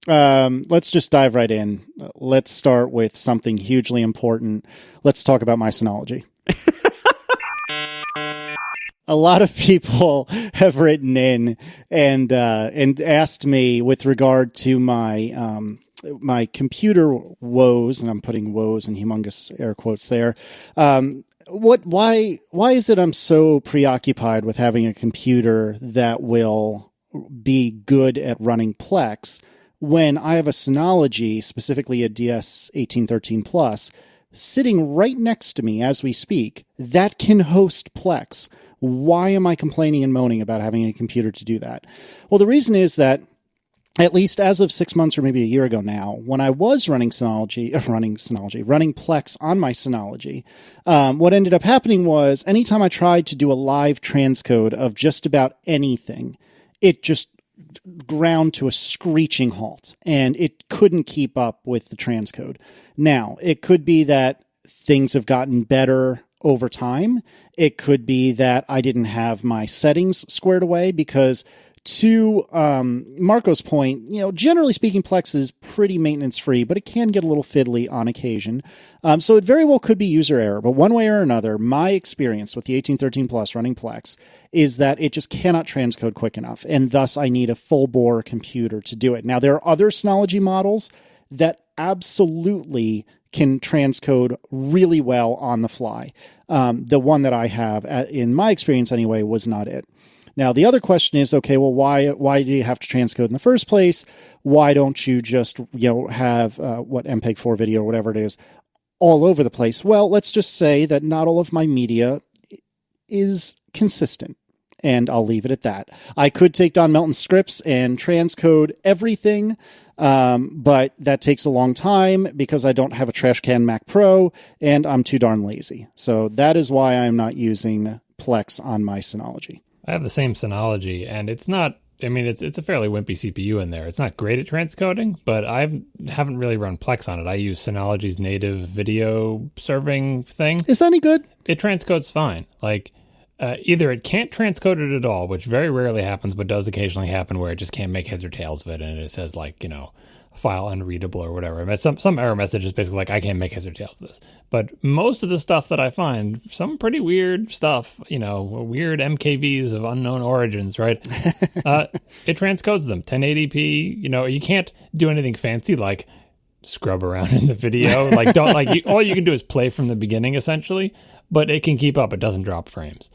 Let's just dive right in. Let's start with something hugely important. Let's talk about my Synology. A lot of people have written in and asked me with regard to my computer woes, and I'm putting woes in humongous air quotes there. Why is it I'm so preoccupied with having a computer that will be good at running Plex when I have a Synology, specifically a DS1813 Plus, sitting right next to me as we speak that can host Plex? Why am I complaining and moaning about having a computer to do that? Well, the reason is that at least as of 6 months or maybe a year ago now, when I was running Plex on my Synology, what ended up happening was anytime I tried to do a live transcode of just about anything, it just ground to a screeching halt, and it couldn't keep up with the transcode. Now, it could be that things have gotten better over time. It could be that I didn't have my settings squared away because, to Marco's point, generally speaking, Plex is pretty maintenance free, but it can get a little fiddly on occasion. So it very well could be user error. But one way or another, my experience with the 1813 Plus running Plex is that it just cannot transcode quick enough, and thus I need a full bore computer to do it. Now, there are other Synology models that absolutely can transcode really well on the fly. The one that I have, in my experience anyway, was not it. Now, the other question is, okay, well, why do you have to transcode in the first place? Why don't you just, have MPEG-4 video or whatever it is all over the place? Well, let's just say that not all of my media is consistent, and I'll leave it at that. I could take Don Melton scripts and transcode everything, but that takes a long time because I don't have a trash can Mac Pro, and I'm too darn lazy. So that is why I'm not using Plex on my Synology. I have the same Synology, and it's not, it's a fairly wimpy CPU in there. It's not great at transcoding, but I haven't really run Plex on it. I use Synology's native video serving thing. Is that any good? It transcodes fine. Either it can't transcode it at all, which very rarely happens, but does occasionally happen where it just can't make heads or tails of it, and it says file unreadable or whatever. I mean, some error message is basically like, I can't make heads or tails of this. But most of the stuff that I find, some pretty weird stuff, weird MKVs of unknown origins, right? It transcodes them 1080p. You can't do anything fancy like scrub around in the video. All you can do is play from the beginning essentially, but it can keep up. It doesn't drop frames.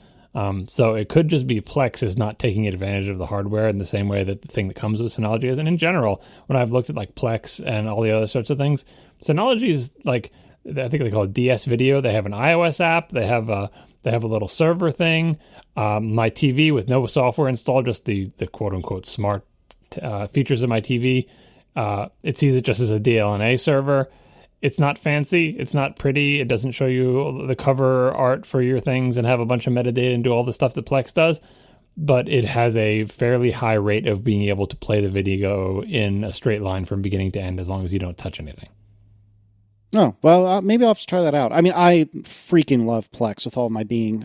So it could just be Plex is not taking advantage of the hardware in the same way that the thing that comes with Synology is. And in general, when I've looked at Plex and all the other sorts of things, Synology is I think they call it DS Video. They have an iOS app. They have a little server thing. My TV with no software installed, just the quote unquote smart features of my TV. It sees it just as a DLNA server. It's not fancy. It's not pretty. It doesn't show you the cover art for your things and have a bunch of metadata and do all the stuff that Plex does. But it has a fairly high rate of being able to play the video in a straight line from beginning to end as long as you don't touch anything. Oh, well, maybe I'll have to try that out. I mean, I freaking love Plex with all my being.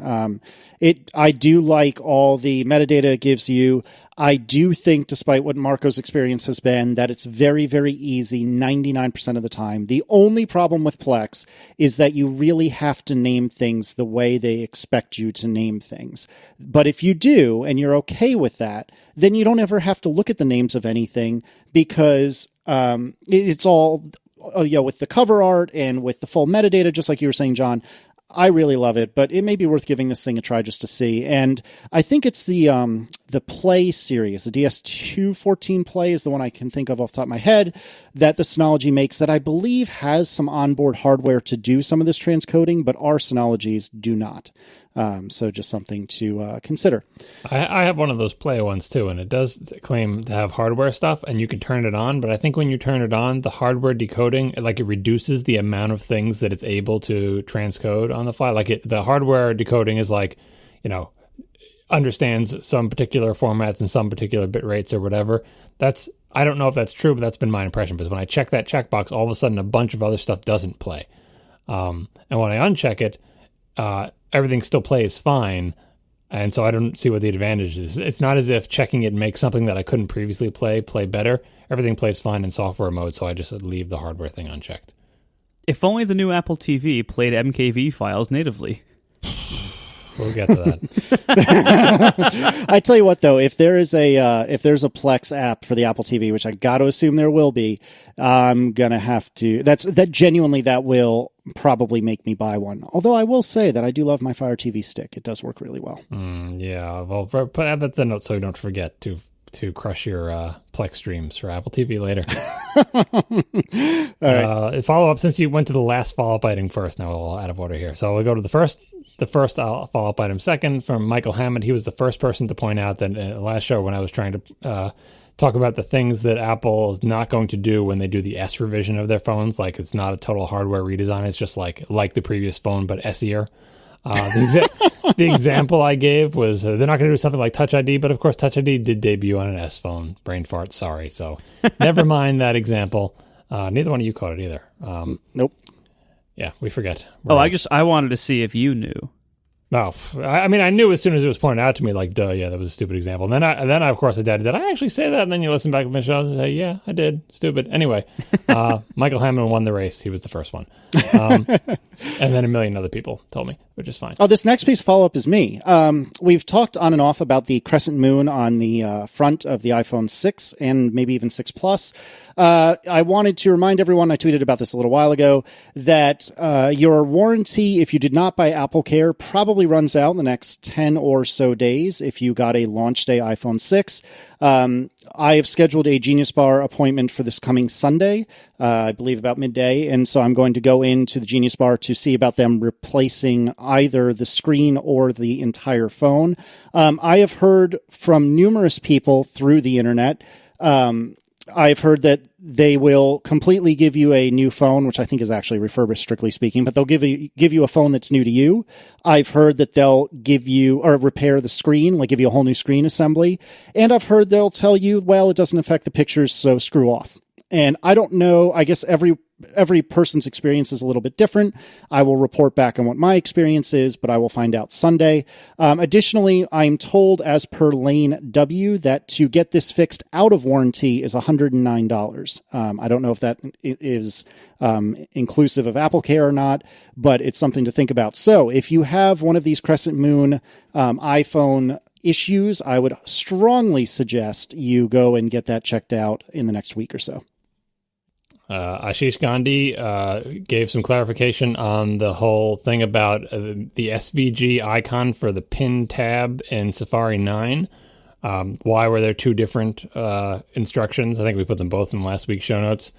I do like all the metadata it gives you. I do think, despite what Marco's experience has been, that it's very, very easy 99% of the time. The only problem with Plex is that you really have to name things the way they expect you to name things. But if you do, and you're okay with that, then you don't ever have to look at the names of anything because it's all... with the cover art and with the full metadata, just like you were saying, John, I really love it, but it may be worth giving this thing a try just to see. And I think it's the Play series, the DS214 Play is the one I can think of off the top of my head that the Synology makes that I believe has some onboard hardware to do some of this transcoding, but our Synologies do not. So just something to consider. I have one of those Play ones too, and it does claim to have hardware stuff, and you can turn it on. But I think when you turn it on, the hardware decoding, it reduces the amount of things that it's able to transcode on the fly. The hardware decoding is understands some particular formats and some particular bit rates or whatever. I don't know if that's true, but that's been my impression. Because when I check that checkbox, all of a sudden a bunch of other stuff doesn't play, and when I uncheck it, everything still plays fine, And so I don't see what the advantage is. It's not as if checking it makes something that I couldn't previously play better. Everything plays fine in software mode, so I just leave the hardware thing unchecked. If only the new Apple TV played MKV files natively. We'll get to that. I tell you what, though, if there's a Plex app for the Apple TV, which I got to assume there will be, I'm gonna have to. That will probably make me buy one. Although I will say that I do love my Fire TV stick; it does work really well. Yeah, well, add that the note so you don't forget to crush your Plex streams for Apple TV later. All right. Follow up, since you went to the last follow up item first. Now we'll out of order here, so we'll go to the first follow-up item second from Michael Hammond. He was the first person to point out that in the last show when I was trying to talk about the things that Apple is not going to do when they do the S revision of their phones. Like, it's not a total hardware redesign. It's just like the previous phone, but S-ier. The example I gave was they're not going to do something like Touch ID, but of course Touch ID did debut on an S phone. Brain fart, sorry. So never mind that example. Neither one of you caught it either. Nope. Yeah, we forget. I wanted to see if you knew. No, I mean, I knew as soon as it was pointed out to me, like, duh, yeah, that was a stupid example. And then I of course, I did I actually say that? And then you listen back to the show and say, yeah, I did. Stupid. Anyway, Michael Hammond won the race. He was the first one. And then a million other people told me, which is fine. Oh, this next piece of follow-up is me. We've talked on and off about the crescent moon on the front of the iPhone 6 and maybe even 6 Plus. I wanted to remind everyone, I tweeted about this a little while ago, that your warranty, if you did not buy Apple Care, probably runs out in the next 10 or so days if you got a launch day iPhone 6. I have scheduled a Genius Bar appointment for this coming Sunday, I believe about midday, and so I'm going to go into the Genius Bar to see about them replacing either the screen or the entire phone. I have heard from numerous people through the internet. I've heard that they will completely give you a new phone, which I think is actually refurbished, strictly speaking, but they'll give you a phone that's new to you. I've heard that they'll give you or repair the screen, like give you a whole new screen assembly. And I've heard they'll tell you, well, it doesn't affect the pictures, so screw off. And I don't know, I guess every person's experience is a little bit different. I will report back on what my experience is, but I will find out Sunday. Additionally, I'm told, as per Lane W, that to get this fixed out of warranty is $109. I don't know if that is inclusive of Apple Care or not, but it's something to think about. So if you have one of these Crescent Moon iPhone issues, I would strongly suggest you go and get that checked out in the next week or so. Ashish Gandhi gave some clarification on the whole thing about the SVG icon for the pin tab in Safari 9. Why were there two different instructions? I think we put them both in last week's show notes.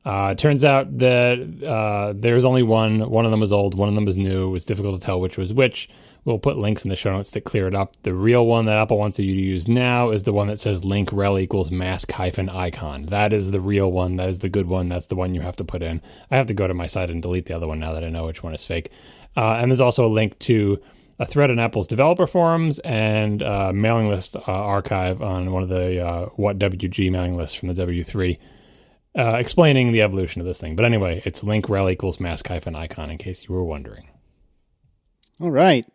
It turns out that there's only one. One of them was old, one of them was new. It was difficult to tell which was which. We'll put links in the show notes that clear it up. The real one that Apple wants you to use now is the one that says link rel equals mask-icon. That is the real one. That is the good one. That's the one you have to put in. I have to go to my site and delete the other one now that I know which one is fake. And there's also a link to a thread on Apple's developer forums and mailing list archive on one of the What WG mailing lists from the W3 explaining the evolution of this thing. But anyway, it's link rel equals mask-icon in case you were wondering. All right.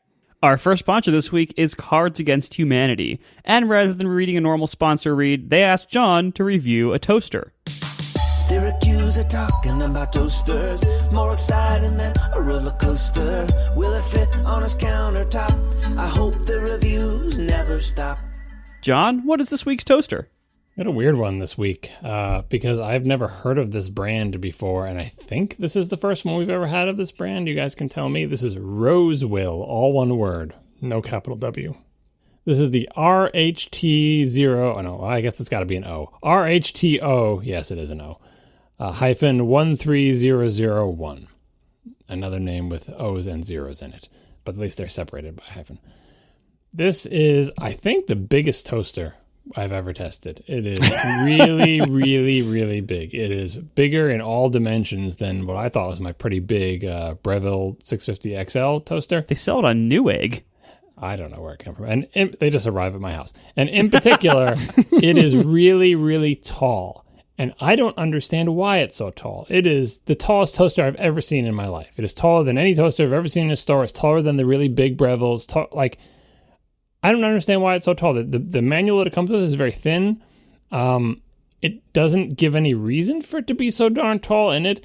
Our first sponsor this week is Cards Against Humanity. And rather than reading a normal sponsor read, they asked John to review a toaster. Syracuse are talking about toasters, more exciting than a roller coaster. Will it fit on his countertop? I hope the reviews never stop. John, what is this week's toaster? I had a weird one this week because I've never heard of this brand before, and I think this is the first one we've ever had of this brand. You guys can tell me. This is Rosewill, all one word, no capital W. This is the RHT0, oh no, I guess it's got to be an O. RHTO, yes it is an O, hyphen 13001. Another name with O's and zeros in it, but at least they're separated by hyphen. This is, I think, the biggest toaster I've ever tested. It is really, really, really big. It is bigger in all dimensions than what I thought was my pretty big Breville 650 XL toaster. They sell it on Newegg. I don't know where it came from. And they just arrived at my house. And in particular, it is really, really tall. And I don't understand why it's so tall. It is the tallest toaster I've ever seen in my life. It is taller than any toaster I've ever seen in a store. It's taller than the really big Breville. It's I don't understand why it's so tall. The manual that it comes with is very thin. It doesn't give any reason for it to be so darn tall in it.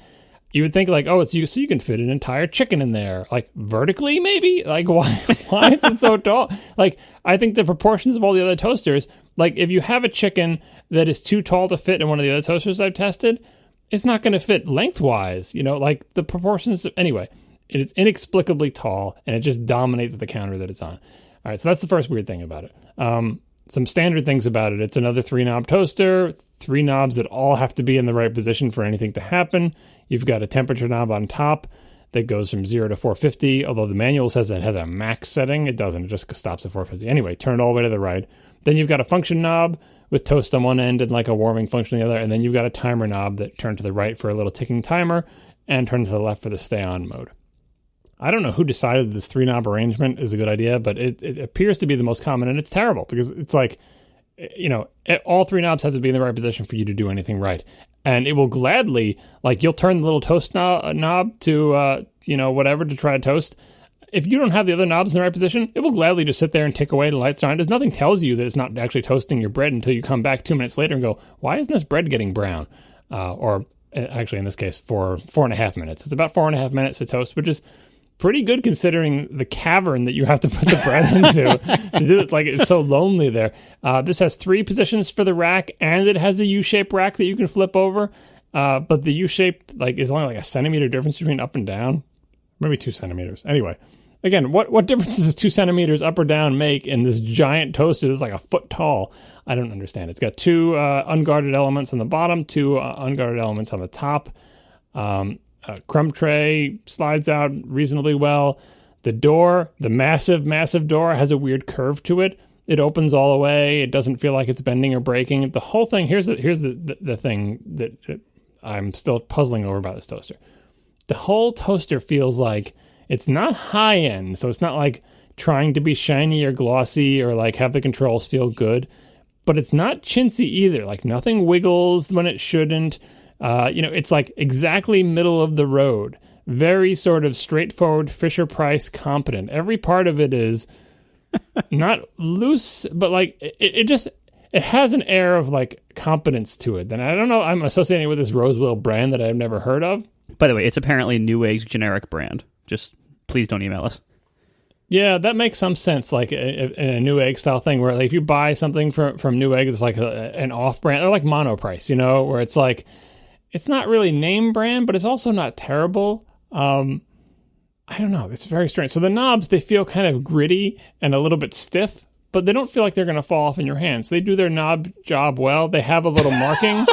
You would think like, oh, it's you, so you can fit an entire chicken in there, like vertically maybe. Like why is it so tall? Like I think the proportions of all the other toasters, like if you have a chicken that is too tall to fit in one of the other toasters I've tested, it's not going to fit lengthwise. Like the proportions. Anyway, it is inexplicably tall, and it just dominates the counter that it's on. All right, so that's the first weird thing about it. Some standard things about it. It's another 3-knob toaster, 3 knobs that all have to be in the right position for anything to happen. You've got a temperature knob on top that goes from 0 to 450, although the manual says it has a max setting. It doesn't. It just stops at 450. Anyway, turn it all the way to the right. Then you've got a function knob with toast on one end and like a warming function on the other, and then you've got a timer knob that turns to the right for a little ticking timer and turns to the left for the stay on mode. I don't know who decided this 3-knob arrangement is a good idea, but it appears to be the most common, and it's terrible because it's like, all 3 knobs have to be in the right position for you to do anything right. And it will gladly, like you'll turn the little toast knob to, whatever to try to toast. If you don't have the other knobs in the right position, it will gladly just sit there and tick away the lights on. There's nothing tells you that it's not actually toasting your bread until you come back 2 minutes later and go, why isn't this bread getting brown? Or actually in this case, for 4.5 minutes. It's about 4.5 minutes to toast, which is pretty good considering the cavern that you have to put the bread into to do it. It's so lonely there. This has 3 positions for the rack, and it has a U-shaped rack that you can flip over. But the U-shape is only like a centimeter difference between up and down, maybe 2 centimeters. Anyway, again, what difference does 2 centimeters up or down make in this giant toaster that's like a foot tall? I don't understand. It's got 2 unguarded elements on the bottom, 2 unguarded elements on the top. Crumb tray slides out reasonably well. The door, the massive, massive door, has a weird curve to it. It opens all the way. It doesn't feel like it's bending or breaking. The whole thing, here's the thing that I'm still puzzling over about this toaster. The whole toaster feels like it's not high end, so it's not like trying to be shiny or glossy or like have the controls feel good, but it's not chintzy either. Like nothing wiggles when it shouldn't. It's like exactly middle of the road, very sort of straightforward, Fisher-Price competent. Every part of it is not loose, but like it has an air of like competence to it. And I don't know, I'm associating it with this Rosewell brand that I've never heard of. By the way, it's apparently Newegg's generic brand. Just please don't email us. Yeah, that makes some sense, like in a Newegg style thing where like if you buy something from Newegg, it's like an off brand or like Monoprice, where it's like, it's not really name brand, but it's also not terrible. I don't know. It's very strange. So the knobs, they feel kind of gritty and a little bit stiff, but they don't feel like they're going to fall off in your hands. They do their knob job well. They have a little marking.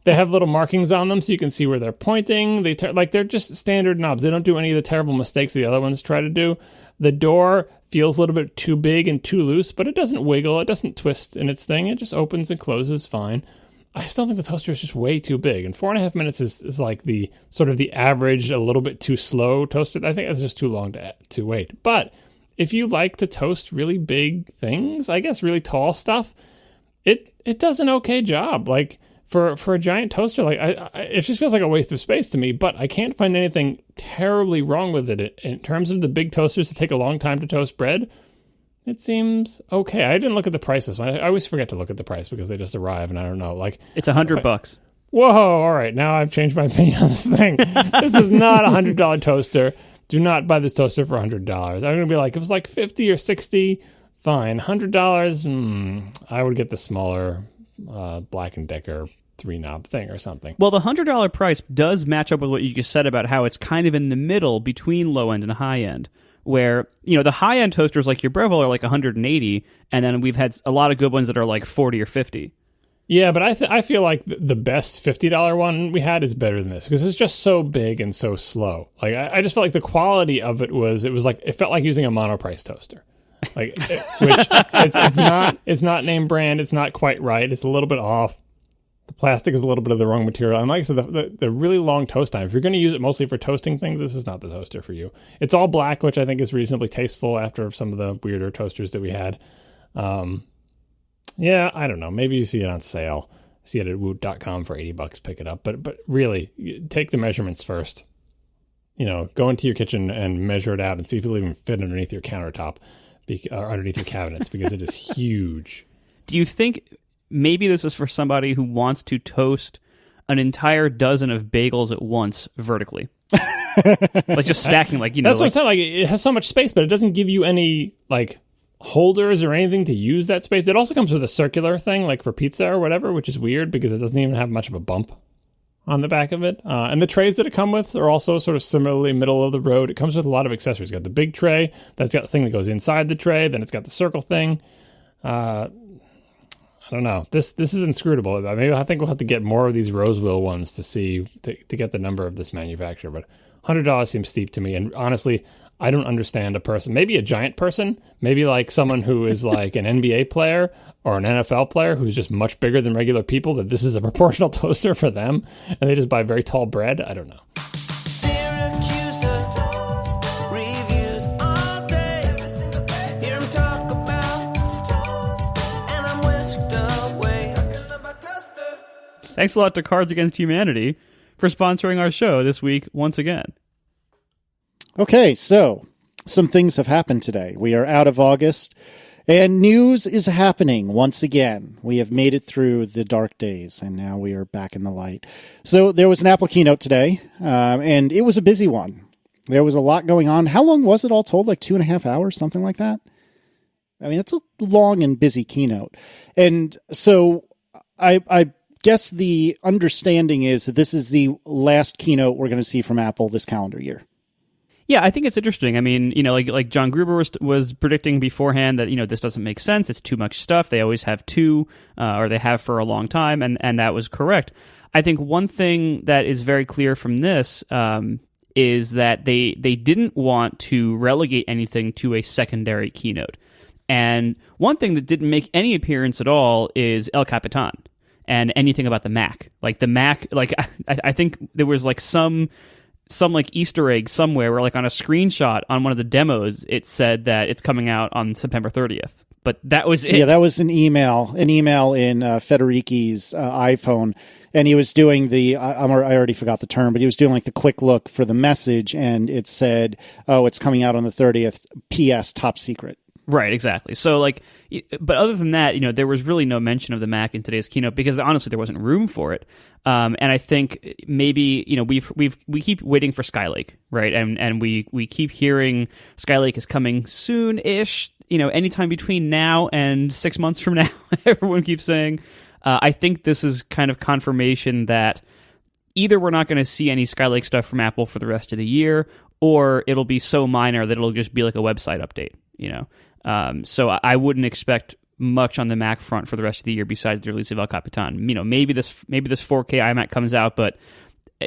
They have little markings on them so you can see where they're pointing. They're just standard knobs. They don't do any of the terrible mistakes the other ones try to do. The door feels a little bit too big and too loose, but it doesn't wiggle. It doesn't twist in its thing. It just opens and closes fine. I still think the toaster is just way too big. And 4.5 minutes is like the sort of the average, a little bit too slow toaster. I think that's just too long to wait. But if you like to toast really big things, I guess really tall stuff, it does an okay job. Like for a giant toaster, like it just feels like a waste of space to me. But I can't find anything terribly wrong with it. In terms of the big toasters that take a long time to toast bread, it seems okay. I didn't look at the price this one. I always forget to look at the price because they just arrive, and I don't know. Like it's $100. Whoa! All right, now I've changed my opinion on this thing. This is not $100 toaster. Do not buy this toaster for $100. I'm gonna be like, if it was like $50 or $60, fine. $100, I would get the smaller Black & Decker 3-knob thing or something. Well, the $100 price does match up with what you just said about how it's kind of in the middle between low end and high end. Where, the high-end toasters like your Breville are like $180, and then we've had a lot of good ones that are like $40 or $50. Yeah, but I feel like the best $50 one we had is better than this because it's just so big and so slow. Like I just felt like the quality of it felt like using a Monoprice toaster. Like it's not name brand, it's not quite right, it's a little bit off. The plastic is a little bit of the wrong material. And like I said, the really long toast time, if you're going to use it mostly for toasting things, this is not the toaster for you. It's all black, which I think is reasonably tasteful after some of the weirder toasters that we had. Yeah, I don't know. Maybe you see it on sale. See it at woot.com for $80, pick it up. But really, take the measurements first. Go into your kitchen and measure it out and see if it'll even fit underneath your countertop. or underneath your cabinets because it is huge. Do you think maybe this is for somebody who wants to toast an entire dozen of bagels at once vertically? Like just stacking, like, you know. That's what I'm saying. Like, it has so much space, but it doesn't give you any, like, holders or anything to use that space. It also comes with a circular thing, like for pizza or whatever, which is weird because it doesn't even have much of a bump on the back of it. And the trays that it comes with are also sort of similarly middle of the road. It comes with a lot of accessories. It's got the big tray, that's got the thing that goes inside the tray, then it's got the circle thing. I don't know. This is inscrutable. Maybe I think we'll have to get more of these Roseville ones to get the number of this manufacturer. But $100 seems steep to me. And honestly, I don't understand a person. Maybe a giant person. Maybe like someone who is like an NBA player or an NFL player who's just much bigger than regular people. That this is a proportional toaster for them, and they just buy very tall bread. I don't know. Thanks a lot to Cards Against Humanity for sponsoring our show this week once again. Okay, so some things have happened today. We are out of August, and news is happening once again. We have made it through the dark days, and now we are back in the light. So there was an Apple keynote today, and it was a busy one. There was a lot going on. How long was it all told? Like 2.5 hours, something like that? I mean, it's a long and busy keynote. And so I guess the understanding is that this is the last keynote we're going to see from Apple this calendar year. Yeah, I think it's interesting. I mean, you know, like John Gruber was predicting beforehand that, you know, this doesn't make sense. It's too much stuff. They always have two, or they have for a long time, and that was correct. I think one thing that is very clear from this is that they didn't want to relegate anything to a secondary keynote. And one thing that didn't make any appearance at all is El Capitan and anything about the Mac. Like the Mac, like I think there was like some like Easter egg somewhere where like on a screenshot on one of the demos, it said that it's coming out on September 30th. But that was it. Yeah, that was an email in Federici's iPhone. And he was doing I already forgot the term, but he was doing like the quick look for the message. And it said, oh, it's coming out on the 30th. P.S. top secret. Right, exactly. So, like, but other than that, you know, there was really no mention of the Mac in today's keynote because honestly, there wasn't room for it. And I think maybe, you know, we keep waiting for Skylake, right? And we keep hearing Skylake is coming soon-ish. You know, anytime between now and 6 months from now, everyone keeps saying. I think this is kind of confirmation that either we're not going to see any Skylake stuff from Apple for the rest of the year, or it'll be so minor that it'll just be like a website update. You know. So I wouldn't expect much on the Mac front for the rest of the year besides the release of El Capitan. You know, maybe this 4K iMac comes out, but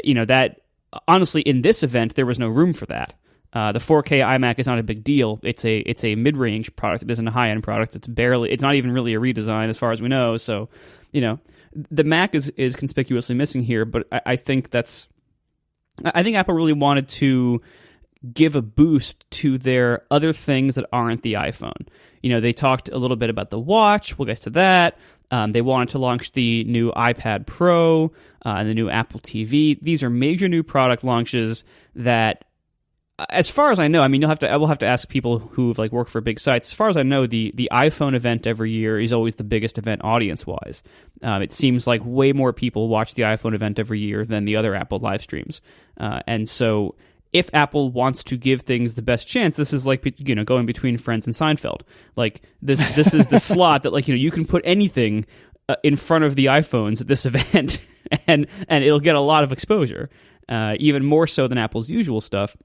you know that honestly in this event there was no room for that. The 4K iMac is not a big deal. It's a mid-range product. It isn't a high-end product. It's not even really a redesign as far as we know. So, you know, the Mac is conspicuously missing here. But I think Apple really wanted to give a boost to their other things that aren't the iPhone. You know, they talked a little bit about the watch. We'll get to that. They wanted to launch the new iPad Pro and the new Apple TV. These are major new product launches that, as far as I know, I mean, I will have to ask people who've like worked for big sites. As far as I know, the iPhone event every year is always the biggest event audience-wise. It seems like way more people watch the iPhone event every year than the other Apple live streams. And so if Apple wants to give things the best chance, this is like, you know, going between Friends and Seinfeld. Like this is the slot that, like, you know, you can put anything in front of the iPhones at this event, and it'll get a lot of exposure, even more so than Apple's usual stuff,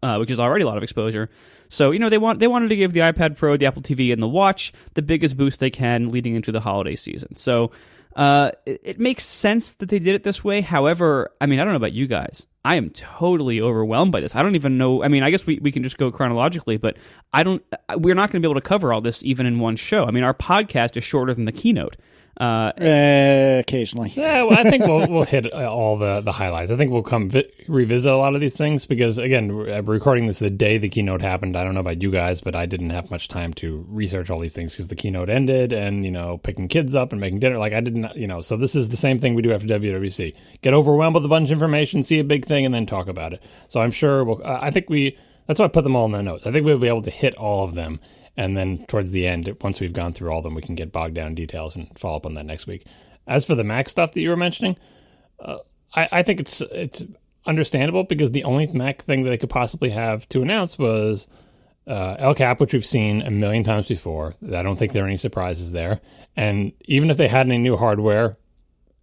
which is already a lot of exposure. So, you know, they wanted to give the iPad Pro, the Apple TV, and the watch the biggest boost they can leading into the holiday season. So it makes sense that they did it this way. However, I mean, I don't know about you guys. I am totally overwhelmed by this. I don't even know. I mean, I guess we can just go chronologically, but we're not going to be able to cover all this even in one show. I mean, our podcast is shorter than the keynote. Occasionally. Yeah, well, I think we'll hit all the highlights. I think we'll revisit a lot of these things because, again, we're recording this the day the keynote happened. I don't know about you guys, but I didn't have much time to research all these things because the keynote ended and, you know, picking kids up and making dinner. Like, I didn't, you know, so this is the same thing we do after WWDC. Get overwhelmed with a bunch of information, see a big thing, and then talk about it. So I'm sure that's why I put them all in the notes. I think we'll be able to hit all of them. And then towards the end, once we've gone through all of them, we can get bogged down in details and follow up on that next week. As for the Mac stuff that you were mentioning, I think it's understandable because the only Mac thing that they could possibly have to announce was El Cap, which we've seen a million times before. I don't think there are any surprises there. And even if they had any new hardware,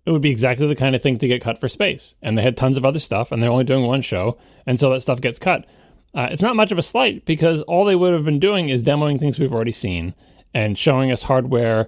it would be exactly the kind of thing to get cut for space. And they had tons of other stuff, and they're only doing one show, and so that stuff gets cut. It's not much of a slight because all they would have been doing is demoing things we've already seen and showing us hardware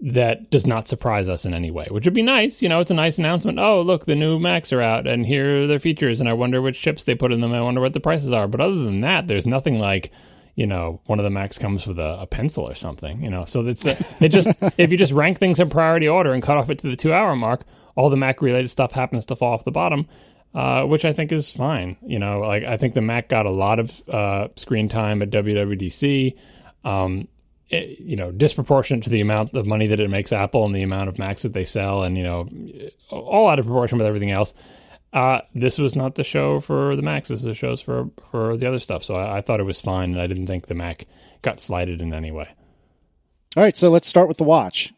that does not surprise us in any way, which would be nice. You know, it's a nice announcement. Oh, look, the new Macs are out, and here are their features, and I wonder which chips they put in them. I wonder what the prices are. But other than that, there's nothing like, you know, one of the Macs comes with a pencil or something, you know. So it's they just if you just rank things in priority order and cut off it to the 2-hour mark, all the Mac-related stuff happens to fall off the bottom, which I think is fine. You know, like I think the Mac got a lot of screen time at WWDC. You know, disproportionate to the amount of money that it makes Apple and the amount of Macs that they sell, and, you know, all out of proportion with everything else. This was not the show for the Macs. This is the shows for the other stuff. So I thought it was fine, and I didn't think the Mac got slighted in any way. All right, so let's start with the watch.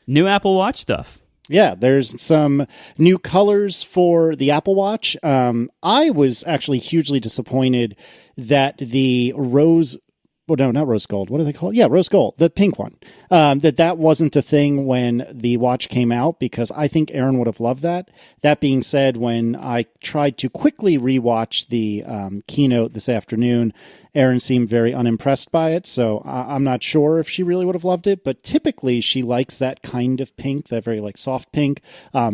New Apple Watch stuff. Yeah, there's some new colors for the Apple Watch. I was actually hugely disappointed that the rose... Well, no, not rose gold. What do they call it? Yeah, rose gold, the pink one. That wasn't a thing when the watch came out because I think Aaron would have loved that. That being said, when I tried to quickly rewatch the keynote this afternoon, Aaron seemed very unimpressed by it, so I'm not sure if she really would have loved it, but typically she likes that kind of pink, that very like soft pink.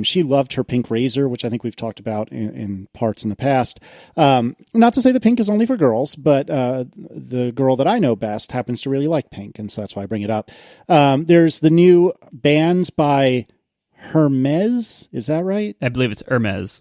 She loved her pink razor, which I think we've talked about in parts in the past. Not to say the pink is only for girls, but the girl that I know best happens to really like pink, and so that's why I bring it up. There's the new bands by Hermes. Is that right? I believe it's Hermes.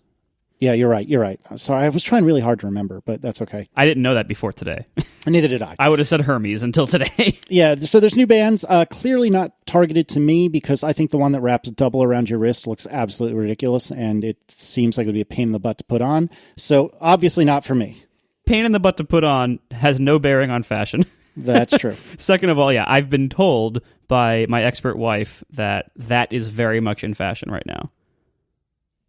Yeah, you're right. Sorry, I was trying really hard to remember, but that's okay. I didn't know that before today. Neither did I. I would have said Hermes until today. Yeah, so there's new bands, clearly not targeted to me because I think the one that wraps double around your wrist looks absolutely ridiculous, and it seems like it would be a pain in the butt to put on. So obviously not for me. Pain in the butt to put on has no bearing on fashion. That's true. Second of all, yeah, I've been told by my expert wife that is very much in fashion right now.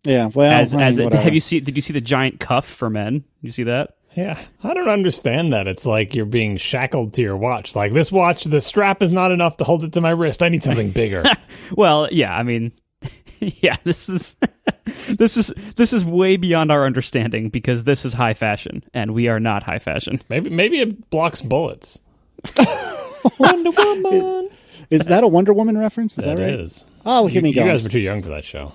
Yeah, well, did you see the giant cuff for men? Did you see that? Yeah, I don't understand that. It's like you're being shackled to your watch. Like this watch, the strap is not enough to hold it to my wrist. I need something bigger. Well, yeah, I mean, yeah, this is way beyond our understanding because this is high fashion and we are not high fashion. Maybe it blocks bullets. Wonder Woman. Is that a Wonder Woman reference? Is that right? It is. Oh, look at me go. You guys were too young for that show.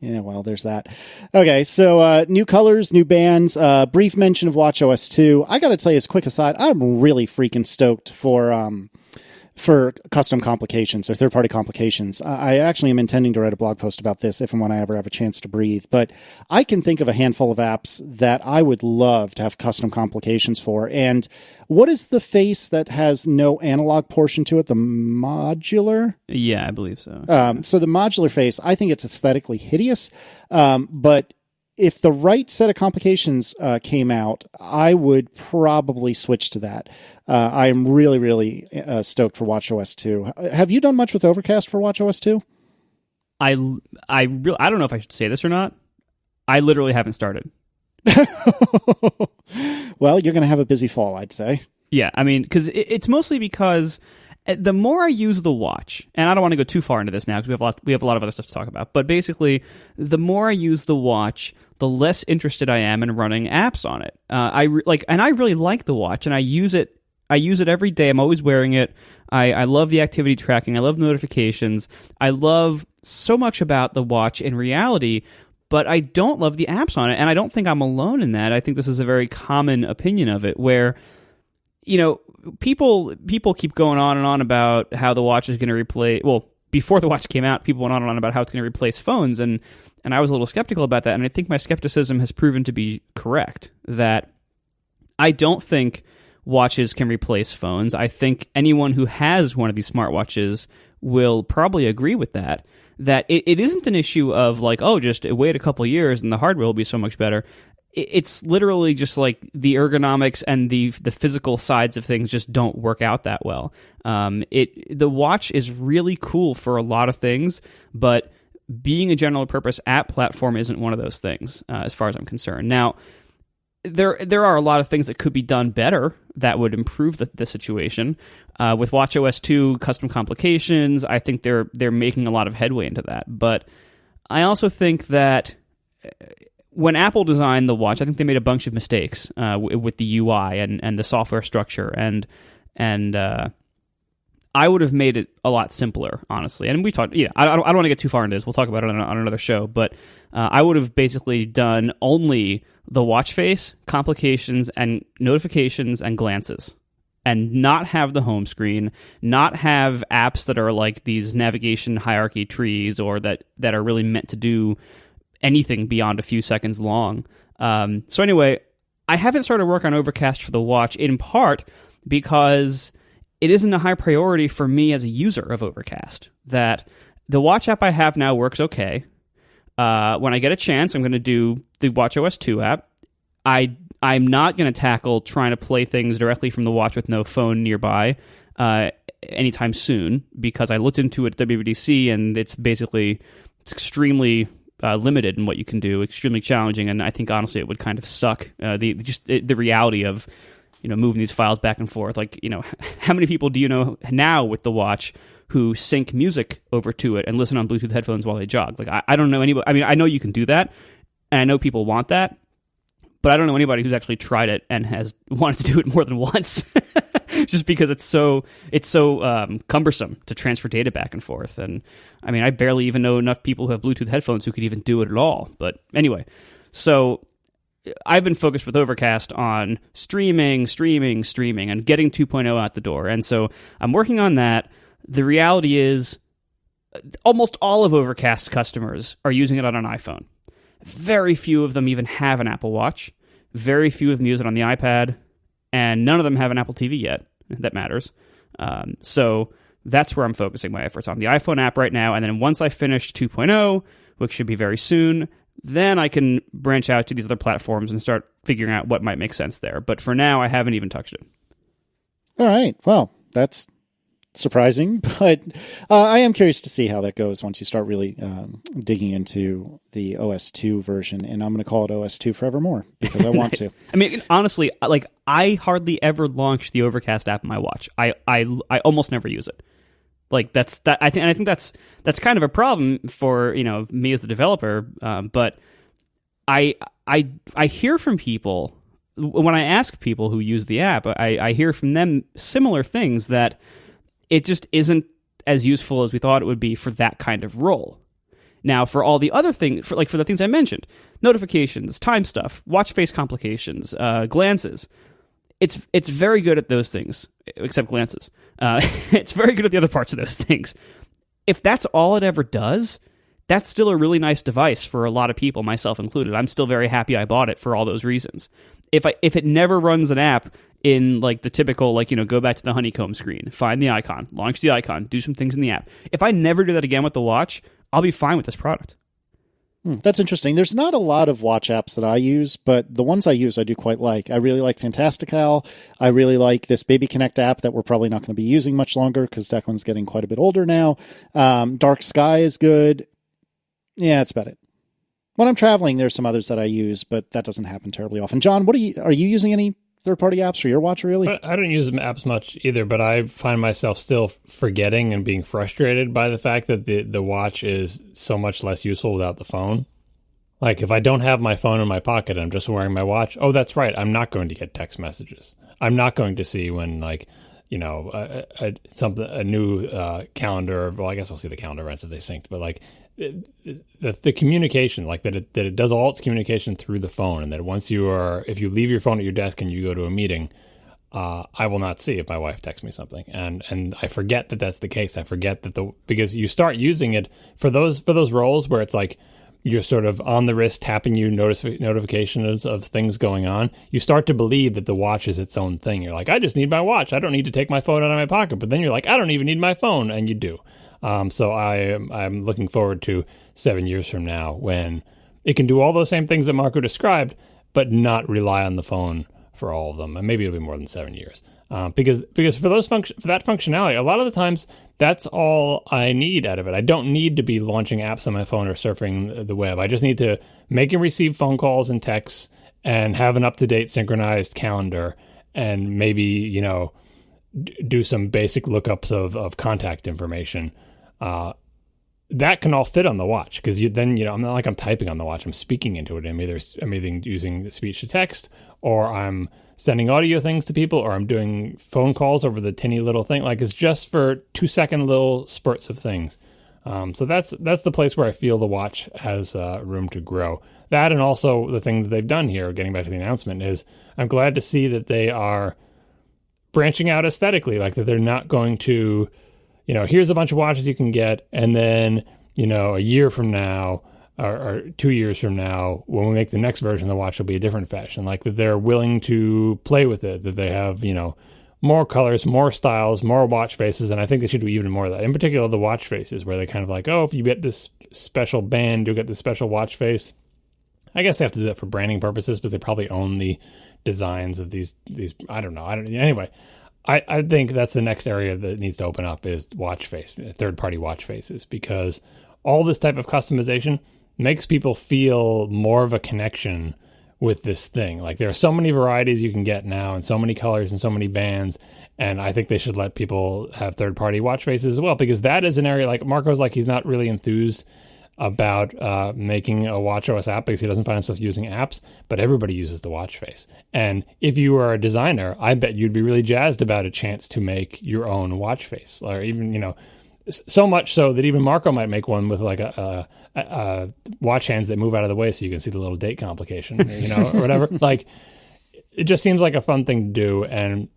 Yeah, well, there's that. Okay, so new colors, new bands, brief mention of watchOS 2. I got to tell you, as a quick aside, I'm really freaking stoked for custom complications or third-party complications. I actually am intending to write a blog post about this if and when I ever have a chance to breathe. But I can think of a handful of apps that I would love to have custom complications for. And what is the face that has no analog portion to it? The modular? Yeah, I believe so. So the modular face, I think it's aesthetically hideous. But if the right set of complications came out, I would probably switch to that. I am really, really stoked for watchOS 2. Have you done much with Overcast for watchOS 2? I don't know if I should say this or not. I literally haven't started. Well, you're going to have a busy fall, I'd say. Yeah, I mean, because it's mostly because the more I use the watch, and I don't want to go too far into this now because we have a lot of other stuff to talk about, but basically, the more I use the watch, the less interested I am in running apps on it. I really like the watch, and I use it every day. I'm always wearing it. I love the activity tracking. I love notifications. I love so much about the watch in reality, but I don't love the apps on it, and I don't think I'm alone in that. I think this is a very common opinion of it, where, you know, people keep going on and on about how the watch is going to replace... Well, before the watch came out, people went on and on about how it's going to replace phones, and I was a little skeptical about that, and I think my skepticism has proven to be correct, that I don't think watches can replace phones. I think anyone who has one of these smartwatches will probably agree with that it isn't an issue of like, oh, just wait a couple years and the hardware will be so much better. it's literally just like the ergonomics and the physical sides of things just don't work out that well. The watch is really cool for a lot of things, but being a general purpose app platform isn't one of those things, as far as I'm concerned. Now, there are a lot of things that could be done better that would improve the situation. With watchOS 2 custom complications, I think they're making a lot of headway into that. But I also think that when Apple designed the watch, I think they made a bunch of mistakes with the UI and the software structure, and I would have made it a lot simpler, honestly. And we talked, I don't want to get too far into this. We'll talk about it on another show. But I would have basically done only the watch face, complications, and notifications and glances, and not have the home screen, not have apps that are like these navigation hierarchy trees or that are really meant to do anything beyond a few seconds long. So anyway, I haven't started work on Overcast for the watch, in part because it isn't a high priority for me as a user of Overcast. That the watch app I have now works okay. When I get a chance, I'm going to do the watchOS 2 app. I'm not going to tackle trying to play things directly from the watch with no phone nearby anytime soon, because I looked into it at WWDC, and it's extremely limited in what you can do, extremely challenging, and I think honestly it would kind of suck the reality of moving these files back and forth. Like, how many people do you know now with the watch who sync music over to it and listen on Bluetooth headphones while they jog? Like, I don't know anybody. I mean, I know you can do that, and I know people want that, but I don't know anybody who's actually tried it and has wanted to do it more than once, just because it's so cumbersome to transfer data back and forth. And I mean, I barely even know enough people who have Bluetooth headphones who could even do it at all. But anyway, so I've been focused with Overcast on streaming, and getting 2.0 out the door. And so I'm working on that. The reality is almost all of Overcast's customers are using it on an iPhone. Very few of them even have an Apple Watch. Very few of them use it on the iPad. And none of them have an Apple TV yet. That matters. So that's where I'm focusing my efforts on the iPhone app right now. And then once I finish 2.0, which should be very soon, then I can branch out to these other platforms and start figuring out what might make sense there. But for now, I haven't even touched it. All right. Well, that's surprising, but I am curious to see how that goes once you start really digging into the OS 2 version. And I'm going to call it OS 2 forevermore because I want to. I mean, honestly, like, I hardly ever launch the Overcast app on my watch. I almost never use it. Like, I think that's kind of a problem for me as a developer. But I hear from people when I ask people who use the app. I hear from them similar things, that it just isn't as useful as we thought it would be for that kind of role. Now, for all the other things, for the things I mentioned, notifications, time stuff, watch face complications, glances, it's very good at those things, except glances. It's very good at the other parts of those things. If that's all it ever does, that's still a really nice device for a lot of people, myself included. I'm still very happy I bought it for all those reasons. If it never runs an app in like the typical, go back to the honeycomb screen, find the icon, launch the icon, do some things in the app. If I never do that again with the watch, I'll be fine with this product. That's interesting. There's not a lot of watch apps that I use, but the ones I use I do quite like. I really like Fantastical. I really like this Baby Connect app that we're probably not going to be using much longer because Declan's getting quite a bit older now. Dark Sky is good. Yeah, that's about it. When I'm traveling, there's some others that I use, but that doesn't happen terribly often. John, are you using any third-party apps for your watch, really? I don't use apps much either, but I find myself still forgetting and being frustrated by the fact that the watch is so much less useful without the phone. Like, if I don't have my phone in my pocket, I'm just wearing my watch. Oh, that's right. I'm not going to get text messages. I'm not going to see when, a new calendar. Well, I guess I'll see the calendar events if they synced, but the communication, like that it does all its communication through the phone, and that if you leave your phone at your desk and you go to a meeting, I will not see if my wife texts me something, and I forget that that's the case. I forget that because you start using it for those roles where it's like you're sort of on the wrist tapping you notifications of things going on. You start to believe that the watch is its own thing. You're like, I just need my watch. I don't need to take my phone out of my pocket. But then you're like, I don't even need my phone, and you do. So I'm looking forward to 7 years from now when it can do all those same things that Marco described, but not rely on the phone for all of them. And maybe it'll be more than 7 years. Because for that functionality, a lot of the times that's all I need out of it. I don't need to be launching apps on my phone or surfing the web. I just need to make and receive phone calls and texts and have an up-to-date synchronized calendar and maybe, do some basic lookups of contact information. That can all fit on the watch because I'm not like I'm typing on the watch. I'm speaking into it. I'm either using speech to text, or I'm sending audio things to people, or I'm doing phone calls over the tinny little thing. Like, it's just for 2-second little spurts of things. So that's the place where I feel the watch has room to grow. That, and also the thing that they've done here, getting back to the announcement, is I'm glad to see that they are branching out aesthetically, like that they're not going to, here's a bunch of watches you can get, and then, a year from now or 2 years from now, when we make the next version of the watch, it'll be a different fashion. Like that they're willing to play with it, that they have, more colors, more styles, more watch faces, and I think they should do even more of that. In particular, the watch faces, where they kind of like, oh, if you get this special band, you'll get this special watch face. I guess they have to do that for branding purposes, but they probably own the designs of these. I don't know. Anyway, I think that's the next area that needs to open up is watch face, third-party watch faces, because all this type of customization makes people feel more of a connection with this thing. Like, there are so many varieties you can get now, and so many colors and so many bands, and I think they should let people have third-party watch faces as well, because that is an area, like Marco's like, he's not really enthused about making a watchOS app because he doesn't find himself using apps, but everybody uses the watch face. And if you were a designer, I bet you'd be really jazzed about a chance to make your own watch face, or even, so much so that even Marco might make one with like a watch hands that move out of the way so you can see the little date complication, or whatever. Like, it just seems like a fun thing to do, and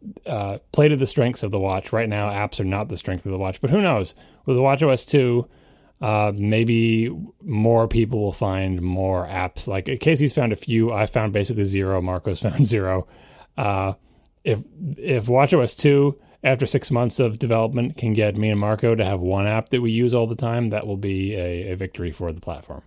play to the strengths of the watch. Right now, apps are not the strength of the watch, but who knows? With the watchOS 2, maybe more people will find more apps. Like, Casey's found a few. I found basically zero. Marco's found zero. If watchOS 2, after 6 months of development, can get me and Marco to have one app that we use all the time, that will be a victory for the platform.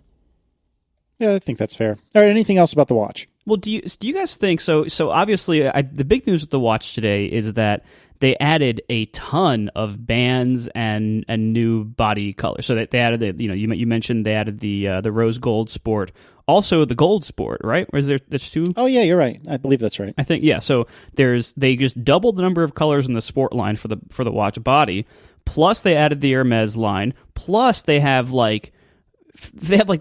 Yeah, I think that's fair. All right, anything else about the watch? Well, do you guys think so? So obviously, the big news with the watch today is that they added a ton of bands and new body colors. So they added you mentioned they added the rose gold sport, also the gold sport, right? Or is there's two? Oh yeah, you're right. I believe that's right. I think yeah. So they just doubled the number of colors in the sport line for the watch body. Plus they added the Hermes line. Plus they have like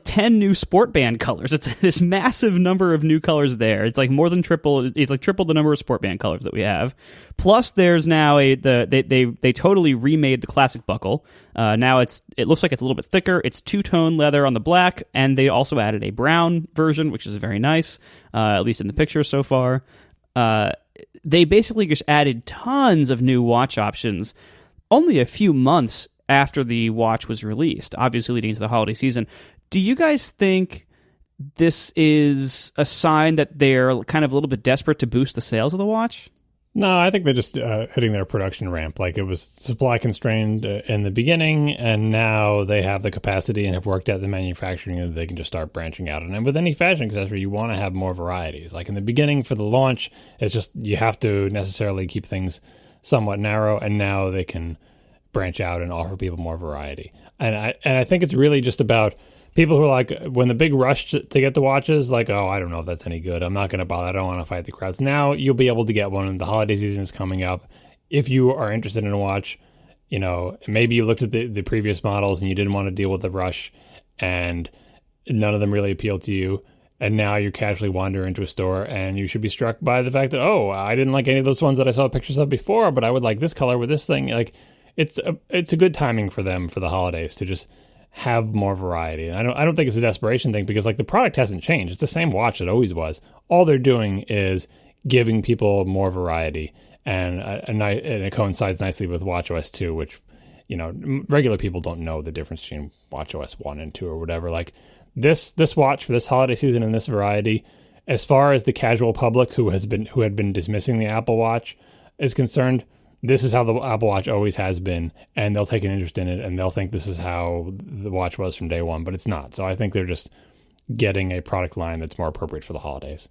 10 new sport band colors. It's this massive number of new colors there. It's like more than triple. It's like triple the number of sport band colors that we have. Plus, there's now they totally remade the classic buckle. Now it looks like it's a little bit thicker. It's two-tone leather on the black, and they also added a brown version, which is very nice, at least in the picture so far. They basically just added tons of new watch options only a few months after the watch was released, obviously leading into the holiday season. Do you guys think this is a sign that they're kind of a little bit desperate to boost the sales of the watch? No, I think they're just hitting their production ramp. Like, it was supply constrained in the beginning, and now they have the capacity and have worked out the manufacturing, and they can just start branching out. And with any fashion accessory, you want to have more varieties. Like, in the beginning for the launch, it's just you have to necessarily keep things somewhat narrow, and now they can branch out and offer people more variety. And I think it's really just about people who are like, when the big rush to get the watches, like, oh, I don't know if that's any good. I'm not going to bother. I don't want to fight the crowds. Now you'll be able to get one, and the holiday season is coming up. If you are interested in a watch, maybe you looked at the previous models and you didn't want to deal with the rush, and none of them really appealed to you. And now you casually wander into a store, and you should be struck by the fact that, oh, I didn't like any of those ones that I saw pictures of before, but I would like this color with this thing. Like, it's a good timing for them for the holidays to just have more variety. And I don't think it's a desperation thing, because like the product hasn't changed. It's the same watch it always was. All they're doing is giving people more variety, and it coincides nicely with watchOS 2, which regular people don't know the difference between watchOS 1 and 2 or whatever. Like this watch for this holiday season and this variety, as far as the casual public who had been dismissing the Apple Watch is concerned, this is how the Apple Watch always has been, and they'll take an interest in it, and they'll think this is how the watch was from day one, but it's not. So I think they're just getting a product line that's more appropriate for the holidays.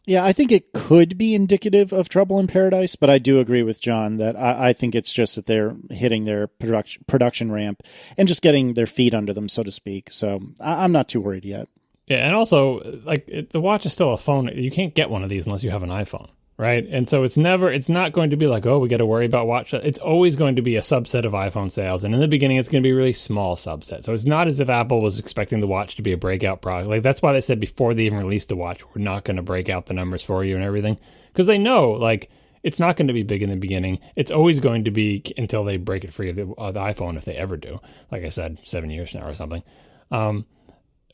Yeah, I think it could be indicative of trouble in paradise, but I do agree with John that I think it's just that they're hitting their production ramp and just getting their feet under them, so to speak. So I'm not too worried yet. Yeah, and also, the watch is still a phone. You can't get one of these unless you have an iPhone, right? And so it's not going to be like, oh, we got to worry about watch. It's always going to be a subset of iPhone sales, and in the beginning, it's going to be a really small subset. So it's not as if Apple was expecting the watch to be a breakout product. Like, that's why they said before they even released the watch, we're not going to break out the numbers for you and everything, because they know, like, it's not going to be big in the beginning. It's always going to be until they break it free of the iPhone, if they ever do. Like I said, 7 years now or something.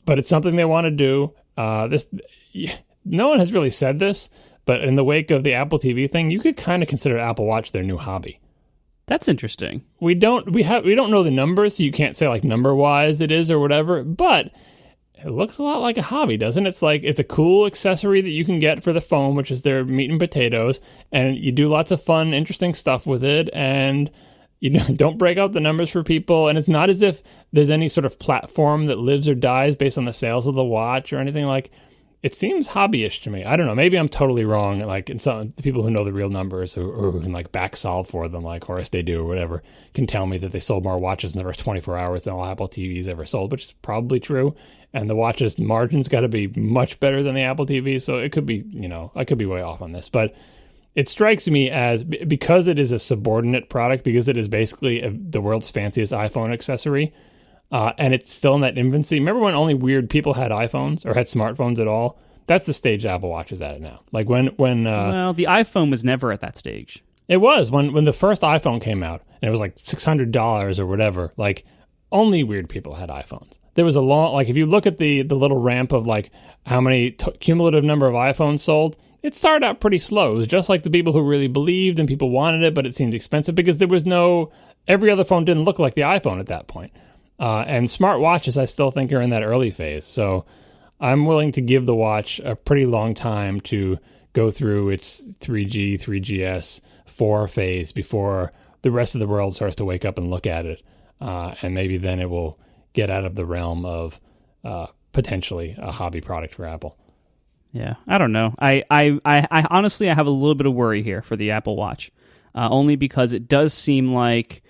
But it's something they want to do. No one has really said this, but in the wake of the Apple TV thing, you could kind of consider Apple Watch their new hobby. That's interesting. We don't know the numbers, so you can't say like number wise it is or whatever, but it looks a lot like a hobby, doesn't it? It's like it's a cool accessory that you can get for the phone, which is their meat and potatoes, and you do lots of fun, interesting stuff with it, and you don't break out the numbers for people, and it's not as if there's any sort of platform that lives or dies based on the sales of the watch or anything. Like, it seems hobbyish to me. I don't know. Maybe I'm totally wrong. Like, and some the people who know the real numbers or who can like back solve for them, like Horace They Do or whatever, can tell me that they sold more watches in the first 24 hours than all Apple TVs ever sold, which is probably true. And the watch's margins got to be much better than the Apple TV, so it could be, I could be way off on this, but it strikes me as, because it is a subordinate product, because it is basically the world's fanciest iPhone accessory, and it's still in that infancy. Remember when only weird people had iPhones or had smartphones at all? That's the stage Apple Watch is at it now. Like when well, the iPhone was never at that stage. It was when the first iPhone came out, and it was like $600 or whatever. Like, only weird people had iPhones. There was a long, like, if you look at the little ramp of like how many cumulative number of iPhones sold, it started out pretty slow. It was just like the people who really believed and people wanted it, but it seemed expensive because there was every other phone didn't look like the iPhone at that point. And smartwatches, I still think, are in that early phase. So I'm willing to give the watch a pretty long time to go through its 3G, 3GS, 4 phase before the rest of the world starts to wake up and look at it. And maybe then it will get out of the realm of potentially a hobby product for Apple. Yeah, I don't know. I honestly, I have a little bit of worry here for the Apple Watch, only because it does seem like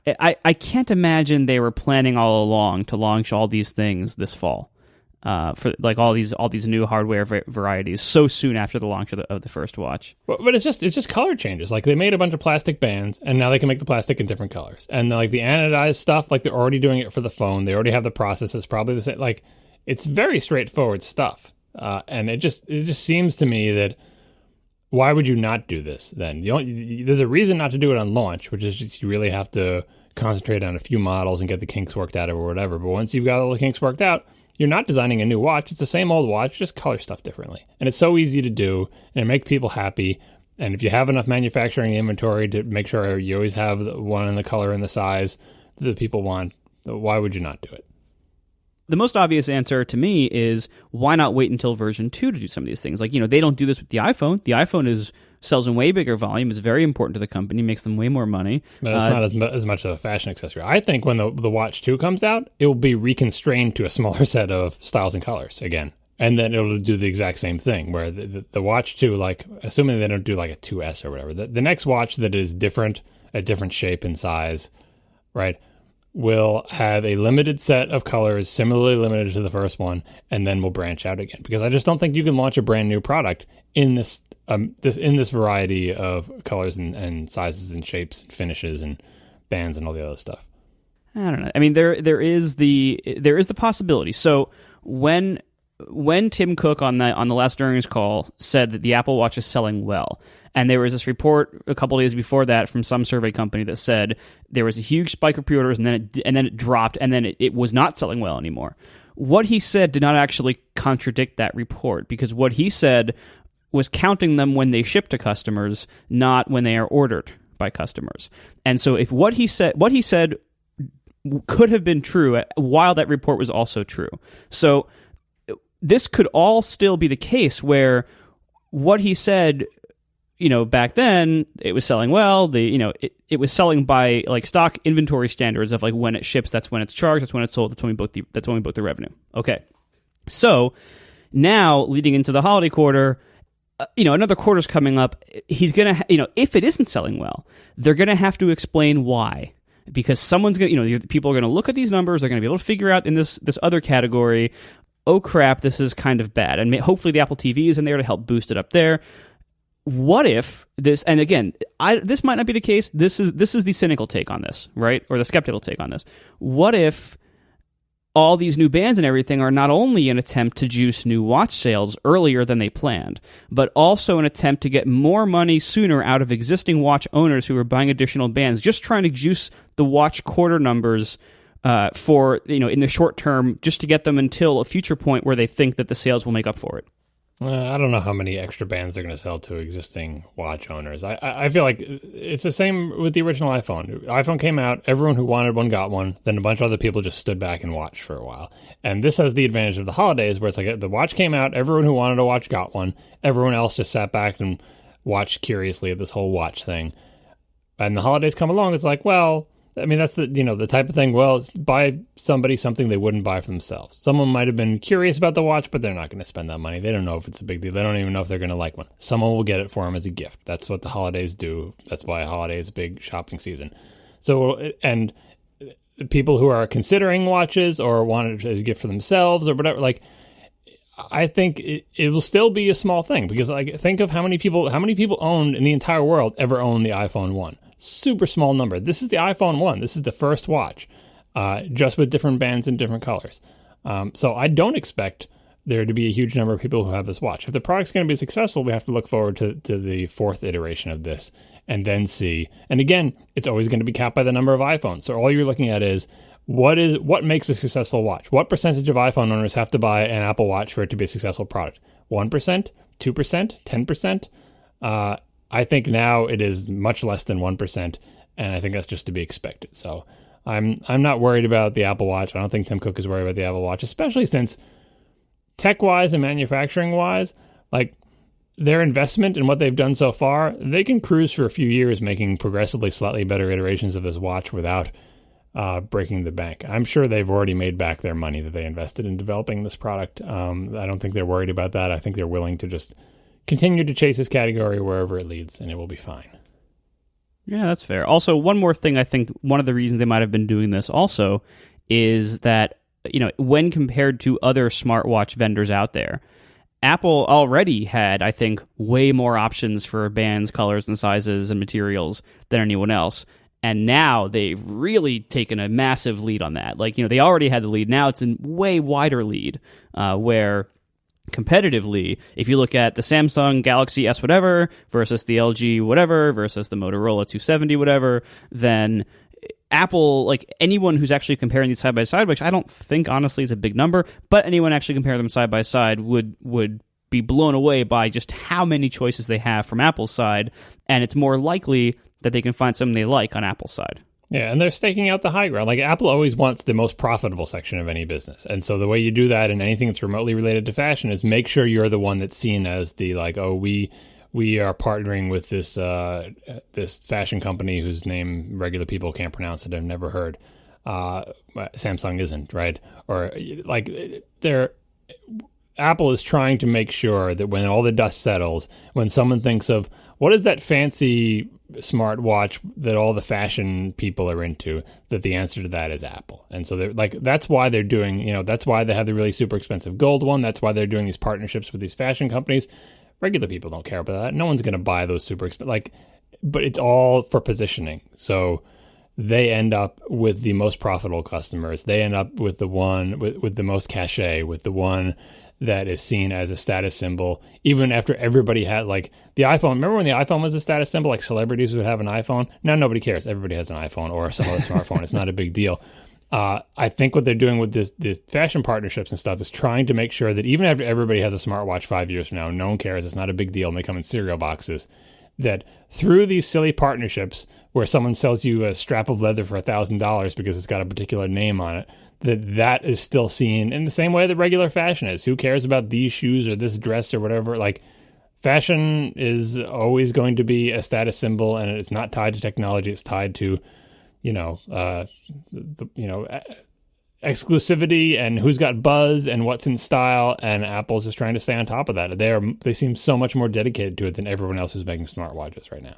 I can't imagine they were planning all along to launch all these things this fall, for like all these new hardware varieties so soon after the launch of the first watch. But it's just color changes. Like, they made a bunch of plastic bands, and now they can make the plastic in different colors. And like the anodized stuff, like they're already doing it for the phone. They already have the processes, probably the same. Like, it's very straightforward stuff. And it just seems to me that why would you not do this then? There's a reason not to do it on launch, which is just you really have to concentrate on a few models and get the kinks worked out or whatever. But once you've got all the kinks worked out, you're not designing a new watch. It's the same old watch, just color stuff differently. And it's so easy to do, and it makes people happy. And if you have enough manufacturing inventory to make sure you always have the one in the color and the size that people want, why would you not do it? The most obvious answer to me is, why not wait until version 2 to do some of these things? Like, they don't do this with the iPhone. The iPhone sells in way bigger volume. It's very important to the company, makes them way more money. But it's not as much of a fashion accessory. I think when the Watch 2 comes out, it will be reconstrained to a smaller set of styles and colors again. And then it'll do the exact same thing, where the Watch 2, like, assuming they don't do like a 2S or whatever, the next watch that is different, a different shape and size, right, will have a limited set of colors, similarly limited to the first one, and then we'll branch out again. Because I just don't think you can launch a brand new product in this variety of colors and sizes and shapes and finishes and bands and all the other stuff. I don't know. I mean, there is the possibility. So when Tim Cook on the last earnings call said that the Apple Watch is selling well, and there was this report a couple of days before that from some survey company that said there was a huge spike of pre-orders, and then it dropped, and then it was not selling well anymore. What he said did not actually contradict that report, because what he said was counting them when they ship to customers, not when they are ordered by customers. And so if what he said could have been true while that report was also true. So this could all still be the case where what he said, back then it was selling well. It was selling by like stock inventory standards of like when it ships, that's when it's charged, that's when it's sold, that's when we book the revenue. Okay, so Now, leading into the holiday quarter, another quarter's coming up. He's going to, if it isn't selling well, they're going to have to explain why. Because someone's going to, people are going to look at these numbers, they're going to be able to figure out in this other category, oh crap, this is kind of bad. And hopefully the Apple TV is in there to help boost it up there. What if this, and again, this might not be the case, this is the cynical take on this, right? Or the skeptical take on this. What if all these new bands and everything are not only an attempt to juice new watch sales earlier than they planned, but also an attempt to get more money sooner out of existing watch owners who are buying additional bands, just trying to juice the watch quarter numbers for, in the short term, just to get them until a future point where they think that the sales will make up for it. I don't know how many extra bands they're going to sell to existing watch owners. I feel like it's the same with the original iPhone. iPhone came out, everyone who wanted one got one, then a bunch of other people just stood back and watched for a while. And this has the advantage of the holidays where it's like the watch came out, everyone who wanted a watch got one, everyone else just sat back and watched curiously at this whole watch thing. And the holidays come along, it's like, well, I mean, that's the type of thing, well, buy somebody something they wouldn't buy for themselves. Someone might have been curious about the watch, but they're not going to spend that money. They don't know if it's a big deal. They don't even know if they're going to like one. Someone will get it for them as a gift. That's what the holidays do. That's why a holiday is a big shopping season. So, and people who are considering watches or want a gift for themselves or whatever, like, I think it will still be a small thing because, like, think of how many people owned in the entire world ever owned the iPhone 1. Super small number. This is the iPhone 1. This is the first watch, just with different bands and different colors. So I don't expect there to be a huge number of people who have this watch. If the product's going to be successful, we have to look forward to the fourth iteration of this and then see. And again, it's always going to be capped by the number of iPhones. So all you're looking at is what makes a successful watch? What percentage of iPhone owners have to buy an Apple Watch for it to be a successful product? 1%? 2%? 10%? I think now it is much less than 1%, and I think that's just to be expected. So I'm not worried about the Apple Watch. I don't think Tim Cook is worried about the Apple Watch, especially since tech-wise and manufacturing-wise, like their investment and what they've done so far, they can cruise for a few years making progressively slightly better iterations of this watch without breaking the bank. I'm sure they've already made back their money that they invested in developing this product. I don't think they're worried about that. I think they're willing to just continue to chase this category wherever it leads, and it will be fine. Yeah, that's fair. Also, one more thing, I think one of the reasons they might have been doing this also is that, when compared to other smartwatch vendors out there, Apple already had, I think, way more options for bands, colors, and sizes and materials than anyone else. And now they've really taken a massive lead on that. Like, they already had the lead. Now it's a way wider lead where competitively, if you look at the Samsung Galaxy S whatever versus the LG whatever versus the Motorola 270 whatever, then Apple, like anyone who's actually comparing these side by side, which I don't think honestly is a big number, but anyone actually compare them side by side would be blown away by just how many choices they have from Apple's side, and it's more likely that they can find something they like on Apple's side. Yeah, and they're staking out the high ground. Like, Apple always wants the most profitable section of any business. And so the way you do that in anything that's remotely related to fashion is make sure you're the one that's seen as the, like, oh, we are partnering with this this fashion company whose name regular people can't pronounce that I've never heard. Samsung isn't, right? Or, like, Apple is trying to make sure that when all the dust settles, when someone thinks of, what is that fancy smartwatch that all the fashion people are into, that the answer to that is Apple. And so they're like, that's why they're doing, that's why they have the really super expensive gold one. That's why they're doing these partnerships with these fashion companies. Regular people don't care about that. No one's going to buy those super expensive, but it's all for positioning. So they end up with the most profitable customers. They end up with the one with the most cachet, with the one that is seen as a status symbol, even after everybody had, like, the iPhone. Remember when the iPhone was a status symbol? Like, celebrities would have an iPhone. Now nobody cares. Everybody has an iPhone or some other smartphone. It's not a big deal. I think what they're doing with this fashion partnerships and stuff is trying to make sure that even after everybody has a smartwatch 5 years from now, no one cares. It's not a big deal, and they come in cereal boxes. That through these silly partnerships where someone sells you a strap of leather for $1,000 because it's got a particular name on it, that is still seen in the same way that regular fashion is. Who cares about these shoes or this dress or whatever? Like, fashion is always going to be a status symbol, and it's not tied to technology. It's tied to, exclusivity and who's got buzz and what's in style, and Apple's just trying to stay on top of that. They seem so much more dedicated to it than everyone else who's making smartwatches right now.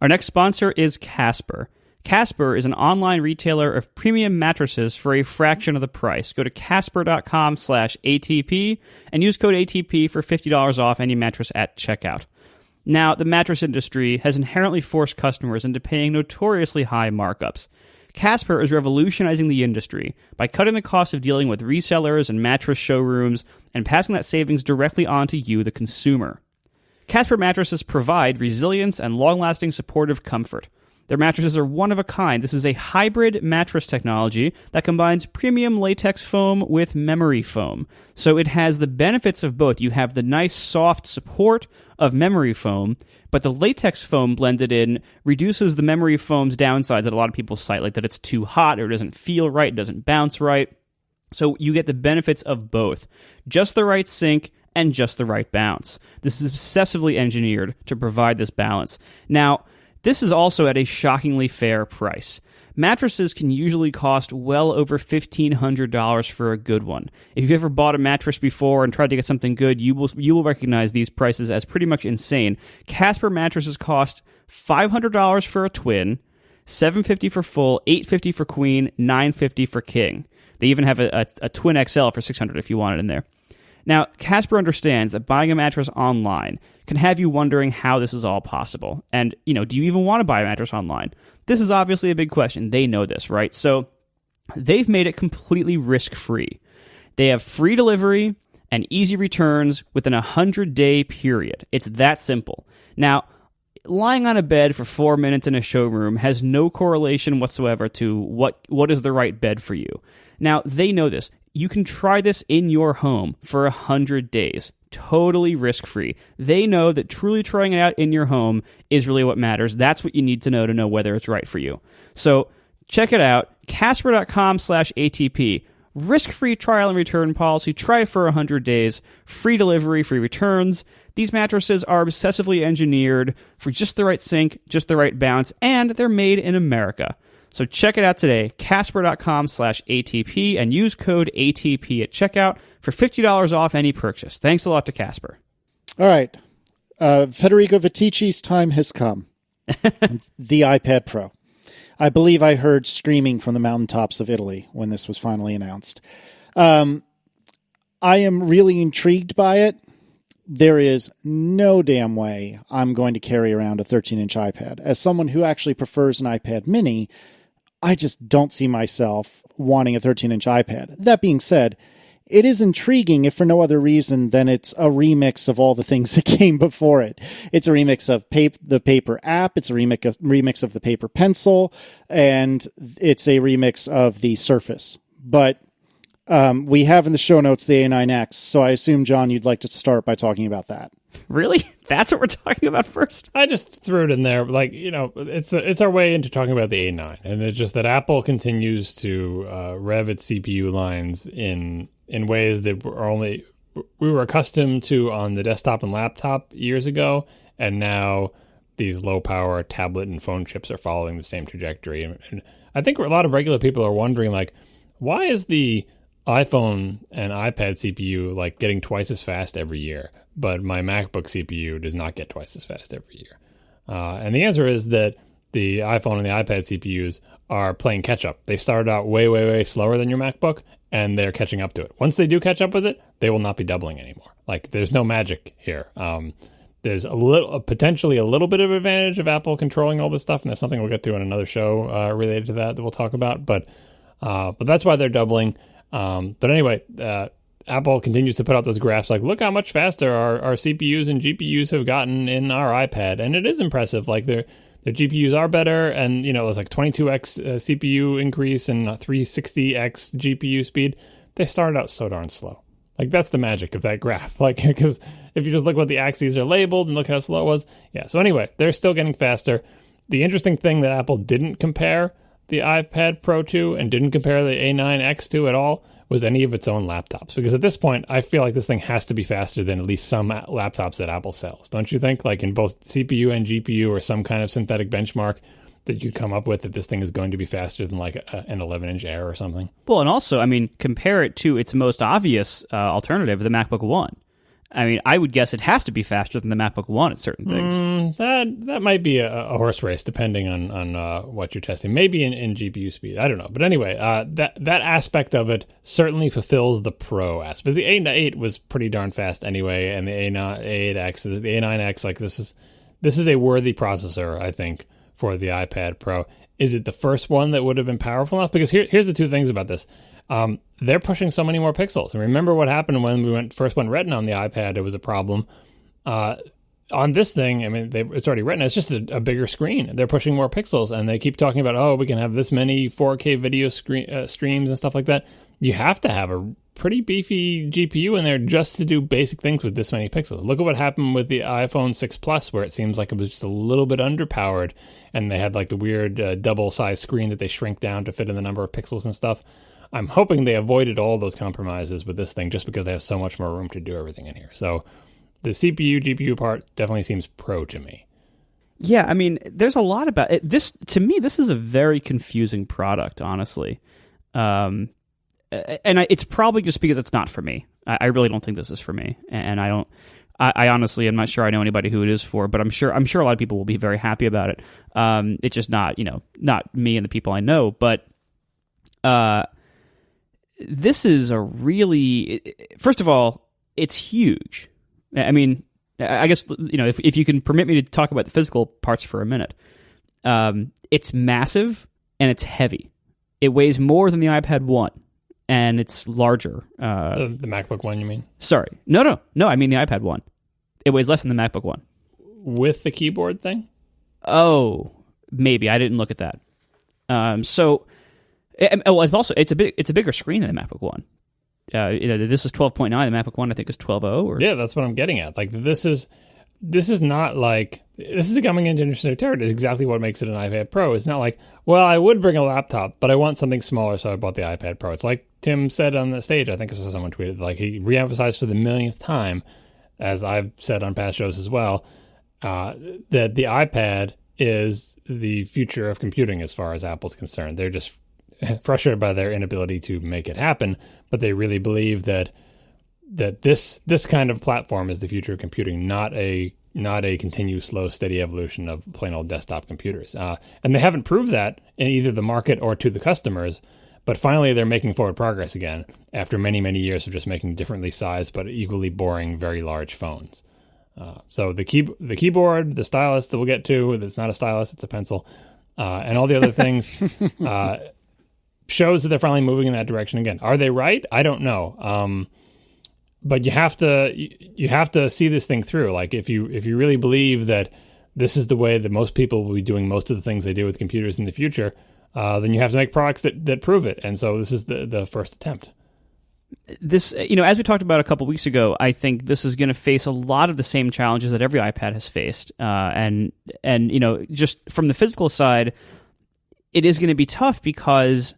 Our next sponsor is Casper. Casper is an online retailer of premium mattresses for a fraction of the price. Go to casper.com/ATP and use code ATP for $50 off any mattress at checkout. Now, the mattress industry has inherently forced customers into paying notoriously high markups. Casper is revolutionizing the industry by cutting the cost of dealing with resellers and mattress showrooms and passing that savings directly on to you, the consumer. Casper mattresses provide resilience and long-lasting supportive comfort. Their mattresses are one of a kind. This is a hybrid mattress technology that combines premium latex foam with memory foam. So it has the benefits of both. You have the nice soft support of memory foam, but the latex foam blended in reduces the memory foam's downsides that a lot of people cite, like that it's too hot or it doesn't feel right, it doesn't bounce right. So you get the benefits of both. Just the right sink and just the right bounce. This is obsessively engineered to provide this balance. Now, this is also at a shockingly fair price. Mattresses can usually cost well over $1,500 for a good one. If you've ever bought a mattress before and tried to get something good, you will recognize these prices as pretty much insane. Casper mattresses cost $500 for a twin, $750 for full, $850 for queen, $950 for king. They even have a twin XL for $600 if you want it in there. Now, Casper understands that buying a mattress online can have you wondering how this is all possible. And, do you even want to buy a mattress online? This is obviously a big question. They know this, right? So they've made it completely risk-free. They have free delivery and easy returns within a 100-day period. It's that simple. Now, lying on a bed for 4 minutes in a showroom has no correlation whatsoever to what is the right bed for you. Now, they know this. You can try this in your home for 100 days, totally risk-free. They know that truly trying it out in your home is really what matters. That's what you need to know whether it's right for you. So check it out, casper.com/ATP. Risk-free trial and return policy. Try it for 100 days. Free delivery, free returns. These mattresses are obsessively engineered for just the right sink, just the right bounce, and they're made in America. So check it out today, casper.com/ATP, and use code ATP at checkout for $50 off any purchase. Thanks a lot to Casper. All right. Federico Vitici's time has come. The iPad Pro. I believe I heard screaming from the mountaintops of Italy when this was finally announced. I am really intrigued by it. There is no damn way I'm going to carry around a 13-inch iPad. As someone who actually prefers an iPad mini, I just don't see myself wanting a 13-inch iPad. That being said, it is intriguing if for no other reason than it's a remix of all the things that came before it. It's a remix of the Paper app, it's a remix of the Paper Pencil, and it's a remix of the Surface. But we have in the show notes the A9X, so I assume, John, you'd like to start by talking about that. Really? That's what we're talking about first? I just threw it in there. Like, it's our way into talking about the A9. And it's just that Apple continues to rev its CPU lines in ways that we were accustomed to on the desktop and laptop years ago. And now these low-power tablet and phone chips are following the same trajectory. And I think a lot of regular people are wondering, like, why is the iPhone and iPad CPU like getting twice as fast every year, but my MacBook CPU does not get twice as fast every year? And the answer is that the iPhone and the iPad CPUs are playing catch up. They started out way, way, way slower than your MacBook, and they're catching up to it. Once they do catch up with it, they will not be doubling anymore. Like, there's no magic here. There's potentially a little bit of advantage of Apple controlling all this stuff, and that's something we'll get to in another show related to that we'll talk about. But that's why they're doubling. But anyway, Apple continues to put out those graphs like, look how much faster our CPUs and GPUs have gotten in our iPad. And it is impressive. Like, their GPUs are better. And, it was like 22x CPU increase and 360x GPU speed. They started out so darn slow. Like, that's the magic of that graph. Like, because if you just look what the axes are labeled and look how slow it was. Yeah. So anyway, they're still getting faster. The interesting thing that Apple didn't compare the iPad Pro to and didn't compare the A9X to at all was any of its own laptops. Because at this point, I feel like this thing has to be faster than at least some laptops that Apple sells. Don't you think? Like, in both CPU and GPU or some kind of synthetic benchmark, that you come up with that this thing is going to be faster than like an 11-inch Air or something. Well, and also, I mean, compare it to its most obvious alternative, the MacBook One. I mean, I would guess it has to be faster than the MacBook One at certain things. That might be a horse race, depending on what you're testing. Maybe in GPU speed. I don't know. But anyway, that aspect of it certainly fulfills the pro aspect. The A8 was pretty darn fast anyway, and the A8X, the A9X, like this is a worthy processor, I think, for the iPad Pro. Is it the first one that would have been powerful enough? Because here's the two things about this. They're pushing so many more pixels. And remember what happened when we first went Retina on the iPad? It was a problem. On this thing, I mean, it's already Retina. It's just a bigger screen. They're pushing more pixels, and they keep talking about, we can have this many 4K video streams and stuff like that. You have to have a pretty beefy GPU in there just to do basic things with this many pixels. Look at what happened with the iPhone 6 Plus, where it seems like it was just a little bit underpowered, and they had like the weird double-size screen that they shrink down to fit in the number of pixels and stuff. I'm hoping they avoided all those compromises with this thing just because they have so much more room to do everything in here. So the CPU, GPU part definitely seems pro to me. Yeah, I mean, there's a lot about it. To me, this is a very confusing product, honestly. And it's probably just because it's not for me. I really don't think this is for me. And I honestly, I'm not sure I know anybody who it is for, but I'm sure a lot of people will be very happy about it. It's just not me and the people I know. But this is first of all, it's huge. I mean, I guess, if you can permit me to talk about the physical parts for a minute, it's massive and it's heavy. It weighs more than the iPad 1, and it's larger. The MacBook One, you mean? Sorry. No, I mean the iPad 1. It weighs less than the MacBook One. With the keyboard thing? Oh, maybe. I didn't look at that. It's a bigger screen than the MacBook One. This is 12.9. The MacBook One, I think, is 12.0. Yeah, that's what I'm getting at. Like this is not like this is coming into interesting territory. It's exactly what makes it an iPad Pro. It's not like, well, I would bring a laptop, but I want something smaller, so I bought the iPad Pro. It's like Tim said on the stage. I think I saw someone tweeted, like he reemphasized for the millionth time, as I've said on past shows as well, that the iPad is the future of computing as far as Apple's concerned. They're just frustrated by their inability to make it happen, but they really believe that this kind of platform is the future of computing, not a continued slow, steady evolution of plain old desktop computers. And they haven't proved that in either the market or to the customers, but finally they're making forward progress again after many, many years of just making differently sized but equally boring, very large phones. So the keyboard, the stylus that we'll get to, it's not a stylus, it's a pencil, and all the other things shows that they're finally moving in that direction again. Are they right? I don't know. But you have to see this thing through. Like if you really believe that this is the way that most people will be doing most of the things they do with computers in the future, then you have to make products that prove it. And so this is the first attempt. This, as we talked about a couple weeks ago, I think this is going to face a lot of the same challenges that every iPad has faced. And just from the physical side, it is going to be tough because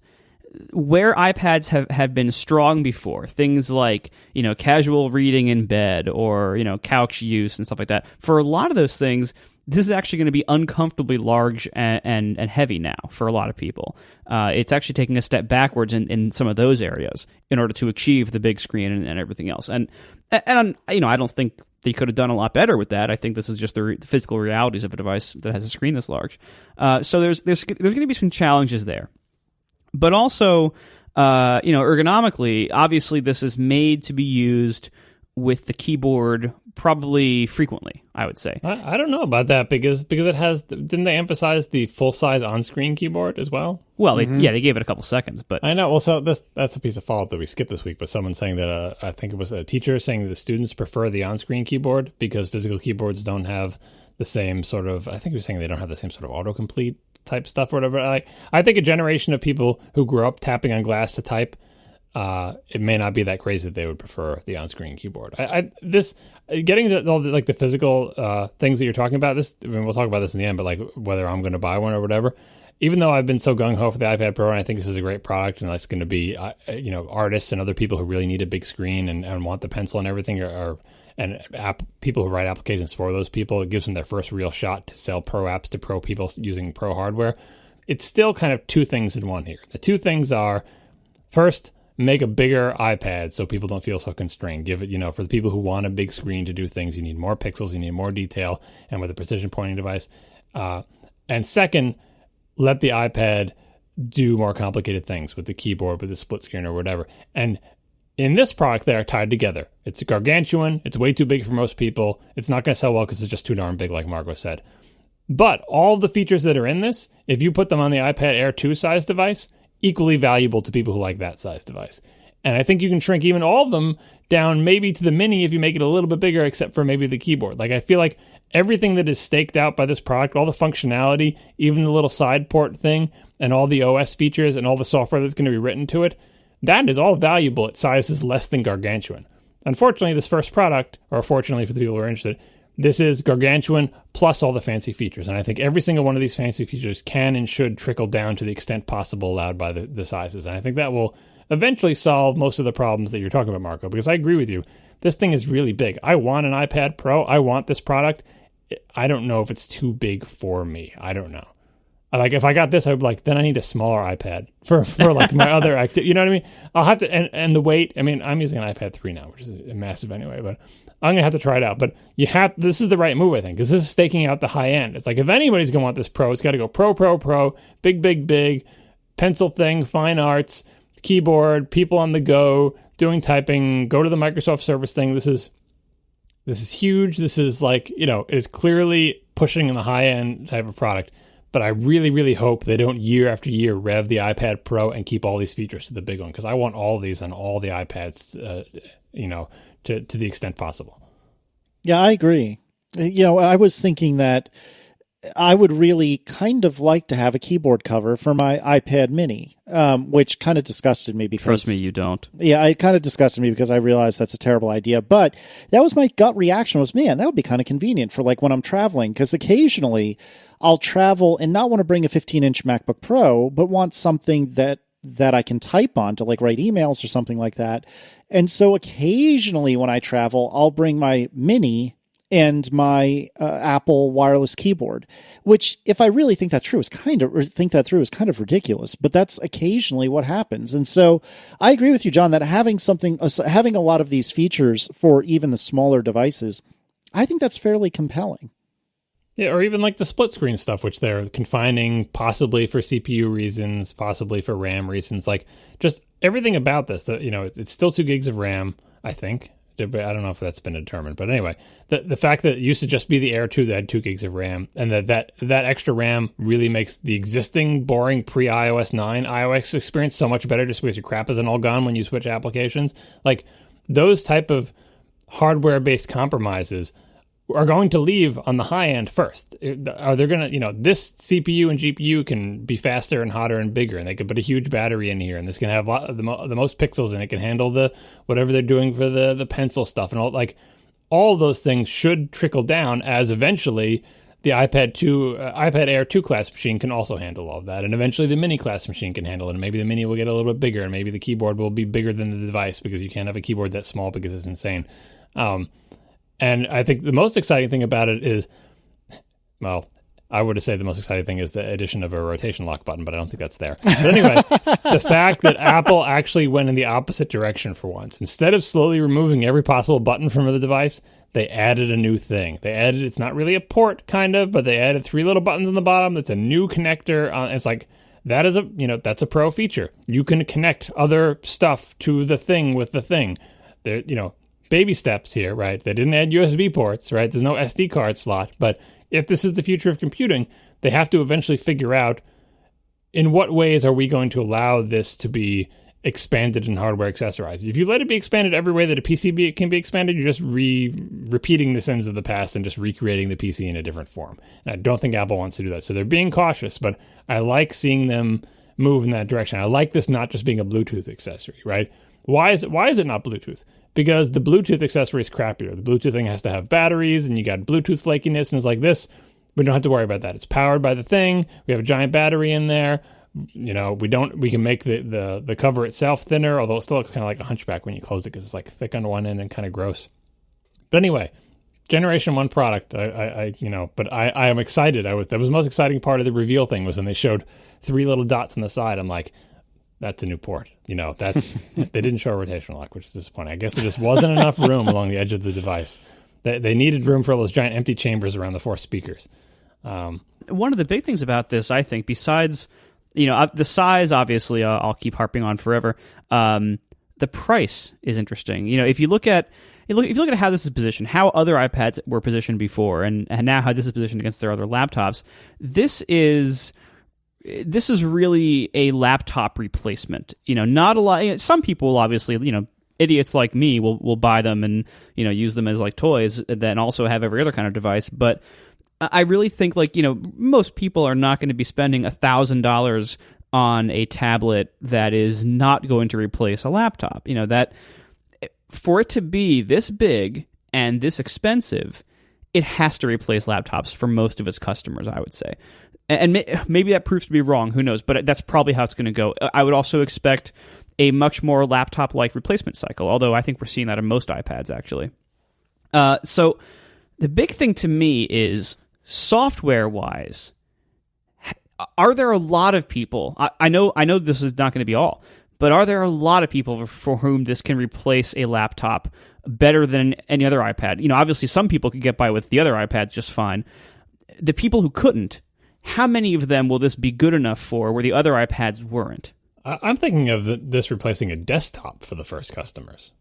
where iPads have been strong before, things like, casual reading in bed or, couch use and stuff like that, for a lot of those things, this is actually going to be uncomfortably large and heavy now for a lot of people. It's actually taking a step backwards in some of those areas in order to achieve the big screen and everything else. And I don't think they could have done a lot better with that. I think this is just the physical realities of a device that has a screen this large. So there's going to be some challenges there. But also, ergonomically, obviously this is made to be used with the keyboard probably frequently, I would say. I don't know about that because it has, didn't they emphasize the full-size on-screen keyboard as well? Well, they gave it a couple seconds, but... I know, well, so that's a piece of follow-up that we skipped this week, but someone saying that, I think it was a teacher saying that the students prefer the on-screen keyboard because physical keyboards don't have the same sort of, I think he was saying they don't have the same sort of autocomplete type stuff or whatever. I think a generation of people who grew up tapping on glass to type, it may not be that crazy that they would prefer the on-screen keyboard. Getting to all the physical things that you're talking about, we'll talk about this in the end, but like whether I'm going to buy one or whatever, even though I've been so gung-ho for the iPad Pro and I think this is a great product and it's going to be, artists and other people who really need a big screen and want the pencil and everything people who write applications for those people, it gives them their first real shot to sell pro apps to pro people using pro hardware. It's still kind of two things in one here. The two things are, first, make a bigger iPad so people don't feel so constrained. Give it, for the people who want a big screen to do things, you need more pixels, you need more detail, and with a precision pointing device. And second, let the iPad do more complicated things with the keyboard, with the split screen or whatever. And in this product, they are tied together. It's gargantuan. It's way too big for most people. It's not going to sell well because it's just too darn big, like Marco said. But all the features that are in this, if you put them on the iPad Air 2 size device, equally valuable to people who like that size device. And I think you can shrink even all of them down maybe to the mini if you make it a little bit bigger, except for maybe the keyboard. Like, I feel like everything that is staked out by this product, all the functionality, even the little side port thing, and all the OS features and all the software that's going to be written to it, that is all valuable at sizes less than gargantuan. Unfortunately, this first product, or fortunately for the people who are interested, this is gargantuan plus all the fancy features. And I think every single one of these fancy features can and should trickle down to the extent possible allowed by the sizes. And I think that will eventually solve most of the problems that you're talking about, Marco, because I agree with you. This thing is really big. I want an iPad Pro. I want this product. I don't know if it's too big for me. I don't know. Like, if I got this, I would be like, then I need a smaller iPad for like my other activity. You know what I mean? I'll have to, and the weight, I mean, I'm using an iPad 3 now, which is massive anyway, but I'm going to have to try it out. But this is the right move, I think, because this is staking out the high end. It's like, if anybody's going to want this Pro, it's got to go pro, big, pencil thing, fine arts, keyboard, people on the go, doing typing, go to the Microsoft Surface thing. This is huge. This is like, it is clearly pushing in the high end type of product. But I really, really hope they don't year after year rev the iPad Pro and keep all these features to the big one, because I want all these on all the iPads, to the extent possible. Yeah, I agree. I was thinking that I would really kind of like to have a keyboard cover for my iPad mini, which kind of disgusted me because... Trust me, you don't. Yeah, it kind of disgusted me because I realized that's a terrible idea. But that was my gut reaction was, man, that would be kind of convenient for like when I'm traveling, because occasionally I'll travel and not want to bring a 15-inch MacBook Pro, but want something that I can type on to like write emails or something like that. And so occasionally when I travel, I'll bring my mini and my Apple wireless keyboard, which, if I really think that through, is kind of ridiculous. But that's occasionally what happens. And so I agree with you, John, that having a lot of these features for even the smaller devices, I think that's fairly compelling. Yeah, or even like the split screen stuff, which they're confining possibly for CPU reasons, possibly for RAM reasons. Like, just everything about this, it's still 2 gigs of RAM, I think. I don't know if that's been determined, but anyway, the fact that it used to just be the Air 2 that had 2 gigs of RAM, and that extra RAM really makes the existing boring pre-iOS 9 iOS experience so much better, just because your crap isn't all gone when you switch applications. Like, those type of hardware-based compromises are going to leave on the high end first. Are they going to, this CPU and GPU can be faster and hotter and bigger, and they can put a huge battery in here, and this can have the most pixels, and it can handle the whatever they're doing for the pencil stuff, and all those things should trickle down as eventually the iPad Air 2 class machine can also handle all of that, and eventually the mini class machine can handle it, and maybe the mini will get a little bit bigger, and maybe the keyboard will be bigger than the device, because you can't have a keyboard that small because it's insane. And I think the most exciting thing about it is, well, I would say the most exciting thing is the addition of a rotation lock button, but I don't think that's there. But anyway, the fact that Apple actually went in the opposite direction for once. Instead of slowly removing every possible button from the device, they added a new thing. It's not really a port, kind of, but they added 3 little buttons on the bottom. That's a new connector. It's like, that is that's a pro feature. You can connect other stuff to the thing with the thing. There, baby steps here, right? They didn't add USB ports, right? There's no SD card slot. But if this is the future of computing, they have to eventually figure out in what ways are we going to allow this to be expanded and hardware accessorized. If you let it be expanded every way that a PC can be expanded, you're just repeating the sins of the past and just recreating the PC in a different form. And I don't think Apple wants to do that. So they're being cautious, but I like seeing them move in that direction. I like this not just being a Bluetooth accessory, right? Why is it not Bluetooth? Because the Bluetooth accessory is crappier. The Bluetooth thing has to have batteries, and you got Bluetooth flakiness, and it's like this We don't have to worry about that. It's powered by the thing. We have a giant battery in there. We can make the cover itself thinner, although it still looks kind of like a hunchback when you close it because it's like thick on one end and kind of gross. But anyway, Generation 1 product. I am excited. That was the most exciting part of the reveal thing was when they showed 3 little dots on the side. I'm like, that's a new port. That's they didn't show a rotational lock, which is disappointing. I guess there just wasn't enough room along the edge of the device. They needed room for all those giant empty chambers around the 4 speakers. One of the big things about this, I think, besides the size, obviously, I'll keep harping on forever. The price is interesting. If you look at how this is positioned, how other iPads were positioned before, and now how this is positioned against their other laptops, this is really a laptop replacement. Not a lot. Some people will obviously, idiots like me will buy them and use them as like toys, then also have every other kind of device. But I really think most people are not going to be spending $1,000 on a tablet that is not going to replace a laptop. That for it to be this big and this expensive, it has to replace laptops for most of its customers, I would say. And maybe that proves to be wrong, who knows, but that's probably how it's going to go. I would also expect a much more laptop-like replacement cycle, although I think we're seeing that in most iPads, actually. So the big thing to me is, software-wise, are there a lot of people, I know this is not going to be all, but are there a lot of people for whom this can replace a laptop better than any other iPad? Obviously some people could get by with the other iPads just fine. The people who couldn't, how many of them will this be good enough for where the other iPads weren't? I'm thinking of this replacing a desktop for the first customers.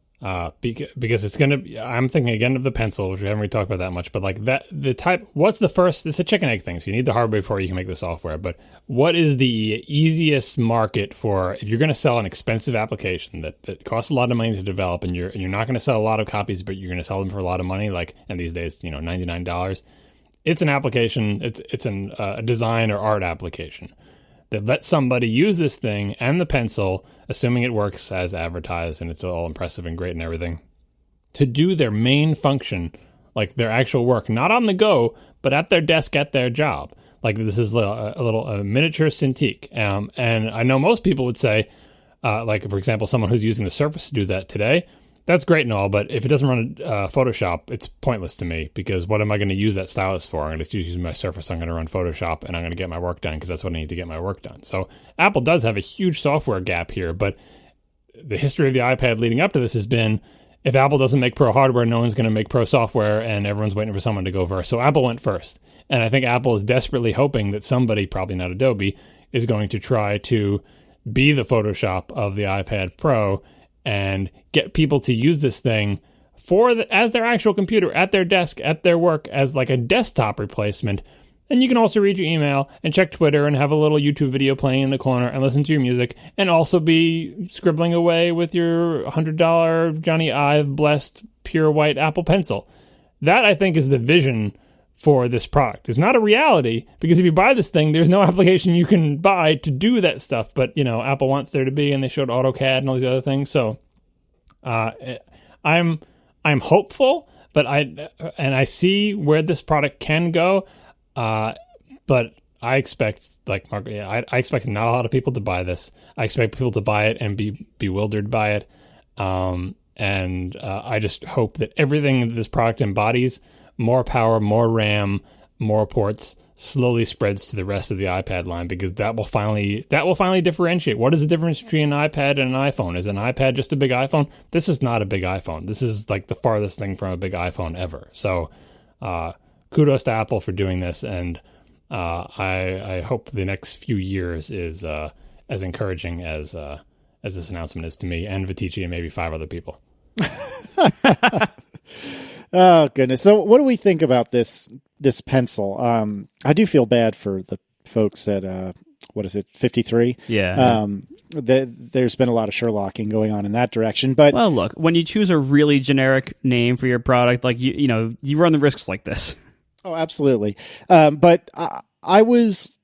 Because it's going to, I'm thinking again of the pencil, which we haven't really talked about that much, but like that, the type, what's the first, it's a chicken egg thing. So you need the hardware before you can make the software, but what is the easiest market for, if you're going to sell an expensive application that costs a lot of money to develop and you're not going to sell a lot of copies, but you're going to sell them for a lot of money, like, and these days, $99, it's an application, it's a design or art application that lets somebody use this thing and the pencil, assuming it works as advertised and it's all impressive and great and everything, to do their main function, like their actual work, not on the go, but at their desk at their job. Like this is a miniature Cintiq. And I know most people would say, like, for example, someone who's using the Surface to do that today, that's great and all, but if it doesn't run Photoshop, it's pointless to me, because what am I going to use that stylus for? I'm going to use my Surface, I'm going to run Photoshop, and I'm going to get my work done, because that's what I need to get my work done. So Apple does have a huge software gap here, but the history of the iPad leading up to this has been, if Apple doesn't make pro hardware, no one's going to make pro software, and everyone's waiting for someone to go first. So Apple went first. And I think Apple is desperately hoping that somebody, probably not Adobe, is going to try to be the Photoshop of the iPad Pro and get people to use this thing as their actual computer, at their desk, at their work, as like a desktop replacement. And you can also read your email and check Twitter and have a little YouTube video playing in the corner and listen to your music, and also be scribbling away with your $100 Johnny Ive blessed pure white Apple Pencil. That, I think, is the vision for this product. It's not a reality, because if you buy this thing, there's no application you can buy to do that stuff. But, Apple wants there to be, and they showed AutoCAD and all these other things. So I'm hopeful, but I see where this product can go. But I expect, like Mark, I expect not a lot of people to buy this. I expect people to buy it and be bewildered by it. And I just hope that everything that this product embodies, more power, more RAM, more ports, slowly spreads to the rest of the iPad line, because that will finally differentiate. What is the difference between an iPad and an iPhone? Is an iPad just a big iPhone? This is not a big iPhone. This is like the farthest thing from a big iPhone ever. So kudos to Apple for doing this, and I hope the next few years is as encouraging as this announcement is to me and Vitici and maybe 5 other people. Oh, goodness. So what do we think about this pencil? I do feel bad for the folks at, 53? Yeah. There's been a lot of Sherlocking going on in that direction. But well, look, when you choose a really generic name for your product, like, you run the risks like this. Oh, absolutely. But I was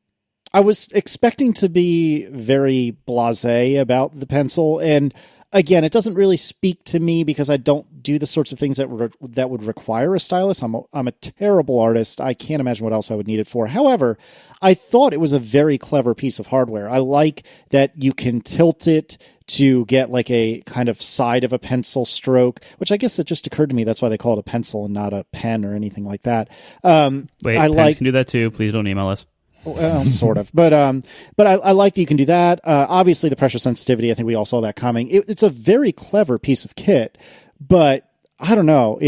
expecting to be very blasé about the pencil, and again, it doesn't really speak to me because I don't do the sorts of things that would require a stylus. I'm a terrible artist. I can't imagine what else I would need it for. However, I thought it was a very clever piece of hardware. I like that you can tilt it to get like a kind of side of a pencil stroke, which I guess it just occurred to me that's why they call it a pencil and not a pen or anything like that. Wait, pens can do that too. Please don't email us. Well, sort of, but I like that you can do that. Obviously, the pressure sensitivity, I think we all saw that coming. It's a very clever piece of kit, but I don't know.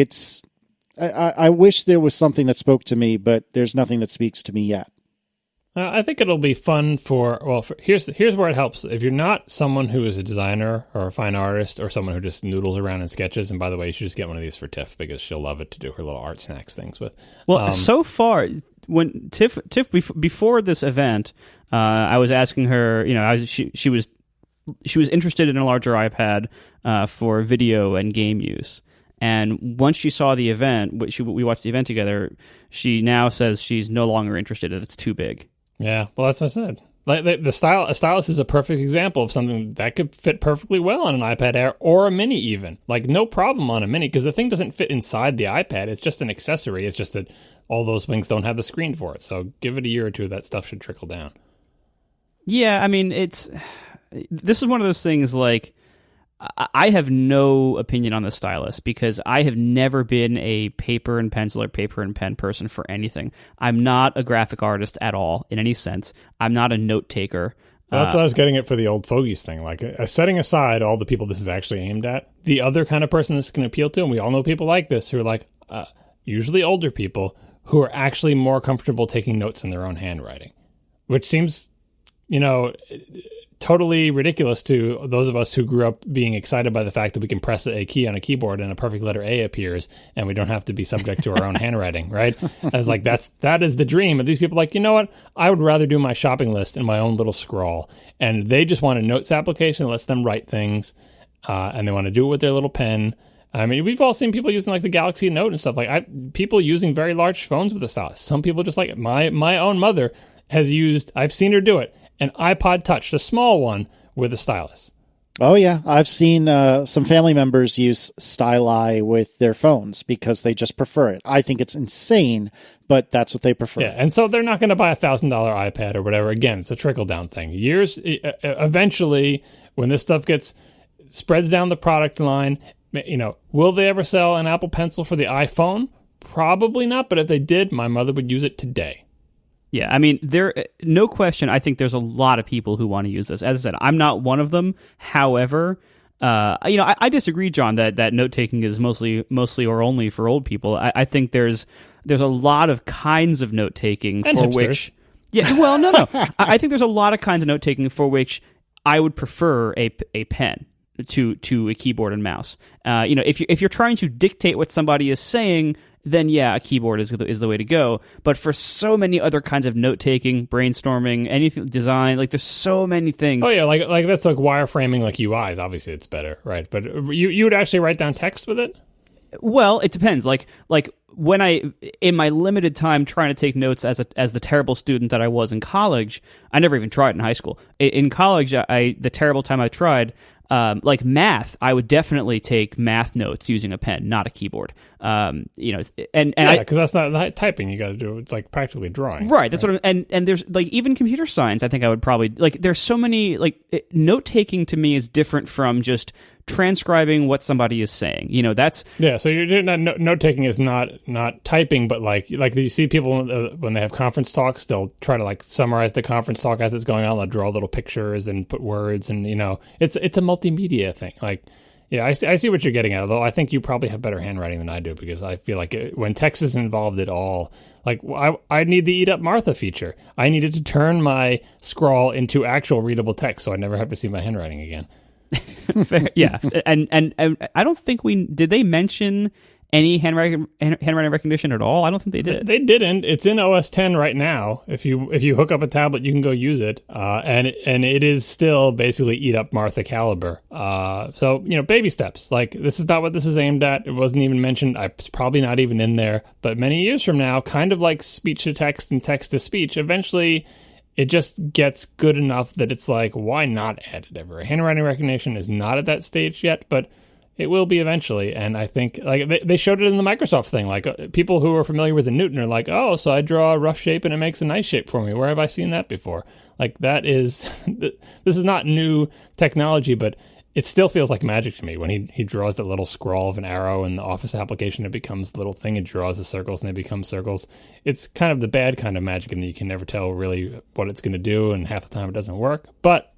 I wish there was something that spoke to me, but there's nothing that speaks to me yet. I think it'll be fun here's where it helps. If you're not someone who is a designer or a fine artist or someone who just noodles around in sketches, and by the way, you should just get one of these for Tiff because she'll love it to do her little art snacks things with. Well, so far, when Tiff before this event, I was asking her, she was interested in a larger iPad for video and game use. And once she saw the event, we watched the event together, she now says she's no longer interested and it's too big. Yeah, well, that's what I said. Like a stylus is a perfect example of something that could fit perfectly well on an iPad Air or a Mini even. Like, no problem on a Mini, because the thing doesn't fit inside the iPad. It's just an accessory. It's just that all those things don't have the screen for it. So give it a year or two, that stuff should trickle down. Yeah, I mean, this is one of those things, like, I have no opinion on the stylus because I have never been a paper and pencil or paper and pen person for anything. I'm not a graphic artist at all in any sense. I'm not a note taker. That's what I was getting at for the old fogies thing. Like, setting aside all the people this is actually aimed at, the other kind of person this can appeal to, and we all know people like this who are like, usually older people who are actually more comfortable taking notes in their own handwriting, which seems, totally ridiculous to those of us who grew up being excited by the fact that we can press a key on a keyboard and a perfect letter A appears and we don't have to be subject to our own handwriting, right? I was like, that is the dream. And these people are like, you know what? I would rather do my shopping list in my own little scrawl. And they just want a notes application that lets them write things, and they want to do it with their little pen. I mean, we've all seen people using like the Galaxy Note and stuff. Like people using very large phones with a stylus. Some people just like it. My own mother has used, I've seen her do it, an iPod Touch, the small one, with a stylus. Oh, yeah. I've seen some family members use styli with their phones because they just prefer it. I think it's insane, but that's what they prefer. Yeah, and so they're not going to buy a $1,000 iPad or whatever. Again, it's a trickle-down thing. Eventually, when this stuff spreads down the product line, will they ever sell an Apple Pencil for the iPhone? Probably not, but if they did, my mother would use it today. Yeah, I mean, no question, I think there's a lot of people who want to use this. As I said, I'm not one of them. However, I disagree, John, that note-taking is mostly or only for old people. I think there's a lot of kinds of note-taking and for hipsters. which... Yeah, well, no. I think there's a lot of kinds of note-taking for which I would prefer a pen to a keyboard and mouse. If you're trying to dictate what somebody is saying, then yeah, a keyboard is the way to go. But for so many other kinds of note-taking, brainstorming, anything, design, like there's so many things. Oh yeah, like that's like wireframing, like UIs. Obviously, it's better, right? But you would actually write down text with it? Well, it depends. Like when in my limited time trying to take notes as the terrible student that I was in college, I never even tried in high school. In college, the terrible time I tried. Like math, I would definitely take math notes using a pen, not a keyboard. Because that's not typing. You got to do it's like practically drawing. Right. That's what. And there's like even computer science. I think I would probably like. There's so many note taking to me is different from just transcribing what somebody is saying. That's So you're not note taking is not typing, but like you see people when they have conference talks, they'll try to like summarize the conference talk as it's going on. They'll draw little pictures and put words, and it's a multimedia thing. Like, yeah, I see what you're getting at. Although I think you probably have better handwriting than I do because I feel like when text is involved at all, like I need the Eat Up Martha feature. I needed to turn my scrawl into actual readable text, so I never have to see my handwriting again. Fair, yeah, and I don't think did they mention any handwriting recognition at all? I don't think they did. They didn't. It's in OS 10 right now. If you hook up a tablet, you can go use it, and it is still basically Eat Up Martha caliber. So baby steps. Like this is not what this is aimed at. It wasn't even mentioned. It's probably not even in there. But many years from now, kind of like speech to text and text to speech, eventually it just gets good enough that it's like, why not add it ever? Handwriting recognition is not at that stage yet, but it will be eventually. And I think like they showed it in the Microsoft thing. Like people who are familiar with the Newton are like, oh, so I draw a rough shape and it makes a nice shape for me. Where have I seen that before? Like that is, this is not new technology, but it still feels like magic to me when he draws that little scrawl of an arrow in the Office application. It becomes the little thing. It draws the circles and they become circles. It's kind of the bad kind of magic, and you can never tell really what it's going to do, and half the time it doesn't work. But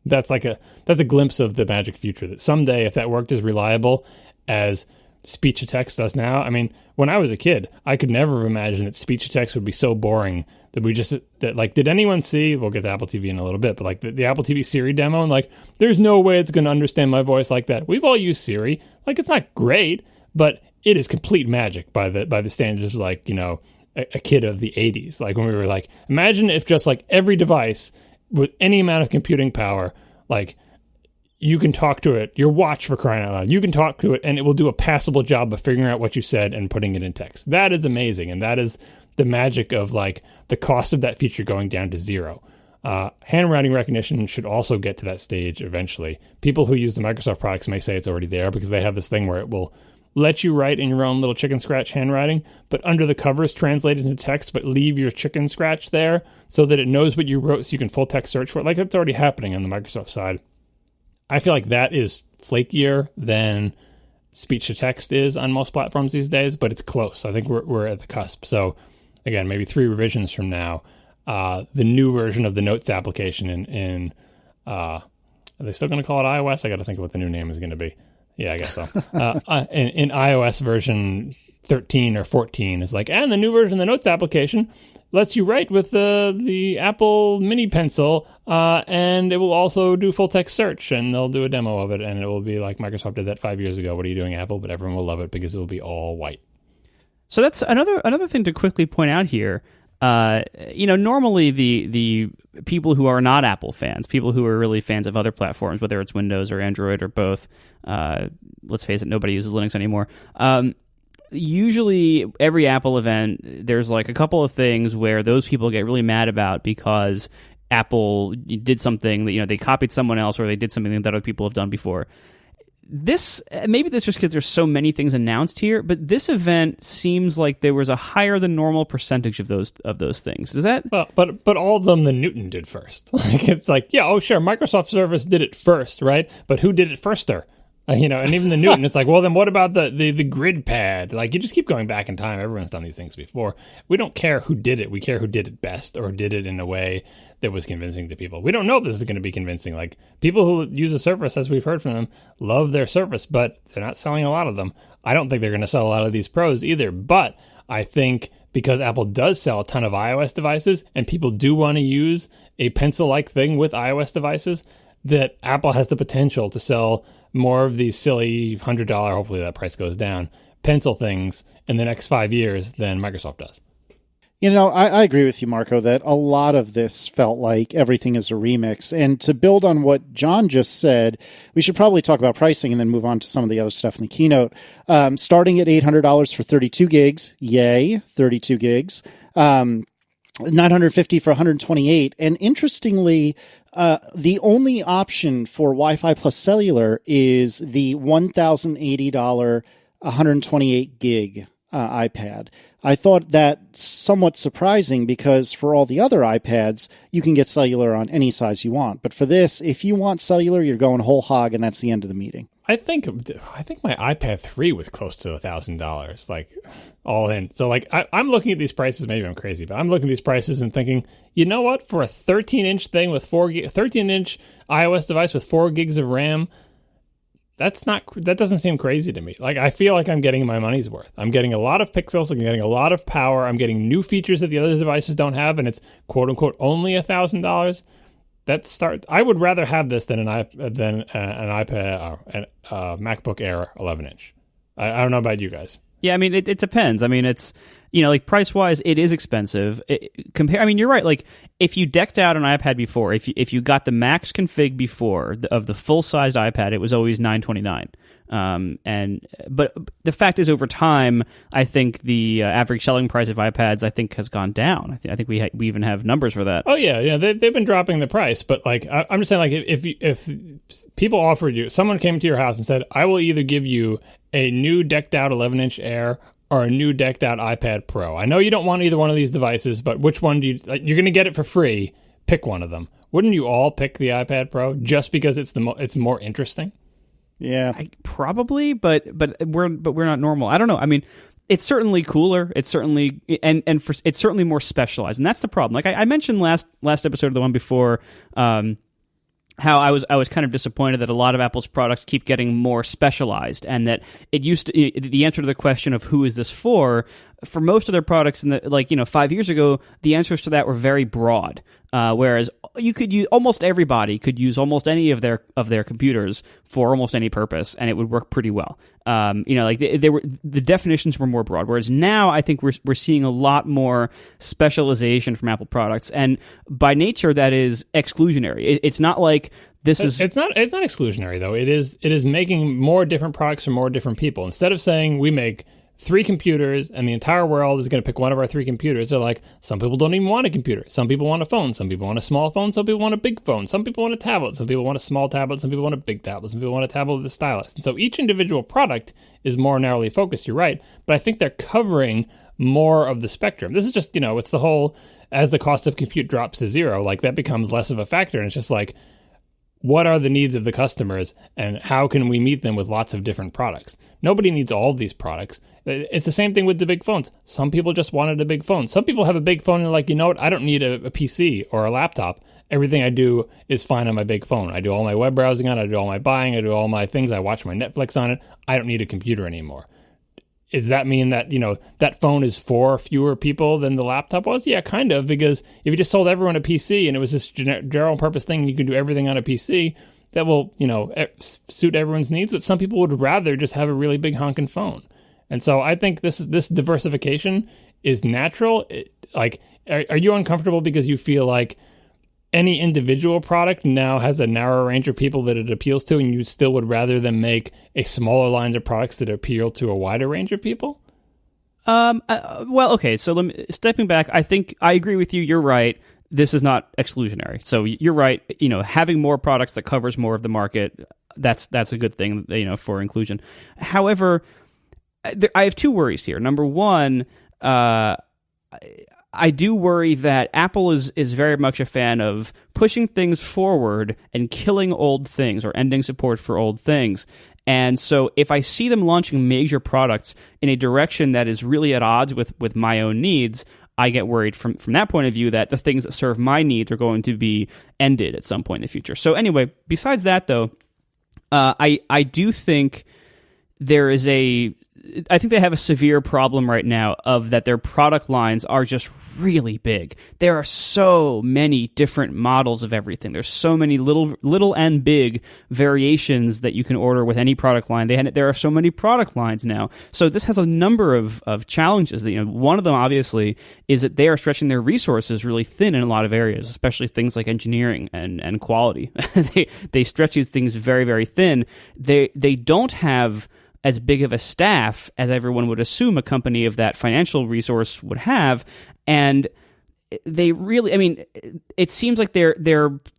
that's a glimpse of the magic future, that someday, if that worked as reliable as speech to text does now. I mean, when I was a kid, I could never have imagined that speech to text would be so boring that did anyone see, we'll get to Apple TV in a little bit, but like the Apple TV Siri demo, and like, there's no way it's going to understand my voice like that. We've all used Siri. Like, it's not great, but it is complete magic by the standards of like, you know, a kid of the 80s. Like when we were like, imagine if just like every device with any amount of computing power, like you can talk to it, your watch for crying out loud, you can talk to it and it will do a passable job of figuring out what you said and putting it in text. That is amazing. And that is the magic of like the cost of that feature going down to zero. Handwriting recognition should also get to that stage eventually. People who use the Microsoft products may say it's already there because they have this thing where it will let you write in your own little chicken scratch handwriting, but under the covers translate it into text, but leave your chicken scratch there so that it knows what you wrote so you can full text search for it. Like that's already happening on the Microsoft side. I feel like that is flakier than speech to text is on most platforms these days, but it's close. I think we're at the cusp. So again, maybe 3 revisions from now, the new version of the Notes application in are they still going to call it iOS? I got to think of what the new name is going to be. Yeah, I guess so. In iOS version 13 or 14 is like, and the new version of the Notes application lets you write with the Apple Mini Pencil, and it will also do full text search, and they'll do a demo of it, and it will be like Microsoft did that 5 years ago. What are you doing, Apple? But everyone will love it because it will be all white. So that's another thing to quickly point out here. Normally the people who are not Apple fans, people who are really fans of other platforms, whether it's Windows or Android or both, let's face it, nobody uses Linux anymore. Usually every Apple event, there's like a couple of things where those people get really mad about because Apple did something that, they copied someone else or they did something that other people have done before. Maybe that's just because there's so many things announced here, but this event seems like there was a higher than normal percentage of those things. Is that? Well, but all of them the Newton did first. Like it's like, yeah, oh sure, Microsoft Surface did it first, right? But who did it firster? And even the Newton, it's like, well, then what about the grid pad? Like, you just keep going back in time. Everyone's done these things before. We don't care who did it. We care who did it best or did it in a way that was convincing to people. We don't know if this is going to be convincing. Like, people who use a Surface, as we've heard from them, love their Surface, but they're not selling a lot of them. I don't think they're going to sell a lot of these Pros either. But I think because Apple does sell a ton of iOS devices and people do want to use a pencil-like thing with iOS devices, that Apple has the potential to sell more of these silly $100, hopefully that price goes down, pencil things in the next 5 years than Microsoft does. I agree with you, Marco, that a lot of this felt like everything is a remix. And to build on what John just said, we should probably talk about pricing and then move on to some of the other stuff in the keynote. Starting at $800 for 32 gigs. Yay, 32 gigs. $950 for 128. And interestingly, the only option for Wi-Fi plus cellular is the $1,080 128 gig iPad. I thought that somewhat surprising because for all the other iPads, you can get cellular on any size you want. But for this, if you want cellular, you're going whole hog, and that's the end of the meeting. I think my iPad 3 was close to $1,000, like all in. So like I'm looking at these prices. Maybe I'm crazy, but I'm looking at these prices and thinking, you know what? For a 13-inch thing with 13-inch iOS device with 4 gigs of RAM, that doesn't seem crazy to me. Like I feel like I'm getting my money's worth. I'm getting a lot of pixels. I'm getting a lot of power. I'm getting new features that the other devices don't have, and it's quote unquote only $1,000. I would rather have this than an iPad, an MacBook Air 11-inch. I don't know about you guys. Yeah, I mean, it depends. I mean, it's like price-wise, it is expensive. I mean, you're right. Like, if you decked out an iPad before, if you got the max config before of the full-sized iPad, it was always $929. But the fact is, over time, I think the average selling price of iPads, I think, has gone down. I think we even have numbers for that. Oh yeah, they've been dropping the price, but like I'm just saying, like if people offered you, someone came to your house and said, I will either give you a new decked out 11-inch Air or a new decked out iPad Pro. I know you don't want either one of these devices, but which one do you? Like, you're going to get it for free. Pick one of them. Wouldn't you all pick the iPad Pro just because it's more interesting? Yeah, probably, but we're not normal. I don't know. I mean, it's certainly cooler. It's certainly it's certainly more specialized, and that's the problem. Like I mentioned last episode of the one before, how I was kind of disappointed that a lot of Apple's products keep getting more specialized, and that it used to, the answer to the question of who is this for most of their products, 5 years ago, the answers to that were very broad. Whereas you could use, almost everybody could use almost any of their computers for almost any purpose, and it would work pretty well. The definitions were more broad. Whereas now, I think we're seeing a lot more specialization from Apple products, and by nature, that is exclusionary. It's not like this is. It's not exclusionary though. It is making more different products for more different people. Instead of saying we make 3 computers and the entire world is going to pick one of our 3 computers, they're like, some people don't even want a computer. Some people want a phone. Some people want a small phone. Some people want a big phone. Some people want a tablet. Some people want a small tablet. Some people want a big tablet. Some people want a tablet with a stylus. And so each individual product is more narrowly focused, you're right. But I think they're covering more of the spectrum. This is just, it's the whole, as the cost of compute drops to zero, like that becomes less of a factor. And it's just like, what are the needs of the customers and how can we meet them with lots of different products? Nobody needs all of these products. It's the same thing with the big phones. Some people just wanted a big phone. Some people have a big phone and they're like, you know what? I don't need a PC or a laptop. Everything I do is fine on my big phone. I do all my web browsing on it. I do all my buying. I do all my things. I watch my Netflix on it. I don't need a computer anymore. Does that mean that, that phone is for fewer people than the laptop was? Yeah, kind of, because if you just sold everyone a PC and it was this general purpose thing, you can do everything on a PC, that will, suit everyone's needs. But some people would rather just have a really big honking phone. And so I think this diversification is natural. Are you uncomfortable because you feel like any individual product now has a narrower range of people that it appeals to, and you still would rather them make a smaller line of products that appeal to a wider range of people? Well, okay. So stepping back, I think I agree with you. You're right. This is not exclusionary. So you're right. Having more products that covers more of the market, that's a good thing, for inclusion. However, I have 2 worries here. Number one, I do worry that Apple is very much a fan of pushing things forward and killing old things or ending support for old things. And so if I see them launching major products in a direction that is really at odds with my own needs, I get worried from that point of view that the things that serve my needs are going to be ended at some point in the future. So anyway, besides that though, I do think I think they have a severe problem right now of that their product lines are just really big. There are so many different models of everything. There's so many little and big variations that you can order with any product line. There are so many product lines now. So this has a number of challenges. One of them obviously is that they are stretching their resources really thin in a lot of areas, especially things like engineering and quality. They stretch these things very, very thin. They don't have as big of a staff as everyone would assume a company of that financial resource would have, and they really, it seems like they're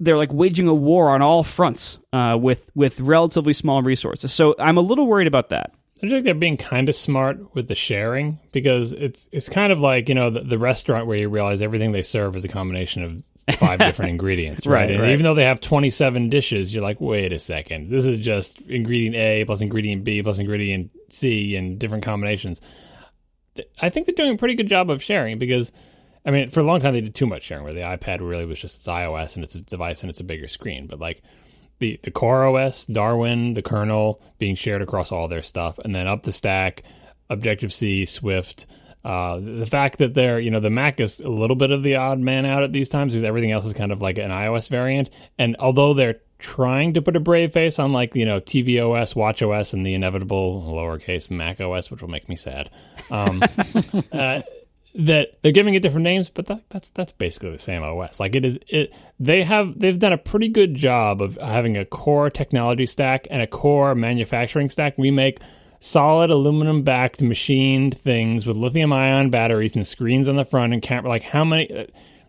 like waging a war on all fronts with relatively small resources. So I'm a little worried about that. I think they're being kind of smart with the sharing, because it's kind of like, the restaurant where you realize everything they serve is a combination of 5 different ingredients, right? And even though they have 27 dishes, you're like, wait a second, this is just ingredient A plus ingredient B plus ingredient C and different combinations. I think they're doing a pretty good job of sharing, because, for a long time they did too much sharing, where the iPad really was just its iOS and it's a device and it's a bigger screen. But like the Core OS, Darwin, the kernel being shared across all their stuff, and then up the stack, Objective-C, Swift. The fact that the Mac is a little bit of the odd man out at these times, because everything else is kind of like an iOS variant. And although they're trying to put a brave face on tvOS, watchOS, and the inevitable lowercase Mac OS, which will make me sad. that they're giving it different names, but that's basically the same OS. Like they've done a pretty good job of having a core technology stack and a core manufacturing stack. We make solid aluminum-backed machined things with lithium-ion batteries and screens on the front and camera. Like how many?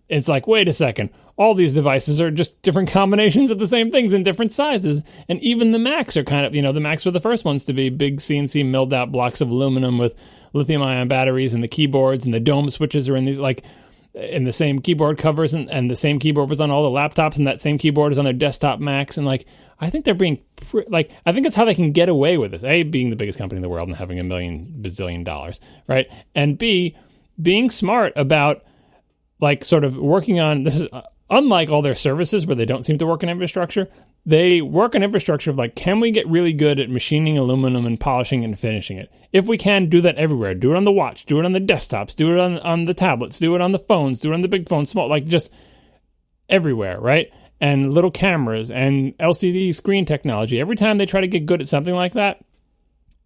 It's like, wait a second. All these devices are just different combinations of the same things in different sizes. And even the Macs are kind of, the Macs were the first ones to be big CNC milled out blocks of aluminum with lithium-ion batteries, and the keyboards and the dome switches are in these, like, in the same keyboard covers, and the same keyboard was on all the laptops, and that same keyboard is on their desktop Macs. And, like, I think they're being, I think it's how they can get away with this. A, being the biggest company in the world and having $1 million bazillion, right? And B, being smart about, like, sort of working on, this is unlike all their services where they don't seem to work in infrastructure. They work on infrastructure of, like, can we get really good at machining aluminum and polishing and finishing it? If we can, do that everywhere. Do it on the watch. Do it on the desktops. Do it on the tablets. Do it on the phones. Do it on the big phones, small, like, just everywhere, right? And little cameras and LCD screen technology. Every time they try to get good at something like that,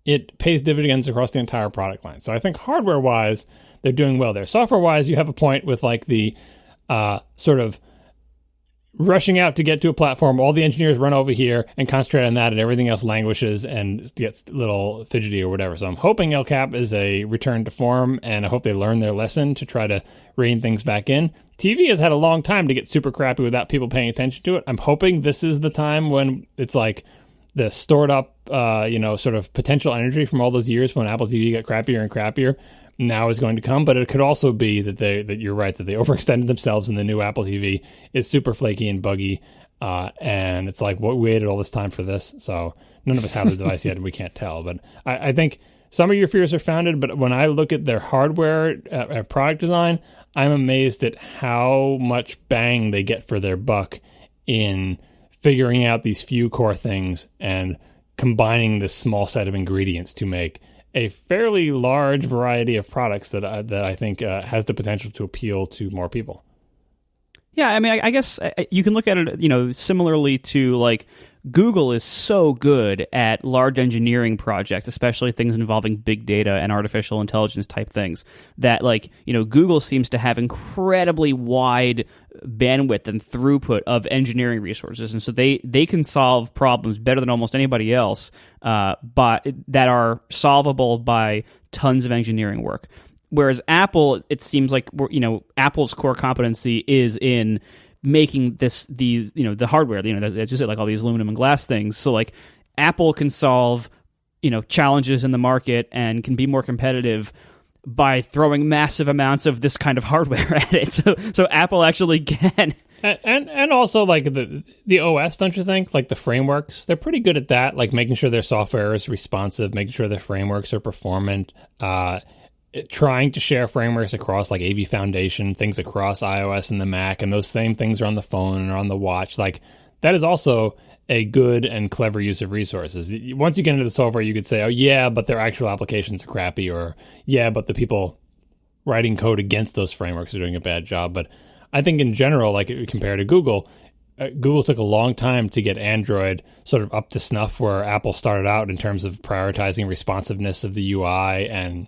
it pays dividends across the entire product line. So I think hardware-wise, they're doing well there. Software-wise, you have a point with, like, the sort of rushing out to get to a platform. All the engineers run over here and concentrate on that, and everything else languishes and gets a little fidgety or whatever. So I'm hoping El Cap is a return to form, and I hope they learn their lesson to try to rein things back in. TV has had a long time to get super crappy without people paying attention to it. I'm hoping this is the time when it's like the stored up, sort of potential energy from all those years when Apple TV got crappier and crappier now is going to come. But it could also be that you're right, that they overextended themselves and the new Apple TV is super flaky and buggy. And it's like, what, we waited all this time for this? So none of us have the device yet and we can't tell. But I think some of your fears are founded, but when I look at their hardware product design, I'm amazed at how much bang they get for their buck in figuring out these few core things and combining this small set of ingredients to make a fairly large variety of products that I think has the potential to appeal to more people. Yeah, I mean, I guess you can look at it, similarly to, like, Google is so good at large engineering projects, especially things involving big data and artificial intelligence type things, that, like, Google seems to have incredibly wide bandwidth and throughput of engineering resources. And so they can solve problems better than almost anybody else, but that are solvable by tons of engineering work. Whereas Apple, it seems like Apple's core competency is in making the hardware, as you said, like all these aluminum and glass things. So, like, Apple can solve, challenges in the market and can be more competitive by throwing massive amounts of this kind of hardware at it. So Apple actually can. And also, like, the OS, don't you think? Like, the frameworks, they're pretty good at that, like making sure their software is responsive, making sure their frameworks are performant, trying to share frameworks across, like, AV Foundation, things across iOS and the Mac, and those same things are on the phone or on the watch. Like, that is also a good and clever use of resources. Once you get into the software, you could say, oh, yeah, but their actual applications are crappy, or, yeah, but the people writing code against those frameworks are doing a bad job. But I think in general, like, compared to Google, Google took a long time to get Android sort of up to snuff where Apple started out in terms of prioritizing responsiveness of the UI and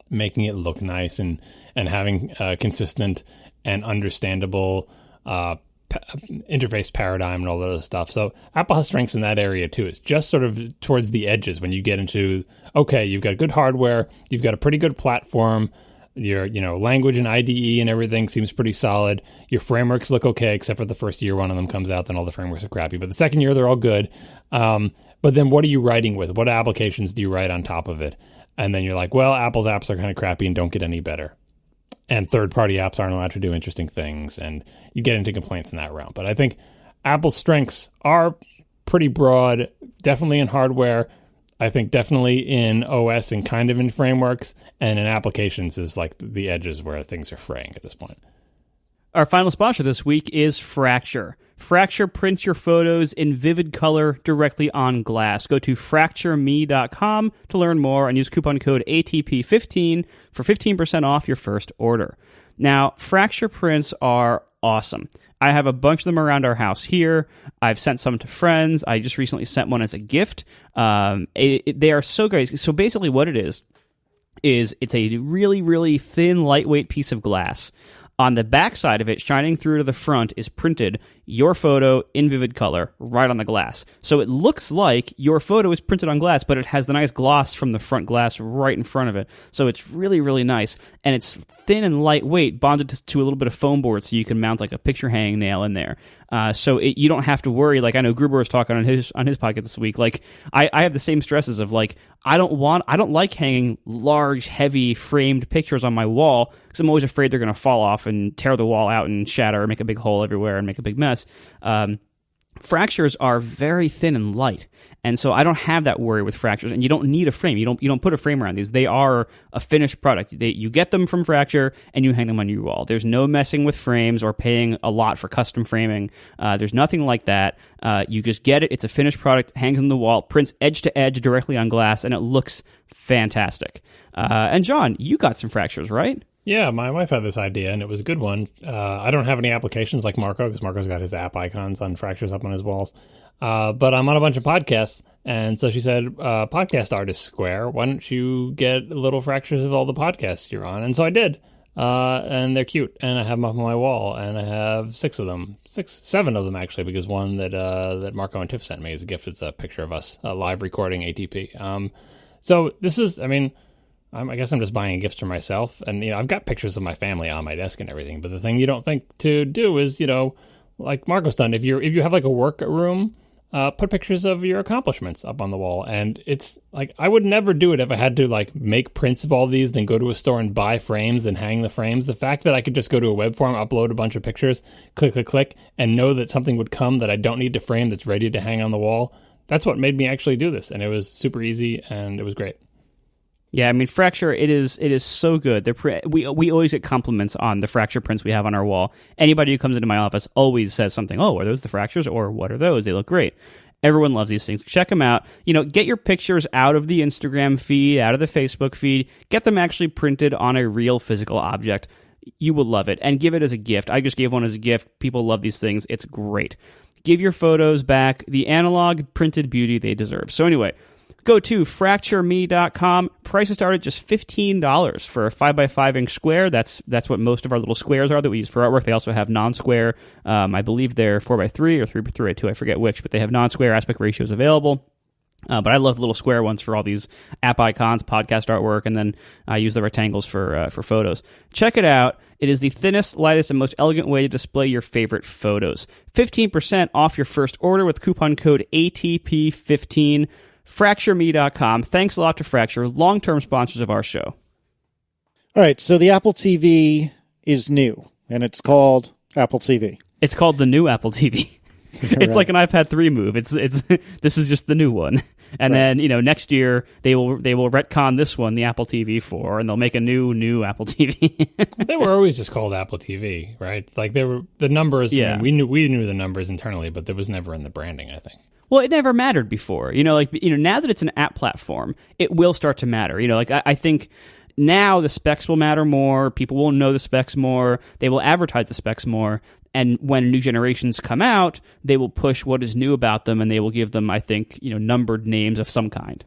making it look nice and having consistent and understandable interface paradigm and all that other stuff. So Apple has strengths in that area too. It's just sort of towards the edges when you get into, okay, you've got good hardware, you've got a pretty good platform, your language and IDE and everything seems pretty solid. Your frameworks look okay, except for the first year one of them comes out, then all the frameworks are crappy. But the second year, they're all good. But then what are you writing with? What applications do you write on top of it? And then you're like, well, Apple's apps are kind of crappy and don't get any better. And third-party apps aren't allowed to do interesting things. And you get into complaints in that realm. But I think Apple's strengths are pretty broad, definitely in hardware. I think definitely in OS and kind of in frameworks. And in applications is like the edges where things are fraying at this point. Our final sponsor this week is Fracture. Fracture prints your photos in vivid color directly on glass. Go to fractureme.com to learn more and use coupon code ATP15 for 15% off your first order. Now, Fracture prints are awesome. I have a bunch of them around our house here. I've sent some to friends. I just recently sent one as a gift. They are so great. So basically what it is is it's a really, really thin, lightweight piece of glass. On the back side of it, shining through to the front, is printed your photo in vivid color right on the glass. So it looks like your photo is printed on glass, but it has the nice gloss from the front glass right in front of it. So it's really, really nice. And it's thin and lightweight, bonded to a little bit of foam board so you can mount like a picture hanging nail in there. So you don't have to worry. Like I know Gruber was talking on his podcast this week. Like I have the same stresses of like I don't like hanging large, heavy framed pictures on my wall because I'm always afraid they're going to fall off and tear the wall out and shatter or make a big hole everywhere and make a big mess. Fractures are very thin and light, and so I don't have that worry with fractures. And you don't need a frame. You don't put a frame around these. They are a finished product. You get them from Fracture and you hang them on your wall. There's no messing with frames or paying a lot for custom framing. There's nothing like that. You just get it. It's a finished product. Hangs on the wall. Prints edge to edge directly on glass, and it looks fantastic. And John, you got some Fractures, right? Yeah, my wife had this idea, and it was a good one. I don't have any applications like Marco, because Marco's got his app icons on Fractures up on his walls. But I'm on a bunch of podcasts, and so she said, Podcast Artist Square, why don't you get little fractures of all the podcasts you're on? And so I did, and they're cute, and I have them up on my wall, and I have 7 of them, actually, because one that Marco and Tiff sent me is a gift. It's a picture of us live recording ATP. So this is, I guess I'm just buying gifts for myself, and I've got pictures of my family on my desk and everything. But the thing you don't think to do is, like Marco's done. If you have like a work room, put pictures of your accomplishments up on the wall. And it's like I would never do it if I had to like make prints of all these, then go to a store and buy frames and hang the frames. The fact that I could just go to a web form, upload a bunch of pictures, click, and know that something would come that I don't need to frame that's ready to hang on the wall. That's what made me actually do this, and it was super easy and it was great. Yeah, Fracture, it is so good. We always get compliments on the Fracture prints we have on our wall. Anybody who comes into my office always says something, oh, are those the Fractures? Or what are those? They look great. Everyone loves these things. Check them out. Get your pictures out of the Instagram feed, out of the Facebook feed. Get them actually printed on a real physical object. You will love it. And give it as a gift. I just gave one as a gift. People love these things. It's great. Give your photos back the analog printed beauty they deserve. So anyway, go to fractureme.com. Prices start at just $15 for a 5x5 inch square. That's what most of our little squares are that we use for artwork. They also have non-square. I believe they're 4x3 or 3x2. I forget which, but they have non-square aspect ratios available. But I love little square ones for all these app icons, podcast artwork, and then I use the rectangles for photos. Check it out. It is the thinnest, lightest, and most elegant way to display your favorite photos. 15% off your first order with coupon code ATP15. FractureMe.com. Thanks a lot to Fracture, long-term sponsors of our show. All right, so the Apple TV is new, and it's called Apple TV. It's called the new Apple TV. It's like an iPad 3 move. It's this is just the new one. And then, next year they will retcon this one, the Apple TV 4, and they'll make a new Apple TV. They were always just called Apple TV, right? Like they were the numbers. Yeah. We knew the numbers internally, but there was never in the branding, I think. Well, it never mattered before. Now that it's an app platform, it will start to matter. I think now the specs will matter more. People will know the specs more. They will advertise the specs more. And when new generations come out, they will push what is new about them, and they will give them, I think, numbered names of some kind.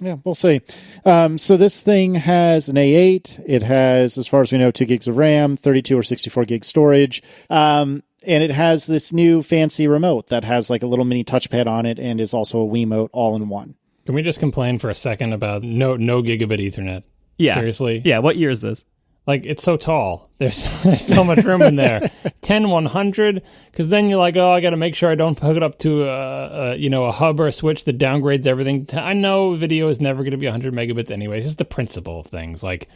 Yeah, we'll see. So this thing has an A8. It has, as far as we know, 2 gigs of RAM, 32 or 64 gig storage. And it has this new fancy remote that has like a little mini touchpad on it and is also a Wiimote all in one. Can we just complain for a second about no gigabit Ethernet? Yeah. Seriously? Yeah, what year is this? Like, it's so tall. There's so much room in there. 10-100, because then you're like, oh, I got to make sure I don't hook it up to a hub or a switch that downgrades everything. I know video is never going to be 100 megabits anyway. It's just the principle of things. Like,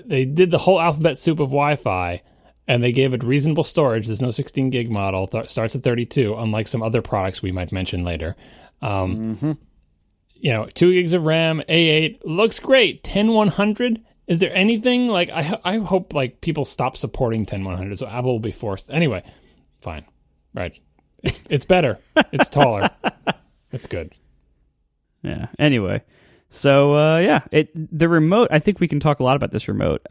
they did the whole alphabet soup of Wi-Fi, and they gave it reasonable storage. There's no 16 gig model. Starts at 32, unlike some other products we might mention later. 2 gigs of RAM, A8, looks great. 10-100. Is there anything like I hope like people stop supporting 10-100, so Apple will be forced. Anyway, fine, right? It's better. It's taller. It's good. Yeah. Anyway, so the remote. I think we can talk a lot about this remote.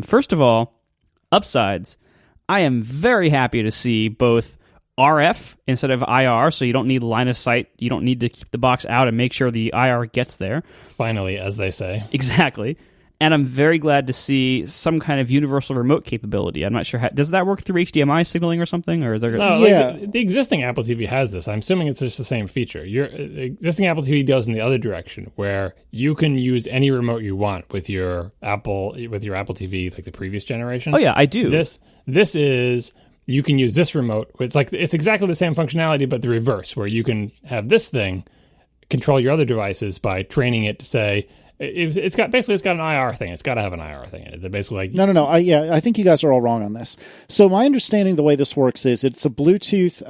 First of all, upsides. I am very happy to see both RF instead of IR, so you don't need line of sight. You don't need to keep the box out and make sure the IR gets there. Finally, as they say. Exactly. And I'm very glad to see some kind of universal remote capability. I'm not sure how... Does that work through HDMI signaling or something? Or is there... No, Yeah. like the existing Apple TV has this. I'm assuming it's just the same feature. Your existing Apple TV goes in the other direction, where you can use any remote you want with your Apple TV, like the previous generation. Oh, yeah, I do. This is... You can use this remote. It's exactly the same functionality, but the reverse, where you can have this thing control your other devices by training it to say... It's got an IR thing. It's got to have an IR thing in it. They're basically like... No. I think you guys are all wrong on this. So my understanding of the way this works is it's a Bluetooth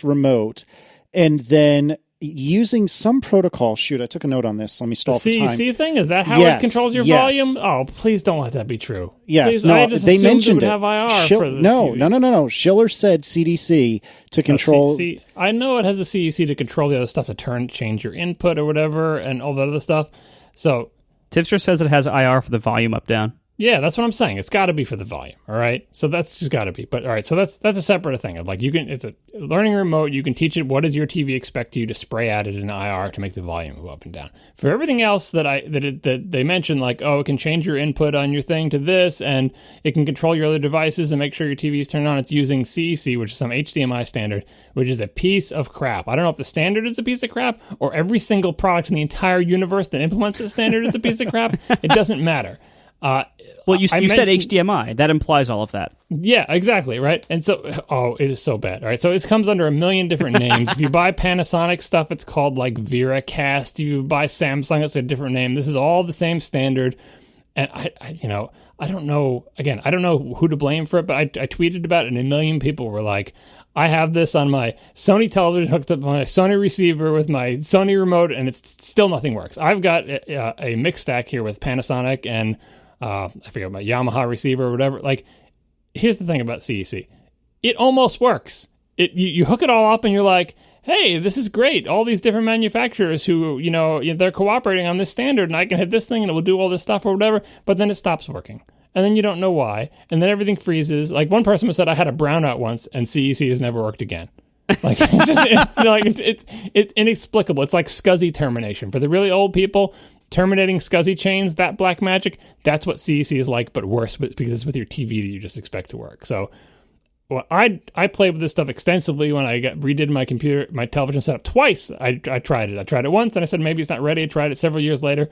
remote, and then using some protocol. Shoot, I took a note on this. Let me stall for time. CEC thing? Is that how Yes, it controls your yes. volume? Oh, please don't let that be true. Yes, Please, no, I just they assumed mentioned it it. would have IR for the TV. No. Schiller said CDC to control. I know it has a CEC to control the other stuff, to change your input or whatever, and all that other stuff. So Tipster says it has IR for the volume up down. yeah, that's what I'm saying. It's got to be for the volume, all right? So that's just got to be. But all right, so that's a separate thing. Like it's a learning remote. You can teach it what does your TV expect you to spray at it in IR to make the volume go up and down. For everything else that they mentioned, like it can change your input on your thing to this, and it can control your other devices and make sure your TV is turned on. It's using CEC, which is some HDMI standard, which is a piece of crap. I don't know if the standard is a piece of crap or every single product in the entire universe that implements the standard is a piece of crap. It doesn't matter. Well, you said HDMI. That implies all of that. Yeah, exactly, right? And so, it is so bad. All right, so it comes under a million different names. If you buy Panasonic stuff, it's called like VeraCast. If you buy Samsung, it's a different name. This is all the same standard. And I don't know. Again, I don't know who to blame for it, but I tweeted about it, and a million people were like, I have this on my Sony television hooked up to my Sony receiver with my Sony remote, and it's still nothing works. I've got a mix stack here with Panasonic and I forget my Yamaha receiver or whatever. Like, here's the thing about CEC. It almost works. You hook it all up and you're like, hey, this is great. All these different manufacturers who, they're cooperating on this standard, and I can hit this thing and it will do all this stuff or whatever, but then it stops working. And then you don't know why. And then everything freezes. Like, one person said, I had a brownout once and CEC has never worked again. Like, it's inexplicable. It's like SCSI termination. For the really old people, terminating SCSI chains, that black magic, that's what CEC is like, but worse, because it's with your TV that you just expect to work. So I played with this stuff extensively when I redid my television setup twice. I tried it. I tried it once, and I said maybe it's not ready. I tried it several years later.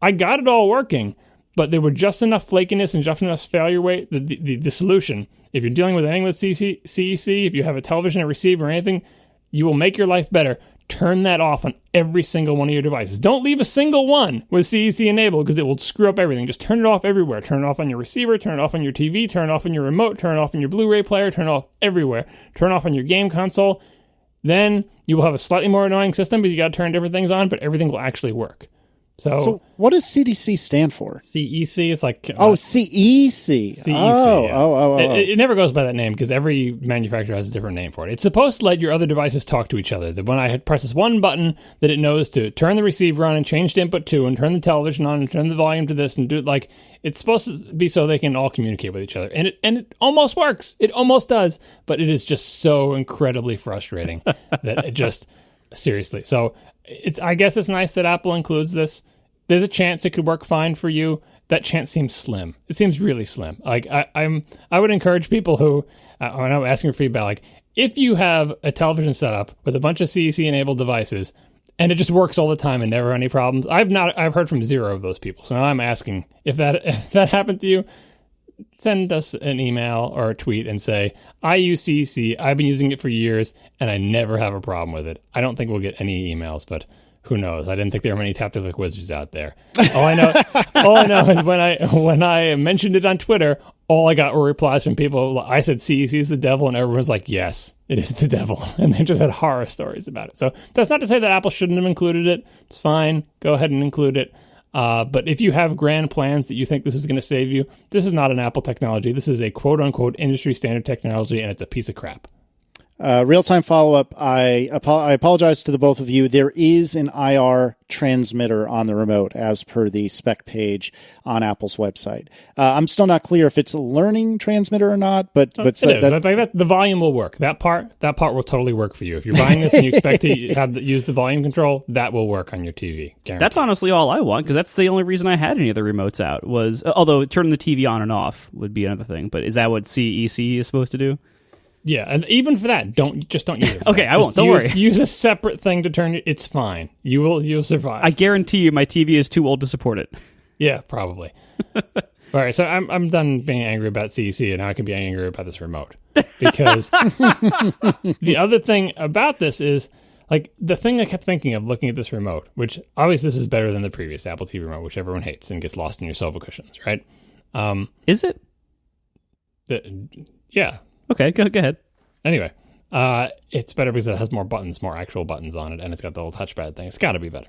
I got it all working, but there were just enough flakiness and just enough failure rate. The solution, if you're dealing with anything with CEC, if you have a television, a receiver, or anything, you will make your life better. Turn that off on every single one of your devices. Don't leave a single one with CEC enabled, because it will screw up everything. Just turn it off everywhere. Turn it off on your receiver, turn it off on your TV, turn it off on your remote, turn it off on your Blu-ray player, turn it off everywhere. Turn it off on your game console. Then you will have a slightly more annoying system because you got to turn different things on, but everything will actually work. So what does CDC stand for? CEC, it's like... CEC. CEC. Oh. It never goes by that name because every manufacturer has a different name for it. It's supposed to let your other devices talk to each other. That when I press this one button, that it knows to turn the receiver on and change the input to, and turn the television on and turn the volume to this, and do it like... It's supposed to be so they can all communicate with each other. And it almost works. It almost does. But it is just so incredibly frustrating that it just... Seriously. So I guess it's nice that Apple includes this. There's a chance it could work fine for you. That chance seems slim. It seems really slim. Like I would encourage people who, when I'm asking for feedback, like if you have a television setup with a bunch of CEC enabled devices and it just works all the time and never any problems. I've heard from zero of those people. So now I'm asking if that happened to you. Send us an email or a tweet and say, I use CEC, I've been using it for years, and I never have a problem with it. I don't think we'll get any emails, but who knows? I didn't think there were many Taptic wizards out there. All I know is when I mentioned it on Twitter, all I got were replies from people. I said CEC is the devil, and everyone was like, yes, it is the devil. And they just had horror stories about it. So that's not to say that Apple shouldn't have included it. It's fine. Go ahead and include it. But if you have grand plans that you think this is going to save you, this is not an Apple technology. This is a quote-unquote industry standard technology, and it's a piece of crap. Real-time follow-up. I apologize to the both of you. There is an IR transmitter on the remote as per the spec page on Apple's website. I'm still not clear if it's a learning transmitter or not, but it is. The volume will work. That part will totally work for you. If you're buying this and you expect to use the volume control, that will work on your TV. Guaranteed. That's honestly all I want, because that's the only reason I had any of the remotes out. Was although turning the TV on and off would be another thing. But is that what CEC is supposed to do? Yeah, and even for that, don't use it. Okay, I won't. Don't worry. Use a separate thing to turn it. It's fine. You'll survive. I guarantee you, my TV is too old to support it. Yeah, probably. All right, so I'm done being angry about CEC, and now I can be angry about this remote, because the other thing about this is, like, the thing I kept thinking of looking at this remote, which obviously this is better than the previous Apple TV remote, which everyone hates and gets lost in your sofa cushions, right? Is it? Yeah. Okay, go ahead. Anyway, it's better because it has more buttons, more actual buttons on it, and it's got the little touchpad thing. It's got to be better.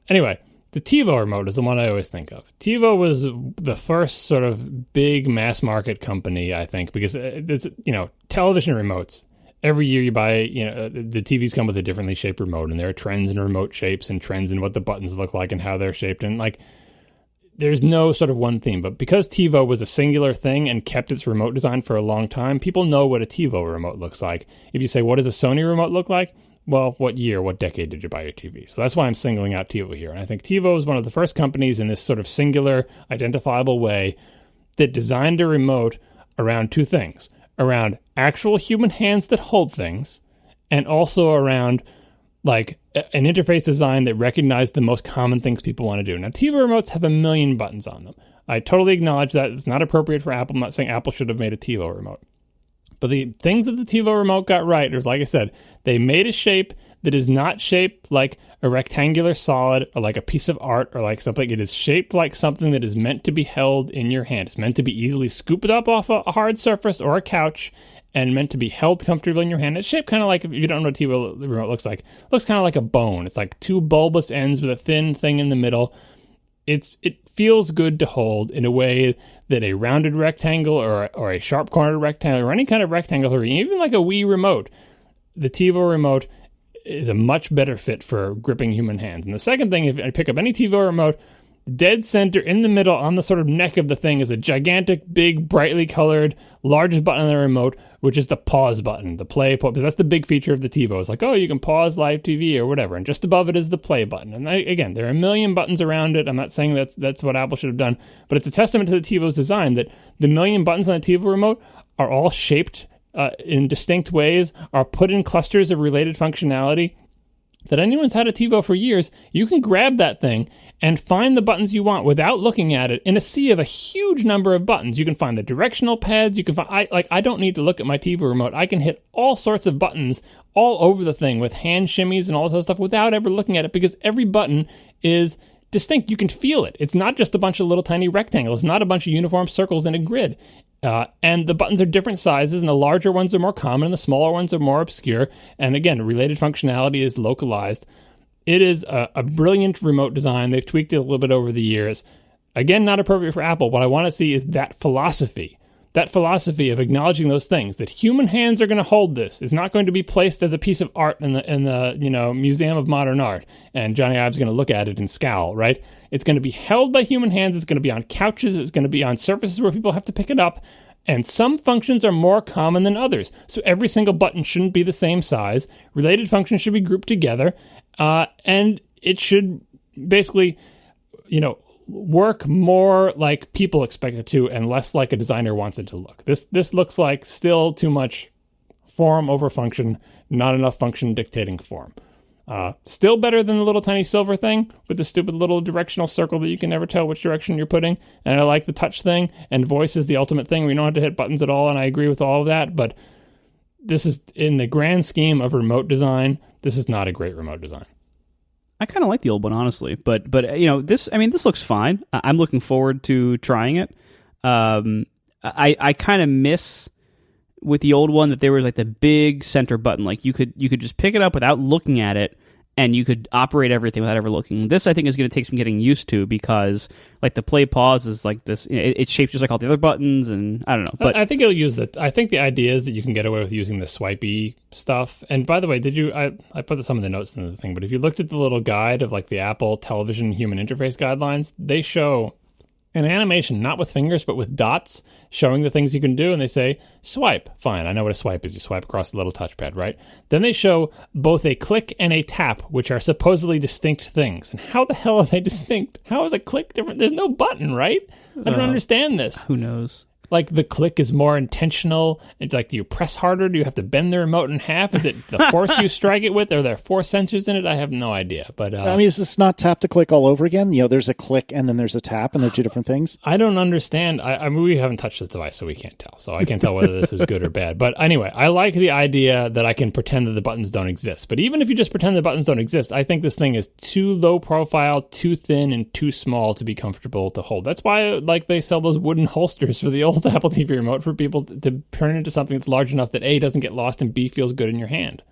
Anyway, the TiVo remote is the one I always think of. TiVo was the first sort of big mass market company, I think, because it's, television remotes. Every year you buy, the TVs come with a differently shaped remote, and there are trends in remote shapes and trends in what the buttons look like and how they're shaped, and like, there's no sort of one theme, but because TiVo was a singular thing and kept its remote design for a long time, people know what a TiVo remote looks like. If you say, what does a Sony remote look like? Well, what year, what decade did you buy your TV? So that's why I'm singling out TiVo here. And I think TiVo is one of the first companies in this sort of singular, identifiable way that designed a remote around two things. Around actual human hands that hold things, and also around like an interface design that recognized the most common things people want to do. Now, TiVo remotes have 1 million buttons on them. I totally acknowledge that. It's not appropriate for Apple. I'm not saying Apple should have made a TiVo remote. But the things that the TiVo remote got right is, like I said, they made a shape that is not shaped like a rectangular solid or like a piece of art or like something. It is shaped like something that is meant to be held in your hand. It's meant to be easily scooped up off a hard surface or a couch and meant to be held comfortably in your hand. It's shaped kind of like, if you don't know what a TiVo remote looks like, it looks kind of like a bone. It's like two bulbous ends with a thin thing in the middle. It feels good to hold in a way that a rounded rectangle or a sharp-cornered rectangle or any kind of rectangle, or even like a Wii remote, the TiVo remote is a much better fit for gripping human hands. And the second thing, if I pick up any TiVo remote, dead center in the middle on the sort of neck of the thing is a gigantic, big, brightly colored, largest button on the remote, which is the pause button, the play, because that's the big feature of the TiVo. It's like, oh, you can pause live TV or whatever, and just above it is the play button. And again, there are 1 million buttons around it. I'm not saying that's what Apple should have done, but it's a testament to the TiVo's design that the 1 million buttons on the TiVo remote are all shaped in distinct ways, are put in clusters of related functionality, that anyone's had a TiVo for years, you can grab that thing and find the buttons you want without looking at it in a sea of a huge number of buttons. You can find the directional pads. You can find, I don't need to look at my TiVo remote. I can hit all sorts of buttons all over the thing with hand shimmies and all this other stuff without ever looking at it, because every button is distinct. You can feel it. It's not just a bunch of little tiny rectangles. It's not a bunch of uniform circles in a grid. And the buttons are different sizes, and the larger ones are more common, and the smaller ones are more obscure. And again, related functionality is localized. It is a brilliant remote design. They've tweaked it a little bit over the years. Again, not appropriate for Apple. What I want to see is that philosophy of acknowledging those things, that human hands are going to hold this. It's not going to be placed as a piece of art in the Museum of Modern Art, and Johnny Ive's going to look at it and scowl, right? It's going to be held by human hands. It's going to be on couches. It's going to be on surfaces where people have to pick it up. And some functions are more common than others. So every single button shouldn't be the same size. Related functions should be grouped together. And it should basically, work more like people expect it to and less like a designer wants it to look. This looks like still too much form over function, not enough function dictating form. Still better than the little tiny silver thing with the stupid little directional circle that you can never tell which direction you're putting. And I like the touch thing, and voice is the ultimate thing. We don't have to hit buttons at all, and I agree with all of that. But this is, in the grand scheme of remote design, this is not a great remote design. I kind of like the old one, honestly, but this looks fine. I'm looking forward to trying it. I kind of miss with the old one that there was like the big center button, like you could just pick it up without looking at it and you could operate everything without ever looking. This, I think, is going to take some getting used to, because like the play pause is like this. It's shaped just like all the other buttons, and I don't know. But I think it'll use it. I think the idea is that you can get away with using the swipey stuff. And by the way, I put some of the notes in the thing, but if you looked at the little guide of like the Apple Television Human Interface Guidelines, they show an animation, not with fingers, but with dots, showing the things you can do, and they say, swipe. Fine, I know what a swipe is. You swipe across the little touchpad, right? Then they show both a click and a tap, which are supposedly distinct things. And how the hell are they distinct? How is a click different? There's no button, right? I don't understand this. Who knows? Like, the click is more intentional. It's like, do you press harder? Do you have to bend the remote in half? Is it the force you strike it with? Are there 4 sensors in it? I have no idea. But I mean, is this not tap to click all over again? There's a click and then there's a tap, and they're 2 different things. I don't understand. I mean, we haven't touched this device, so we can't tell. So I can't tell whether this is good or bad. But anyway, I like the idea that I can pretend that the buttons don't exist. But even if you just pretend the buttons don't exist, I think this thing is too low profile, too thin, and too small to be comfortable to hold. That's why, like, they sell those wooden holsters for the old Apple TV remote, for people to turn into something that's large enough that A, doesn't get lost, and B, feels good in your hand.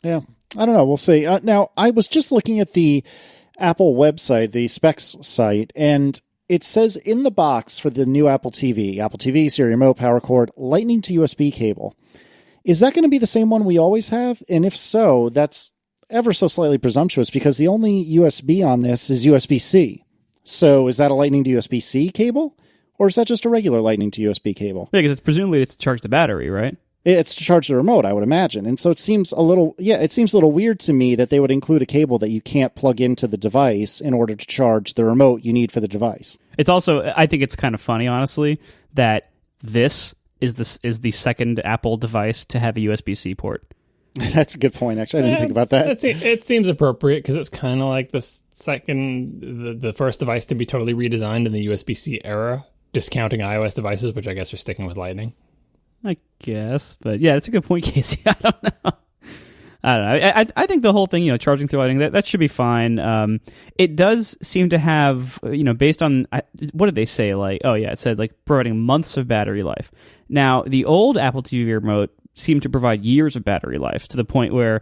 Yeah, I don't know. We'll see. Now, I was just looking at the Apple website, the specs site, and it says in the box for the new Apple TV, Siri remote, power cord, lightning to USB cable. Is that going to be the same one we always have? And if so, that's ever so slightly presumptuous, because the only USB on this is USB-C. So is that a lightning to USB-C cable? Or is that just a regular lightning to USB cable? Yeah, because presumably it's to charge the battery, right? It's to charge the remote, I would imagine. And so it seems a little weird to me that they would include a cable that you can't plug into the device in order to charge the remote you need for the device. It's also, I think it's kind of funny, honestly, that this is the second Apple device to have a USB-C port. That's a good point, actually. I didn't think about that. It seems appropriate, because it's kind of like the first device to be totally redesigned in the USB-C era, discounting iOS devices, which I guess are sticking with Lightning. I guess, but yeah, that's a good point, Casey. I don't know. I think the whole thing, charging through Lightning, that should be fine. It does seem to have, based on, what did they say? Like, oh yeah, it said like providing months of battery life. Now, the old Apple TV remote seemed to provide years of battery life, to the point where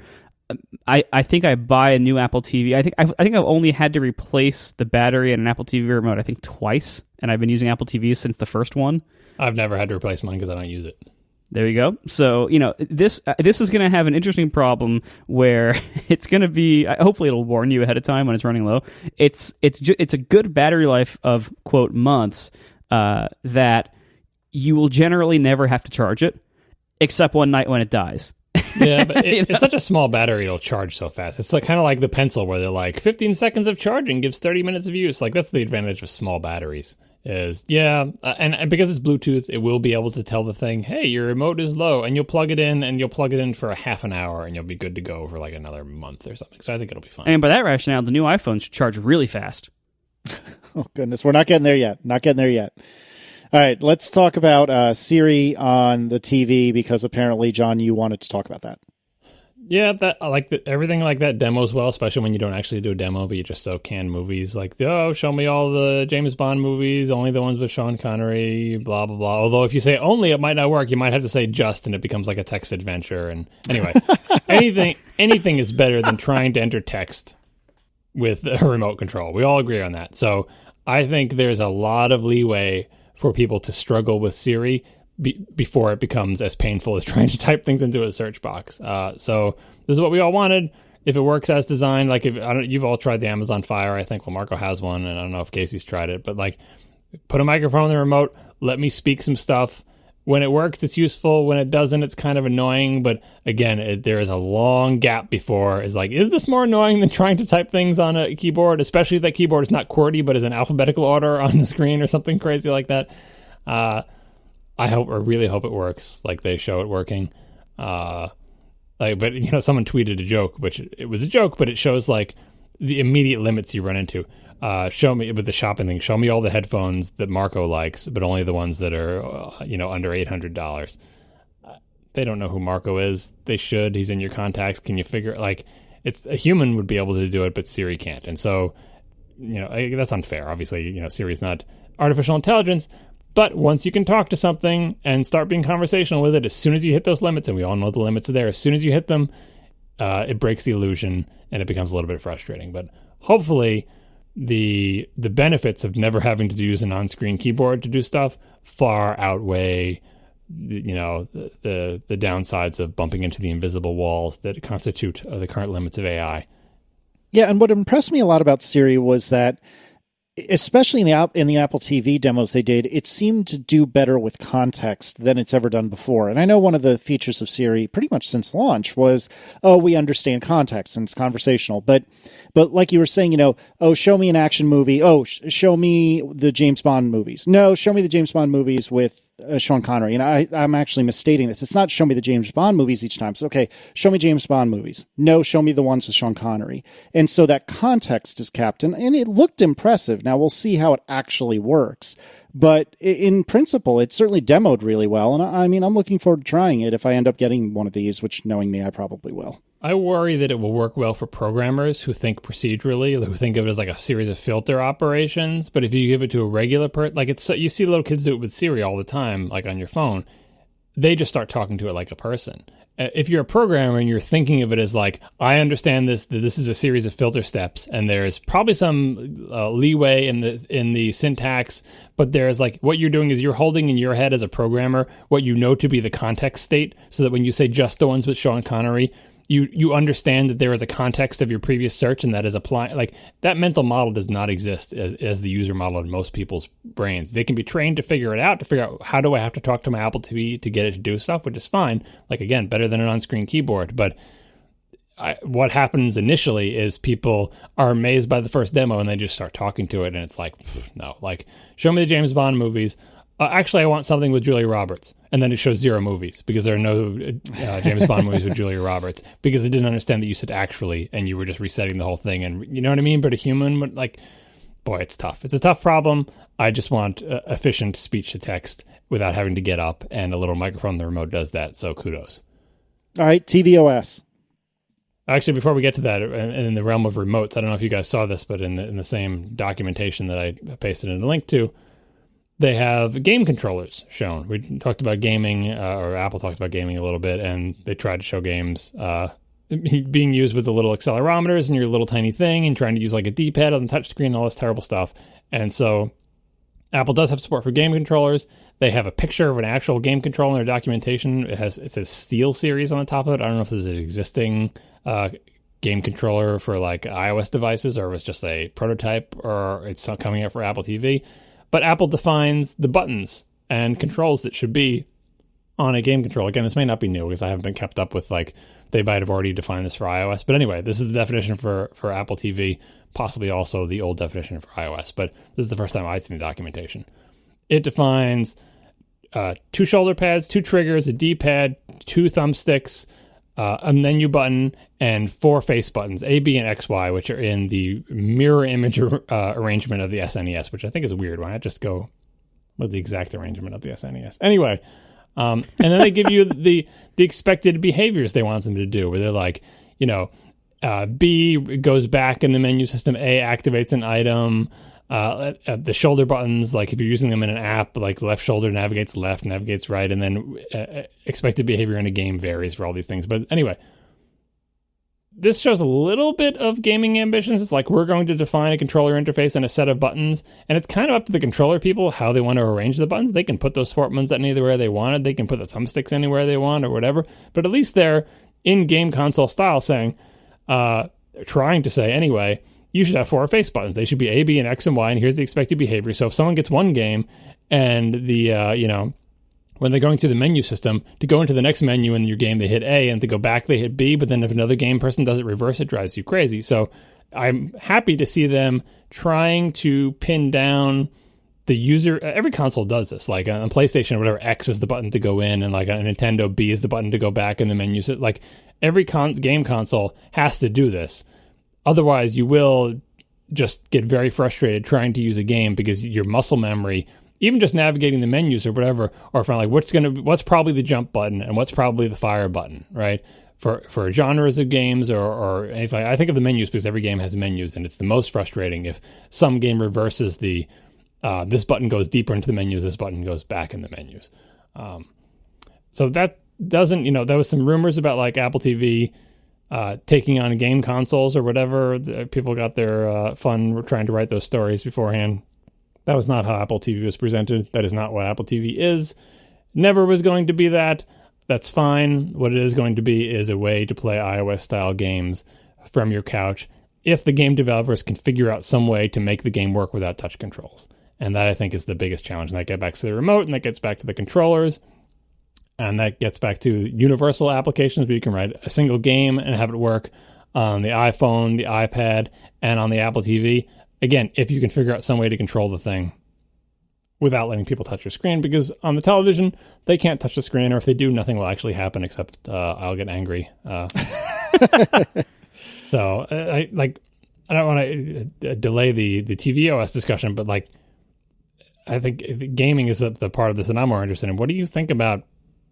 I think I buy a new Apple TV. I think I've only had to replace the battery in an Apple TV remote, I think, twice, and I've been using Apple TVs since the first one. I've never had to replace mine because I don't use it. There you go. So, this is going to have an interesting problem where it's going to be, hopefully it'll warn you ahead of time when it's running low. It's a good battery life of, quote, months, that you will generally never have to charge it, except one night when it dies. Yeah, but it's such a small battery, it'll charge so fast. It's like kind of like the Pencil, where they're like 15 seconds of charging gives 30 minutes of use. Like, that's the advantage of small batteries. And because it's Bluetooth, it will be able to tell the thing, hey, your remote is low, and you'll plug it in for a half an hour, and you'll be good to go for like another month or something. So I think it'll be fine. And by that rationale, the new iPhone should charge really fast. Oh goodness, we're not getting there yet. All right, let's talk about Siri on the TV, because apparently, John, you wanted to talk about that. Yeah, that I like everything like that demos well, especially when you don't actually do a demo, but you just so can movies. Like, show me all the James Bond movies, only the ones with Sean Connery, blah, blah, blah. Although if you say only, it might not work. You might have to say just, and it becomes like a text adventure. And anyway, anything is better than trying to enter text with a remote control. We all agree on that. So I think there's a lot of leeway for people to struggle with Siri before it becomes as painful as trying to type things into a search box. So this is what we all wanted. If it works as designed, like you've all tried the Amazon Fire, I think. Well, Marco has one, and I don't know if Casey's tried it, but like, put a microphone in the remote, let me speak some stuff. When it works, it's useful. When it doesn't, it's kind of annoying. But again, there is a long gap before. Is this more annoying than trying to type things on a keyboard, especially if that keyboard is not QWERTY, but is in alphabetical order on the screen or something crazy like that? I really hope it works like they show it working. But someone tweeted a joke, which it was a joke, but it shows like the immediate limits you run into. Show me with the shopping thing. Show me all the headphones that Marco likes, but only the ones that are under $800. They don't know who Marco is. They should. He's in your contacts. Can you figure it's a human would be able to do it, but Siri can't. And so that's unfair. Obviously, Siri's not artificial intelligence. But once you can talk to something and start being conversational with it, as soon as you hit those limits, and we all know the limits are there, as soon as you hit them, it breaks the illusion and it becomes a little bit frustrating. But hopefully the benefits of never having to use an on-screen keyboard to do stuff far outweigh the downsides of bumping into the invisible walls that constitute the current limits of AI. Yeah, and what impressed me a lot about Siri was that, especially in the Apple TV demos they did, it seemed to do better with context than it's ever done before. And I know one of the features of Siri, pretty much since launch, was, we understand context and it's conversational. But like you were saying, show me an action movie. Show me the James Bond movies. No, show me the James Bond movies with Sean Connery. And I'm actually misstating this. It's not show me the James Bond movies each time. So, okay, show me James Bond movies. No, show me the ones with Sean Connery. And so that context is kept, and it looked impressive. Now, we'll see how it actually works. But in principle, it certainly demoed really well. And I'm looking forward to trying it if I end up getting one of these, which, knowing me, I probably will. I worry that it will work well for programmers who think procedurally, who think of it as like a series of filter operations. But if you give it to a regular person, you see little kids do it with Siri all the time, like on your phone, they just start talking to it like a person. If you're a programmer and you're thinking of it as like, I understand this, that this is a series of filter steps, and there's probably some leeway in the syntax, but there's like, what you're doing is you're holding in your head as a programmer what you know to be the context state, so that when you say just the ones with Sean Connery, you understand that there is a context of your previous search, and that is applying. Like, that mental model does not exist as the user model in most people's brains. They can be trained to figure out how do I have to talk to my Apple TV to get it to do stuff, which is fine. Like, again, better than an on-screen keyboard. But what happens initially is people are amazed by the first demo and they just start talking to it, and it's like, no, like, show me the James Bond movies. Actually, I want something with Julia Roberts. And then it shows 0 movies because there are no James Bond movies with Julia Roberts, because it didn't understand that you said actually, and you were just resetting the whole thing. And you know what I mean? But a human, like, boy, it's tough. It's a tough problem. I just want efficient speech to text without having to get up, and a little microphone on the remote does that. So kudos. All right, tvOS. Actually, before we get to that, in the realm of remotes, I don't know if you guys saw this, but in the same documentation that I pasted in a link to, they have game controllers shown. We talked about gaming, or Apple talked about gaming a little bit, and they tried to show games being used with the little accelerometers and your little tiny thing, and trying to use like a D-pad on the touchscreen and all this terrible stuff. And so Apple does have support for game controllers. They have a picture of an actual game controller in their documentation. It says Steel Series on the top of it. I don't know if this is an existing game controller for like iOS devices, or it was just a prototype, or it's coming out for Apple TV. But Apple defines the buttons and controls that should be on a game controller. Again, this may not be new because I haven't been kept up with, like, they might have already defined this for iOS. But anyway, this is the definition for Apple TV, possibly also the old definition for iOS. But this is the first time I've seen the documentation. It defines 2 shoulder pads, 2 triggers, a D-pad, 2 thumbsticks, a menu button, and 4 face buttons, A, B, and X, Y, which are in the mirror image arrangement of the SNES, which I think is weird. Why not just go with the exact arrangement of the SNES? Anyway, and then they give you the expected behaviors they want them to do, where they're like, B goes back in the menu system, A activates an item, the shoulder buttons, like if you're using them in an app, like left shoulder navigates left, navigates right, and then expected behavior in a game varies for all these things. But anyway, this shows a little bit of gaming ambitions. It's like, we're going to define a controller interface and a set of buttons, and it's kind of up to the controller people how they want to arrange the buttons. They can put those 4 buttons anywhere they wanted. They can put the thumbsticks anywhere they want or whatever. But at least they're in-game console style saying, trying to say anyway, you should have 4 face buttons. They should be A, B, and X, and Y, and here's the expected behavior. So if someone gets one game and when they're going through the menu system, to go into the next menu in your game, they hit A, and to go back, they hit B, but then if another game person does it reverse, it drives you crazy. So I'm happy to see them trying to pin down the user. Every console does this. Like on PlayStation or whatever, X is the button to go in, and like on Nintendo, B is the button to go back in the menu. So like every game console has to do this. Otherwise, you will just get very frustrated trying to use a game because your muscle memory, even just navigating the menus or whatever, or find like what's probably the jump button and what's probably the fire button, right? For genres of games or anything. I think of the menus because every game has menus, and it's the most frustrating if some game reverses the this button goes deeper into the menus, this button goes back in the menus. So that doesn't, there was some rumors about like Apple TV taking on game consoles or whatever. People got their fun trying to write those stories beforehand. That was not how Apple TV was presented. That is not what Apple TV is. Never was going to be that. That's fine. What it is going to be is a way to play iOS-style games from your couch if the game developers can figure out some way to make the game work without touch controls. And that, I think, is the biggest challenge. And that gets back to the remote, and that gets back to the controllers, and that gets back to universal applications where you can write a single game and have it work on the iPhone, the iPad, and on the Apple TV. Again, if you can figure out some way to control the thing without letting people touch your screen, because on the television, they can't touch the screen, or if they do, nothing will actually happen except I'll get angry. So I don't want to delay the tvOS discussion, but like, I think gaming is the part of this that I'm more interested in. What do you think about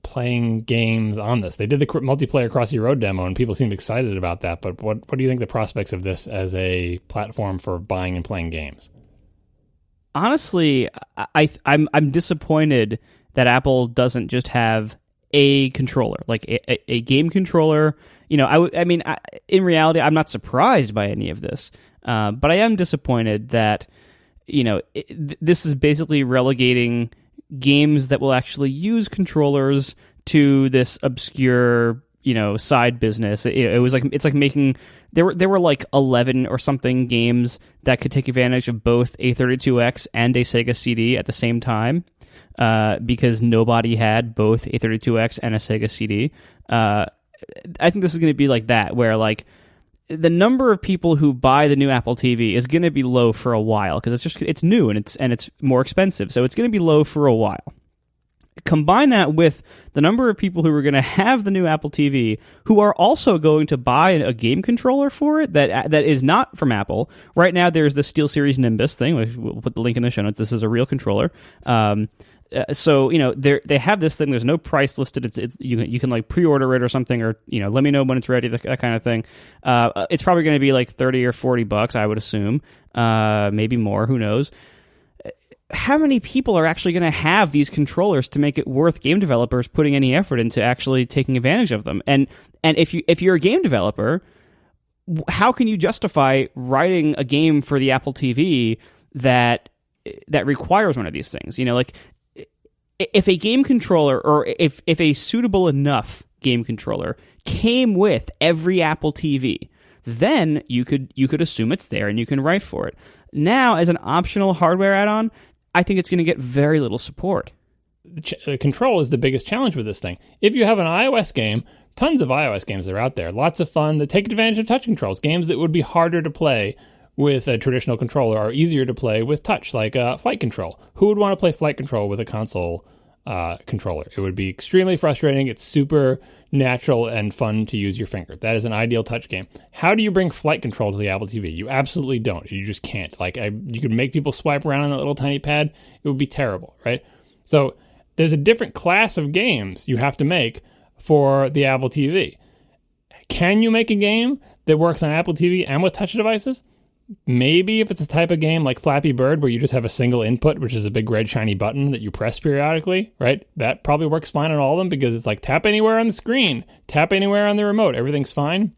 playing games on this? They did the multiplayer Cross Your Road demo, and people seemed excited about that, but what do you think the prospects of this as a platform for buying and playing games? Honestly, I'm disappointed that Apple doesn't just have a controller, like a game controller. You know, in reality, I'm not surprised by any of this, but I am disappointed that, you know, this is basically relegating games that will actually use controllers to this obscure, you know, side business. It was like, it's like making, there were like 11 or something games that could take advantage of both a 32X and a Sega CD at the same time, because nobody had both a 32X and a Sega CD. I think this is going to be like that, where like the number of people who buy the new Apple TV is going to be low for a while, because it's new and it's more expensive, so it's going to be low for a while. Combine that with the number of people who are going to have the new Apple TV who are also going to buy a game controller for it that is not from Apple. Right now, there's the SteelSeries Nimbus thing. We'll put the link in the show notes. This is a real controller. So, you know, they have this thing. There's no price listed. It's you can like pre-order it or something, or, you know, let me know when it's ready. That kind of thing. It's probably going to be like $30 or $40, I would assume. Maybe more. Who knows? How many people are actually going to have these controllers to make it worth game developers putting any effort into actually taking advantage of them? And if you're a game developer, how can you justify writing a game for the Apple TV that requires one of these things? You know, like, if a game controller, or if a suitable enough game controller came with every Apple TV, then you could assume it's there and you can write for it. Now, as an optional hardware add-on, I think it's going to get very little support. The control is the biggest challenge with this thing. If you have an iOS game, tons of iOS games are out there, lots of fun that take advantage of touch controls. Games that would be harder to play with a traditional controller are easier to play with touch, like Flight Control. Who would want to play Flight Control with a console controller? It would be extremely frustrating. It's super natural and fun to use your finger. That is an ideal touch game. How do you bring Flight Control to the Apple TV? You absolutely don't. You just can't. Like, you could make people swipe around on that little tiny pad. It would be terrible, right? So there's a different class of games you have to make for the Apple TV. Can you make a game that works on Apple TV and with touch devices? Maybe if it's a type of game like Flappy Bird where you just have a single input, which is a big red shiny button that you press periodically, right? That probably works fine on all of them, because it's like tap anywhere on the screen, tap anywhere on the remote, everything's fine.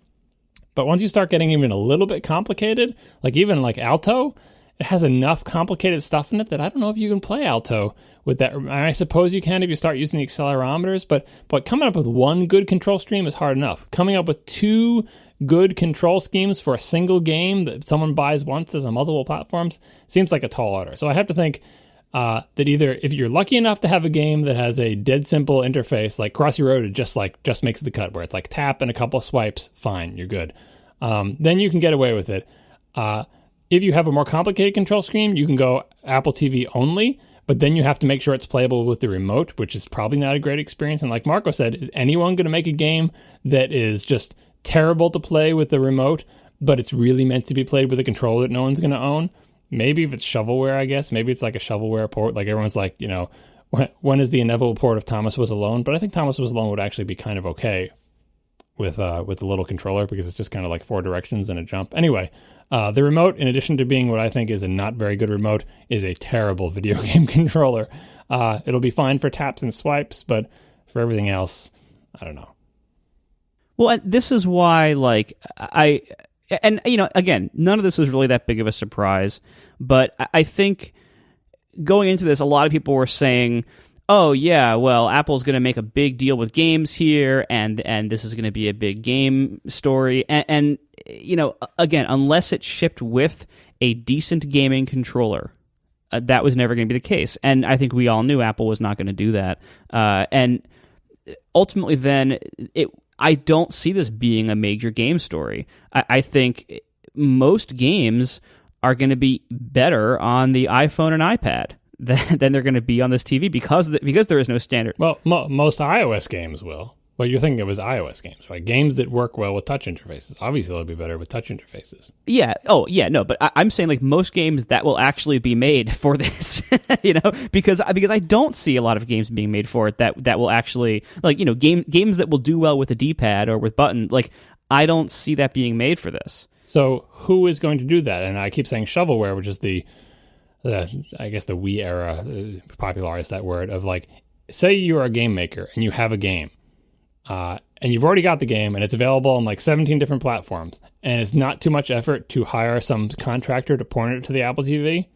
But once you start getting even a little bit complicated, like even like Alto, it has enough complicated stuff in it that I don't know if you can play Alto with that. I suppose you can if you start using the accelerometers, but coming up with one good control stream is hard enough. Coming up with two good control schemes for a single game that someone buys once as on multiple platforms seems like a tall order. So I have to think that either if you're lucky enough to have a game that has a dead simple interface, like Cross Your Road, it just makes the cut, where it's like tap and a couple of swipes, fine, you're good. Then you can get away with it. If you have a more complicated control scheme, you can go Apple TV only, but then you have to make sure it's playable with the remote, which is probably not a great experience. And like Marco said, is anyone going to make a game that is just terrible to play with the remote, but it's really meant to be played with a controller that no one's going to own? Maybe if it's shovelware, I guess. Maybe it's like a shovelware port. Like everyone's like, you know, when is the inevitable port of Thomas Was Alone? But I think Thomas Was Alone would actually be kind of okay with the little controller, because it's just kind of like 4 directions and a jump. Anyway, the remote, in addition to being what I think is a not very good remote, is a terrible video game controller. It'll be fine for taps and swipes, but for everything else, I don't know. Well, and this is why, like, and you know, again, none of this is really that big of a surprise, but I think going into this, a lot of people were saying, oh yeah, well, Apple's going to make a big deal with games here, and this is going to be a big game story, and you know, again, unless it shipped with a decent gaming controller, that was never going to be the case, and I think we all knew Apple was not going to do that, and ultimately, then I don't see this being a major game story. I think most games are going to be better on the iPhone and iPad than they're going to be on this TV because there is no standard. Well, most iOS games will. Well, you're thinking it was iOS games, right? Games that work well with touch interfaces. Obviously, they'll be better with touch interfaces. Yeah. Oh, yeah. No, but I'm saying like most games that will actually be made for this, you know, because I don't see a lot of games being made for it that will actually, like, you know, games that will do well with a D-pad or with button. Like, I don't see that being made for this. So who is going to do that? And I keep saying shovelware, which is I guess the Wii era popularized that word of, like, say you're a game maker and you have a game. And you've already got the game, and it's available on like 17 different platforms, and it's not too much effort to hire some contractor to point it to the Apple TV.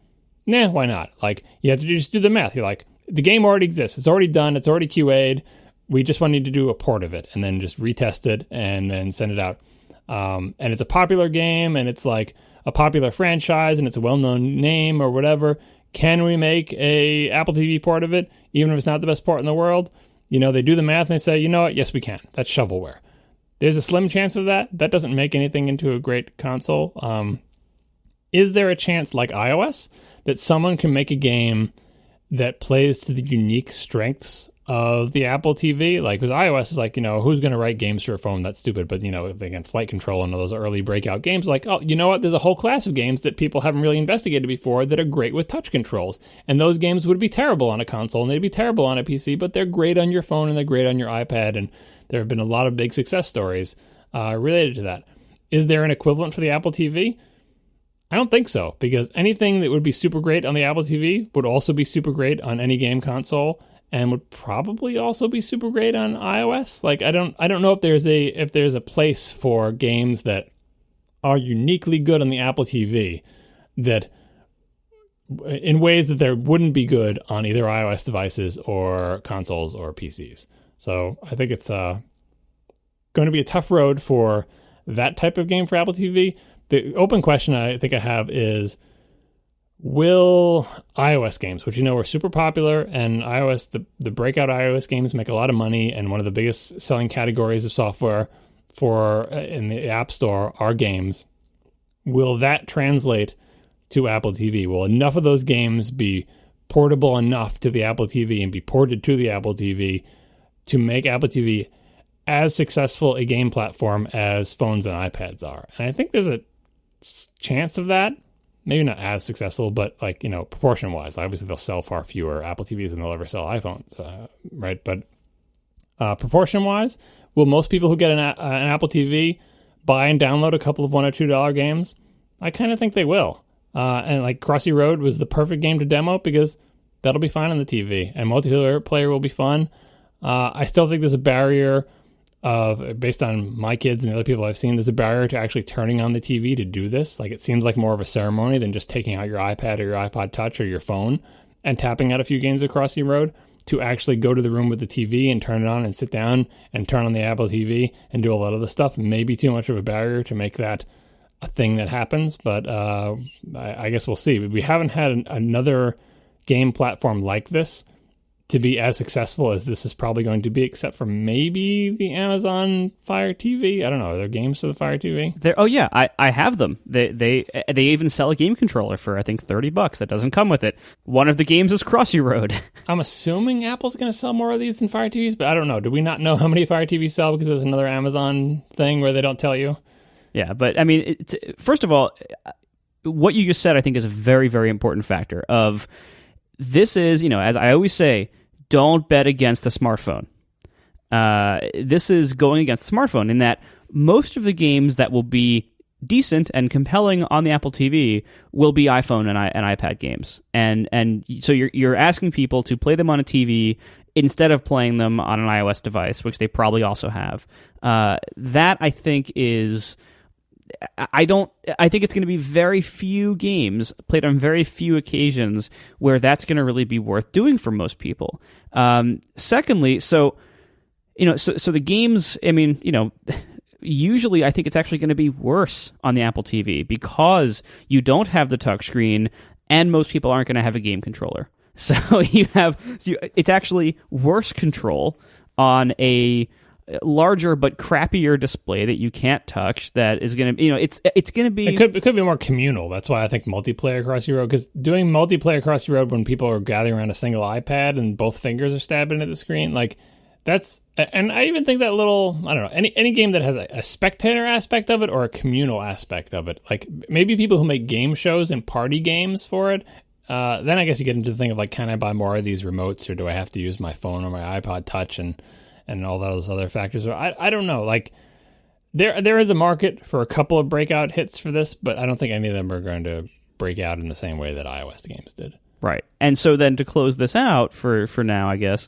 Nah, why not? Like, you have to just do the math. You're like, the game already exists. It's already done. It's already QA'd. We just want you to do a port of it, and then just retest it, and then send it out. And it's a popular game, and it's like a popular franchise, and it's a well-known name or whatever. Can we make a Apple TV port of it, even if it's not the best port in the world? You know, they do the math and they say, you know what? Yes, we can. That's shovelware. There's a slim chance of that. That doesn't make anything into a great console. Is there a chance, like iOS, that someone can make a game that plays to the unique strengths of the Apple TV? Like, because iOS is like, you know, who's going to write games for a phone? That's stupid. But, you know, again, Flight Control and all those early breakout games, like, oh, you know what? There's a whole class of games that people haven't really investigated before that are great with touch controls. And those games would be terrible on a console and they'd be terrible on a PC, but they're great on your phone and they're great on your iPad. And there have been a lot of big success stories related to that. Is there an equivalent for the Apple TV? I don't think so, because anything that would be super great on the Apple TV would also be super great on any game console, and would probably also be super great on iOS. Like, I don't know if there's a place for games that are uniquely good on the Apple TV that in ways that there wouldn't be good on either iOS devices or consoles or PCs. So I think it's going to be a tough road for that type of game for Apple TV. The open question I think I have is, will iOS games, which you know are super popular, and iOS, the breakout iOS games make a lot of money, and one of the biggest selling categories of software for in the App Store are games, will that translate to Apple TV? Will enough of those games be portable enough to the Apple TV and be ported to the Apple TV to make Apple TV as successful a game platform as phones and iPads are? And I think there's a chance of that. Maybe not as successful, but, like, you know, proportion wise, obviously they'll sell far fewer Apple TVs than they'll ever sell iPhones, right? But proportion wise, will most people who get an Apple TV buy and download a couple of $1 or $2 games? I kind of think they will. And like Crossy Road was the perfect game to demo because that'll be fine on the TV, and multiplayer will be fun. I still think there's a barrier based on my kids and the other people I've seen, there's a barrier to actually turning on the TV to do this. Like, it seems like more of a ceremony than just taking out your iPad or your iPod Touch or your phone and tapping out a few games across the road. To actually go to the room with the TV and turn it on and sit down and turn on the Apple TV and do a lot of the stuff may be too much of a barrier to make that a thing that happens. But I guess we'll see. We haven't had another game platform like this to be as successful as this is probably going to be, except for maybe the Amazon Fire TV. I don't know. Are there games for the Fire TV? Oh yeah, I have them. They even sell a game controller for, I think, $30. That doesn't come with it. One of the games is Crossy Road. I'm assuming Apple's going to sell more of these than Fire TVs, but I don't know. Do we not know how many Fire TVs sell because there's another Amazon thing where they don't tell you? Yeah, but I mean, first of all, what you just said, I think, is a very, very important factor. Of this is, you know, as I always say, don't bet against the smartphone. This is going against the smartphone in that most of the games that will be decent and compelling on the Apple TV will be iPhone and iPad games. And so you're asking people to play them on a TV instead of playing them on an iOS device, which they probably also have. That I think is... I think it's going to be very few games played on very few occasions where that's going to really be worth doing for most people. Secondly, so the games, I mean, usually I think it's actually going to be worse on the Apple TV because you don't have the touchscreen and most people aren't going to have a game controller. So it's actually worse control on a larger but crappier display that you can't touch. That is going to, it's going to be. It could be more communal. That's why I think multiplayer across your road. Because doing multiplayer across your road when people are gathering around a single iPad and both fingers are stabbing at the screen, like that's. And I even think that little, I don't know, any game that has a spectator aspect of it or a communal aspect of it, like maybe people who make game shows and party games for it. Then I guess you get into the thing of like, can I buy more of these remotes or do I have to use my phone or my iPod Touch and all those other factors? Or I don't know. Like there is a market for a couple of breakout hits for this, but I don't think any of them are going to break out in the same way that iOS games did. Right. And so then to close this out for now, I guess,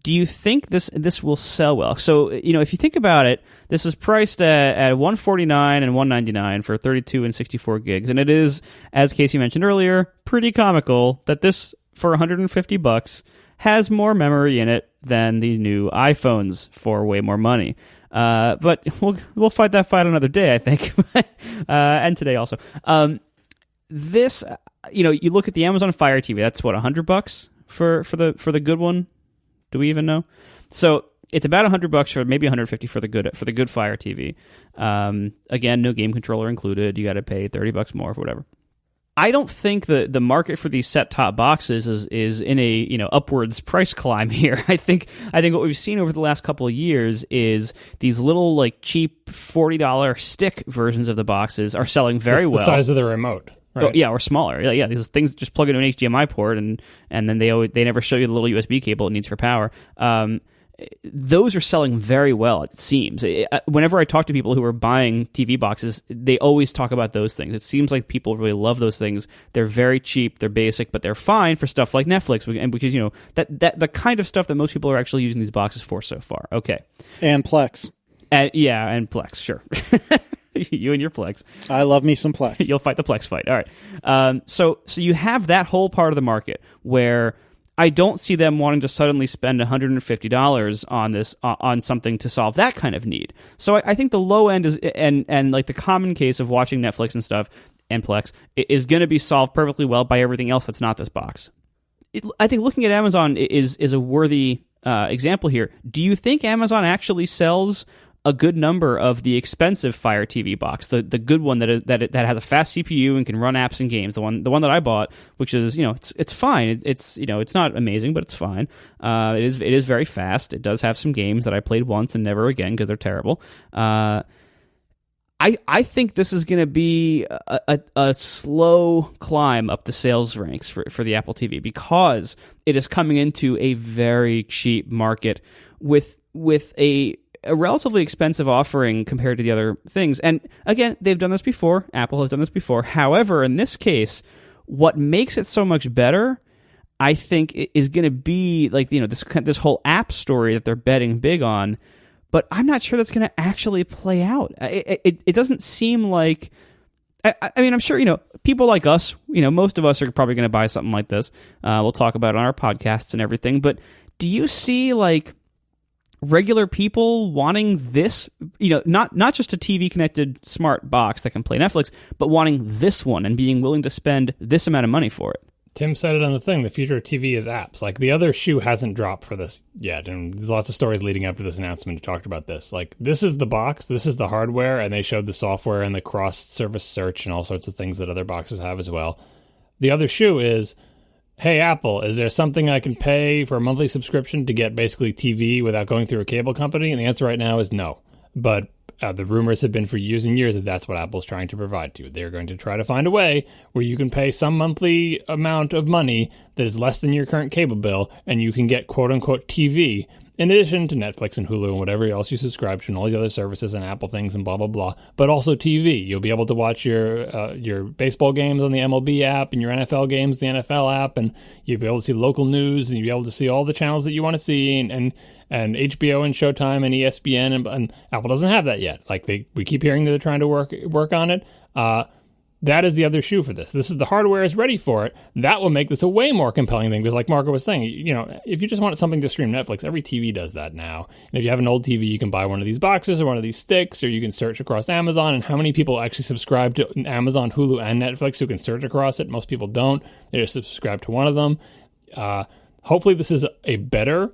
do you think this will sell well? So, if you think about it, this is priced at $149 and $199 for 32 and 64 gigs. And it is, as Casey mentioned earlier, pretty comical that this, for $150, has more memory in it than the new iPhones for way more money. But we'll fight that fight another day, I think, and today also. This, you look at the Amazon Fire TV. That's what, $100 for the good one. Do we even know? So it's about $100 for maybe $150 for the good Fire TV. Again, no game controller included. You got to pay $30 more for whatever. I don't think the market for these set-top boxes is in a upwards price climb here. I think what we've seen over the last couple of years is these little like cheap $40 stick versions of the boxes are selling very well. The size of the remote. Right. Oh, yeah, or smaller. Yeah, these things just plug into an HDMI port, and then they never show you the little USB cable it needs for power. Those are selling very well, it seems. Whenever I talk to people who are buying TV boxes, they always talk about those things. It seems like people really love those things. They're very cheap, they're basic, but they're fine for stuff like Netflix, and because that the kind of stuff that most people are actually using these boxes for so far. Okay, and Plex. And Plex, sure. You and your Plex. I love me some Plex. You'll fight the Plex fight. All right. So you have that whole part of the market where I don't see them wanting to suddenly spend $150 on this on something to solve that kind of need. So I think the low end is and like the common case of watching Netflix and stuff and Plex is going to be solved perfectly well by everything else that's not this box. I think looking at Amazon is a worthy example here. Do you think Amazon actually sells a good number of the expensive Fire TV box, the good one that has a fast CPU and can run apps and games, the one that I bought, which is it's fine. It's not amazing, but it's fine. It is very fast. It does have some games that I played once and never again because they're terrible. I think this is going to be a slow climb up the sales ranks for the Apple TV because it is coming into a very cheap market with a relatively expensive offering compared to the other things. And again, they've done this before. Apple has done this before. However, in this case, what makes it so much better, I think, is going to be like this whole app story that they're betting big on. But I'm not sure that's going to actually play out. It doesn't seem like. I mean, I'm sure people like us. Most of us are probably going to buy something like this. We'll talk about it on our podcasts and everything. But do you see like regular people wanting this, not just a TV connected smart box that can play Netflix, but wanting this one and being willing to spend this amount of money for it? Tim said it on the thing. The future of TV is apps. Like the other shoe hasn't dropped for this yet. And there's lots of stories leading up to this announcement who talked about this. Like this is the box, this is the hardware, and they showed the software and the cross-service search and all sorts of things that other boxes have as well. The other shoe is, hey, Apple, is there something I can pay for a monthly subscription to get basically TV without going through a cable company? And the answer right now is no. But the rumors have been for years and years that that's what Apple's trying to provide to you. They're going to try to find a way where you can pay some monthly amount of money that is less than your current cable bill, and you can get quote-unquote TV in addition to Netflix and Hulu and whatever else you subscribe to and all these other services and Apple things and blah, blah, blah, but also TV. You'll be able to watch your baseball games on the MLB app and your NFL games, the NFL app, and you'll be able to see local news and you'll be able to see all the channels that you want to see and HBO and Showtime and ESPN, and Apple doesn't have that yet. Like we keep hearing that they're trying to work on it. That is the other shoe for this. This is the hardware is ready for it. That will make this a way more compelling thing because like Marco was saying, if you just want something to stream Netflix, every TV does that now. And if you have an old TV, you can buy one of these boxes or one of these sticks, or you can search across Amazon. And how many people actually subscribe to Amazon, Hulu, and Netflix who can search across it? Most people don't. They just subscribe to one of them. Hopefully this is a better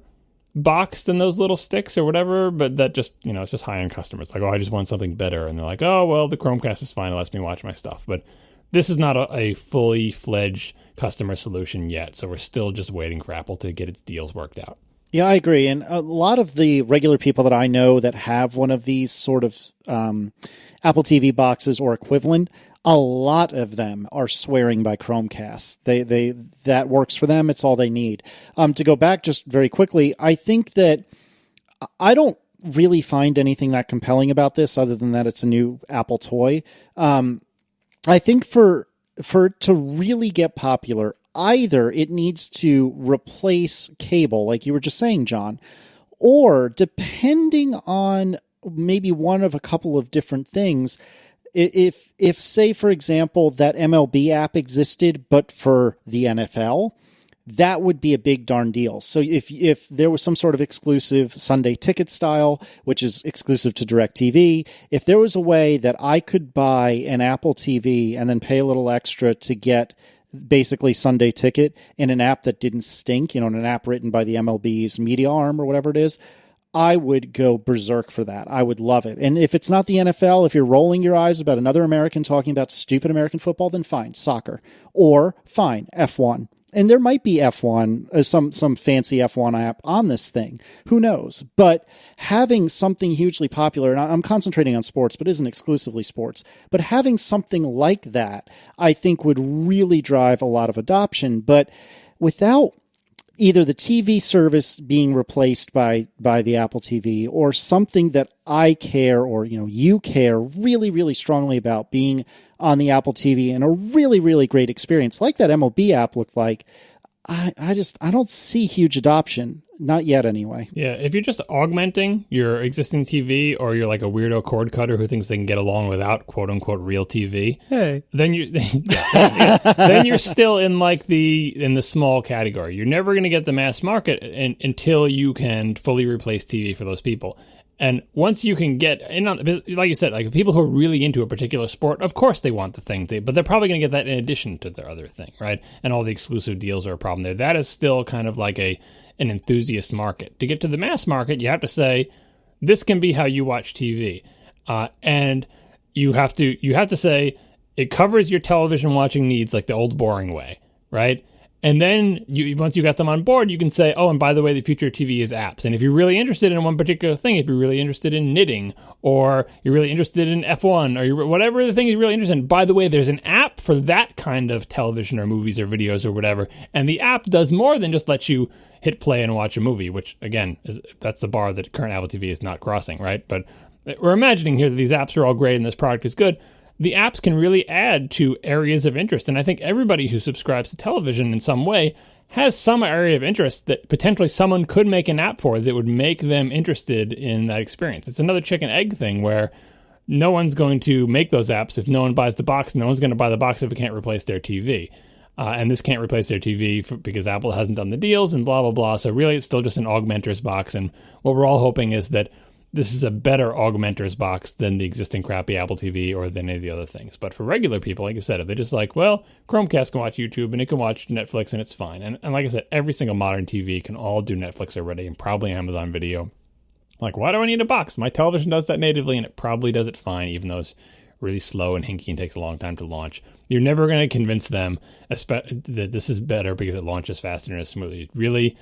box than those little sticks or whatever, but that just, it's just high-end customers. Like, I just want something better. And they're like, oh, well, the Chromecast is fine. It lets me watch my stuff. But this is not a fully fledged customer solution yet. So we're still just waiting for Apple to get its deals worked out. Yeah, I agree. And a lot of the regular people that I know that have one of these sort of Apple TV boxes or equivalent, a lot of them are swearing by Chromecast. They that works for them. It's all they need. To go back just very quickly, I think that I don't really find anything that compelling about this other than that it's a new Apple toy. I think for it to really get popular, either it needs to replace cable, like you were just saying, John, or depending on maybe one of a couple of different things, if say, for example, that MLB app existed, but for the NFL, that would be a big darn deal. So if there was some sort of exclusive Sunday ticket style, which is exclusive to DirecTV, if there was a way that I could buy an Apple TV and then pay a little extra to get basically Sunday ticket in an app that didn't stink, in an app written by the MLB's media arm or whatever it is, I would go berserk for that. I would love it. And if it's not the NFL, if you're rolling your eyes about another American talking about stupid American football, then fine, soccer. Or fine, F1. And there might be F1, some fancy F1 app on this thing. Who knows? But having something hugely popular, and I'm concentrating on sports, but isn't exclusively sports, but having something like that, I think would really drive a lot of adoption. But without either the TV service being replaced by the Apple TV or something that I care or, you care really, really strongly about being on the Apple TV and a really, really great experience like that MLB app looked like, I don't see huge adoption. Not yet, anyway. Yeah, if you're just augmenting your existing TV, or you're like a weirdo cord cutter who thinks they can get along without "quote unquote" real TV, then you're still in like in the small category. You're never going to get the mass market until you can fully replace TV for those people. And once you can get, like you said, like people who are really into a particular sport, of course they want the thing, but they're probably going to get that in addition to their other thing, right? And all the exclusive deals are a problem there. That is still kind of like an enthusiast market. To get to the mass market, you have to say, this can be how you watch TV. And you have to say, it covers your television watching needs like the old boring way, right? And then once you got them on board, you can say, oh, and by the way, the future of TV is apps. And if you're really interested in one particular thing, if you're really interested in knitting, or you're really interested in F1, or whatever the thing you're really interested in, by the way, there's an app for that kind of television or movies or videos or whatever. And the app does more than just let you hit play and watch a movie, which, again, that's the bar that current Apple TV is not crossing, right? But we're imagining here that these apps are all great and this product is good. The apps can really add to areas of interest. And I think everybody who subscribes to television in some way has some area of interest that potentially someone could make an app for that would make them interested in that experience. It's another chicken egg thing where no one's going to make those apps if no one buys the box. No one's going to buy the box if it can't replace their TV. And this can't replace their TV because Apple hasn't done the deals and blah, blah, blah. So really, it's still just an augmenter's box. And what we're all hoping is that this is a better augmenter's box than the existing crappy Apple TV or than any of the other things. But for regular people, like I said, if they're just like, well, Chromecast can watch YouTube and it can watch Netflix and it's fine. And like I said, every single modern TV can all do Netflix already and probably Amazon Video. Like, why do I need a box? My television does that natively and it probably does it fine, even though it's really slow and hinky and takes a long time to launch. You're never going to convince them that this is better because it launches faster and as smoothly. Really,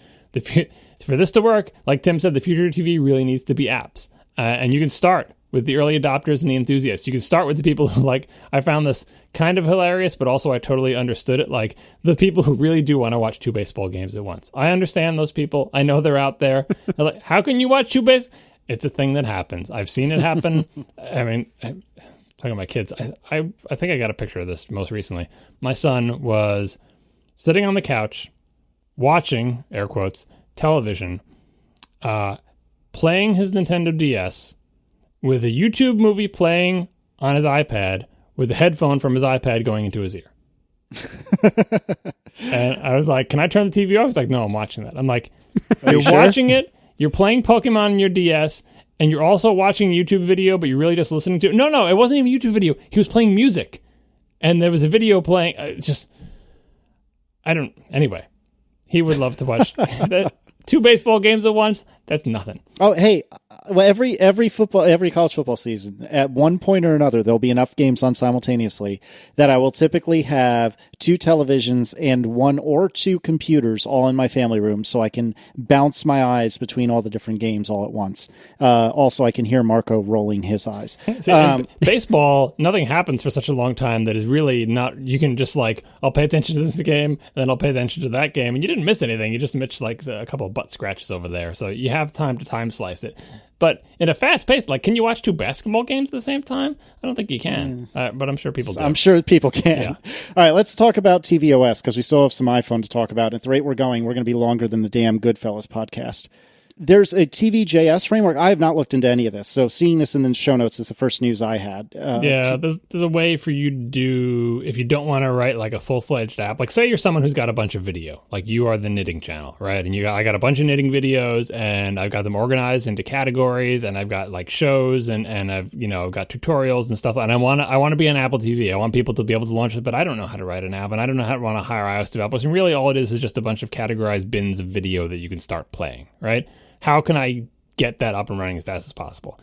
for this to work, like Tim said, the future of TV really needs to be apps. And you can start with the early adopters and the enthusiasts. You can start with the people who I found this kind of hilarious, but also I totally understood it. Like the people who really do want to watch 2 baseball games at once. I understand those people. I know they're out there. They're like, how can you watch 2 base? It's a thing that happens. I've seen it happen. I mean, talking about my kids, I think I got a picture of this most recently. My son was sitting on the couch watching, air quotes, television, playing his Nintendo DS with a YouTube movie playing on his iPad with a headphone from his iPad going into his ear. And I was like, can I turn the TV off? He's like, no, I'm watching that. I'm like, you're watching it, you're playing Pokemon on your DS, and you're also watching a YouTube video, but you're really just listening to it. No, it wasn't even a YouTube video. He was playing music. And there was a video playing. Anyway, he would love to watch 2 baseball games at once. That's nothing. Oh, hey, well, every college football season, at one point or another, there'll be enough games on simultaneously that I will typically have 2 televisions and 1 or 2 computers all in my family room, so I can bounce my eyes between all the different games all at once. Also, I can hear Marco rolling his eyes. See, baseball, nothing happens for such a long time that is really not. You can just I'll pay attention to this game, and then I'll pay attention to that game, and you didn't miss anything. You just missed a couple of butt scratches over there, so you have time to time slice it. But in a fast pace, can you watch 2 basketball games at the same time? I don't think you can, but I'm sure people do. I'm sure people can. Yeah. All right, let's talk about tvOS because we still have some iPhone to talk about. At the rate we're going to be longer than the damn Goodfellas podcast. There's a TVJS framework. I have not looked into any of this, so seeing this in the show notes is the first news I had. There's a way for you to do, if you don't want to write a full-fledged app. Say you're someone who's got a bunch of video, you are the knitting channel, right? And I got a bunch of knitting videos, and I've got them organized into categories, and I've got shows, and I've got tutorials and stuff. And I want to be on Apple TV. I want people to be able to launch it, but I don't know how to write an app, and I don't know how to want to hire iOS developers. And really, all it is just a bunch of categorized bins of video that you can start playing, right? How can I get that up and running as fast as possible?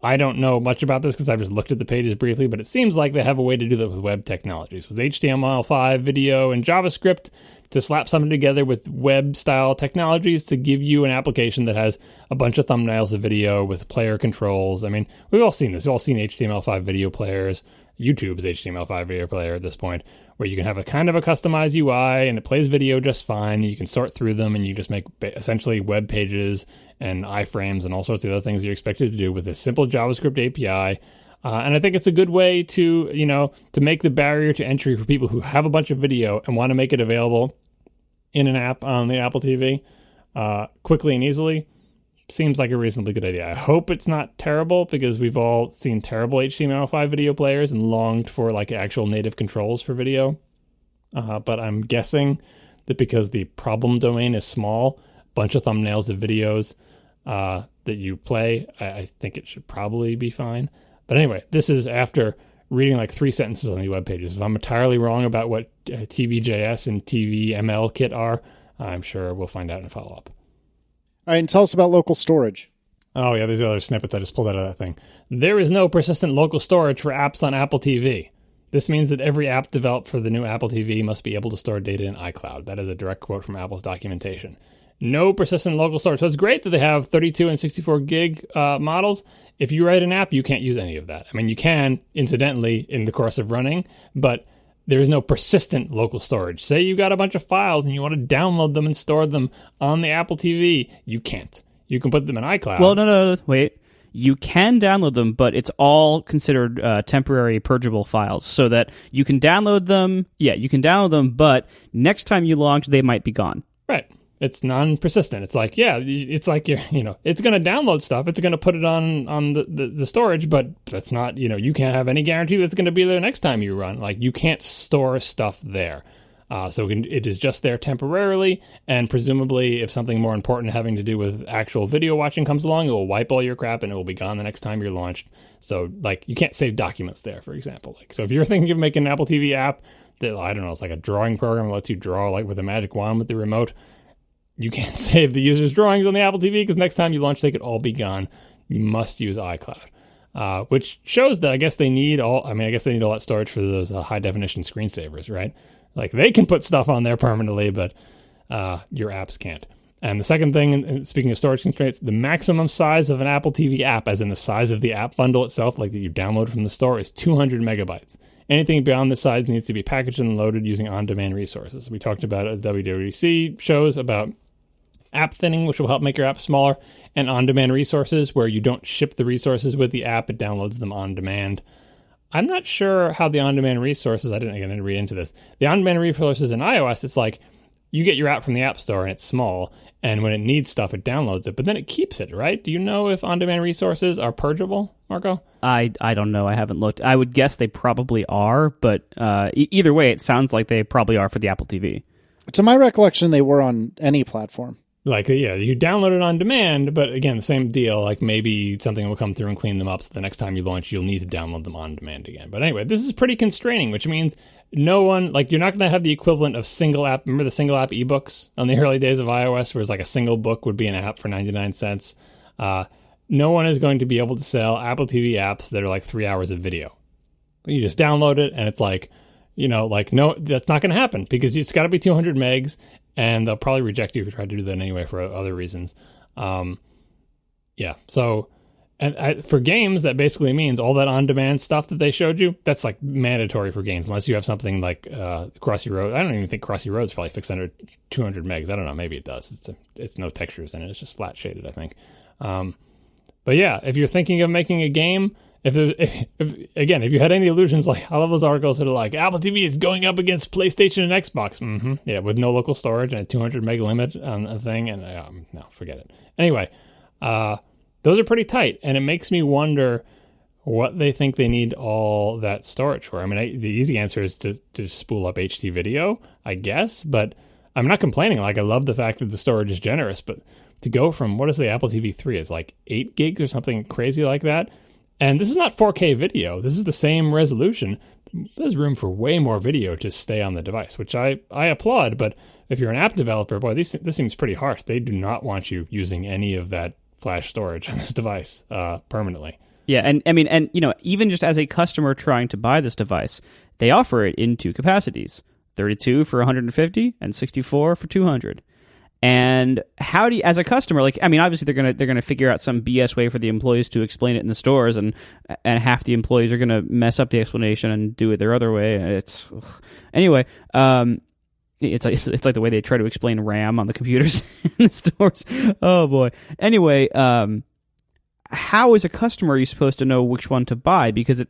I don't know much about this because I've just looked at the pages briefly, but it seems like they have a way to do that with web technologies, with HTML5 video and JavaScript to slap something together with web-style technologies to give you an application that has a bunch of thumbnails of video with player controls. I mean, we've all seen this. We've all seen HTML5 video players. YouTube's HTML5 video player at this point, where you can have a kind of a customized UI and it plays video just fine. You can sort through them and you just make essentially web pages and iframes and all sorts of other things you're expected to do with a simple JavaScript API. And I think it's a good way to make the barrier to entry for people who have a bunch of video and want to make it available in an app on the Apple TV quickly and easily. Seems like a reasonably good idea. I hope it's not terrible because we've all seen terrible HTML5 video players and longed for actual native controls for video. But I'm guessing that because the problem domain is small, bunch of thumbnails of videos that you play, I think it should probably be fine. But anyway, this is after reading 3 sentences on the web pages. If I'm entirely wrong about what TVJS and TVML kit are, I'm sure we'll find out and follow up. All right, and tell us about local storage. Oh, yeah, there's the other snippets I just pulled out of that thing. There is no persistent local storage for apps on Apple TV. This means that every app developed for the new Apple TV must be able to store data in iCloud. That is a direct quote from Apple's documentation. No persistent local storage. So it's great that they have 32 and 64 gig models. If you write an app, you can't use any of that. I mean, you can, incidentally, in the course of running, but there is no persistent local storage. Say you got a bunch of files and you want to download them and store them on the Apple TV. You can't. You can put them in iCloud. Well, no, wait. You can download them, but it's all considered temporary purgeable files so that you can download them. Yeah, you can download them, but next time you launch, they might be gone. Right. It's non-persistent. It's it's it's going to download stuff. It's going to put it on the storage, but that's not, you can't have any guarantee that's going to be there next time you run. You can't store stuff there. So it is just there temporarily, and presumably if something more important having to do with actual video watching comes along, it will wipe all your crap and it will be gone the next time you're launched. So, you can't save documents there, for example. So if you're thinking of making an Apple TV app that, I don't know, it's like a drawing program that lets you draw with a magic wand with the remote, you can't save the user's drawings on the Apple TV because next time you launch, they could all be gone. You must use iCloud, which shows that I guess they need all that storage for those high-definition screensavers, right? They can put stuff on there permanently, but your apps can't. And the second thing, and speaking of storage constraints, the maximum size of an Apple TV app, as in the size of the app bundle itself, like that you download from the store, is 200 megabytes. Anything beyond this size needs to be packaged and loaded using on-demand resources. We talked about at WWDC shows about app thinning, which will help make your app smaller, and on-demand resources, where you don't ship the resources with the app, it downloads them on demand. I'm not sure how the on-demand resources, I didn't read into this. The on-demand resources in iOS, it's like you get your app from the App Store and it's small, and when it needs stuff, it downloads it, but then it keeps it, right? Do you know if on-demand resources are purgeable, Marco? I don't know. I haven't looked. I would guess they probably are, but either way, it sounds like they probably are for the Apple TV. To my recollection, they were on any platform. Like, yeah, you download it on demand, but again, the same deal. Like, maybe something will come through and clean them up, so the next time you launch, you'll need to download them on demand again. But anyway, this is pretty constraining, which means no one, like, you're not going to have the equivalent of single app. Remember the single app ebooks on the early days of iOS, where it's like a single book would be an app for 99 cents? No one is going to be able to sell Apple TV apps that are like 3 hours of video. You just download it, and it's like, no, that's not going to happen, because it's got to be 200 megs. And they'll probably reject you if you try to do that anyway for other reasons. So for games, that basically means all that on-demand stuff that they showed you, that's like mandatory for games, unless you have something like Crossy Road. I don't even think Crossy Road's probably fixed under 200 megs. I don't know. Maybe it does. It's no textures in it. It's just flat shaded, I think. But yeah, if you're thinking of making a game, if you had any illusions, like I love those articles that are like Apple TV is going up against PlayStation and Xbox. Yeah, with no local storage and a 200 meg limit on a thing, and no, forget it. Anyway, those are pretty tight, and it makes me wonder what they think they need all that storage for. I mean, the easy answer is to spool up HD video, I guess, but I'm not complaining. Like, I love the fact that the storage is generous, but to go from, what is the Apple TV 3? It's like 8 gigs or something crazy like that. And this is not 4K video. This is the same resolution. There's room for way more video to stay on the device, which I applaud. But if you're an app developer, boy, this seems pretty harsh. They do not want you using any of that flash storage on this device permanently. Yeah, and I mean, even just as a customer trying to buy this device, they offer it in two capacities: 32 for 150 and 64 for 200. And how do you, as a customer, like, I mean, obviously they're gonna figure out some BS way for the employees to explain it in the stores, and half the employees are gonna mess up the explanation and do it their other way. Anyway, it's like the way they try to explain RAM on the computers in the stores. Oh boy. Anyway, how as a customer are you supposed to know which one to buy? Because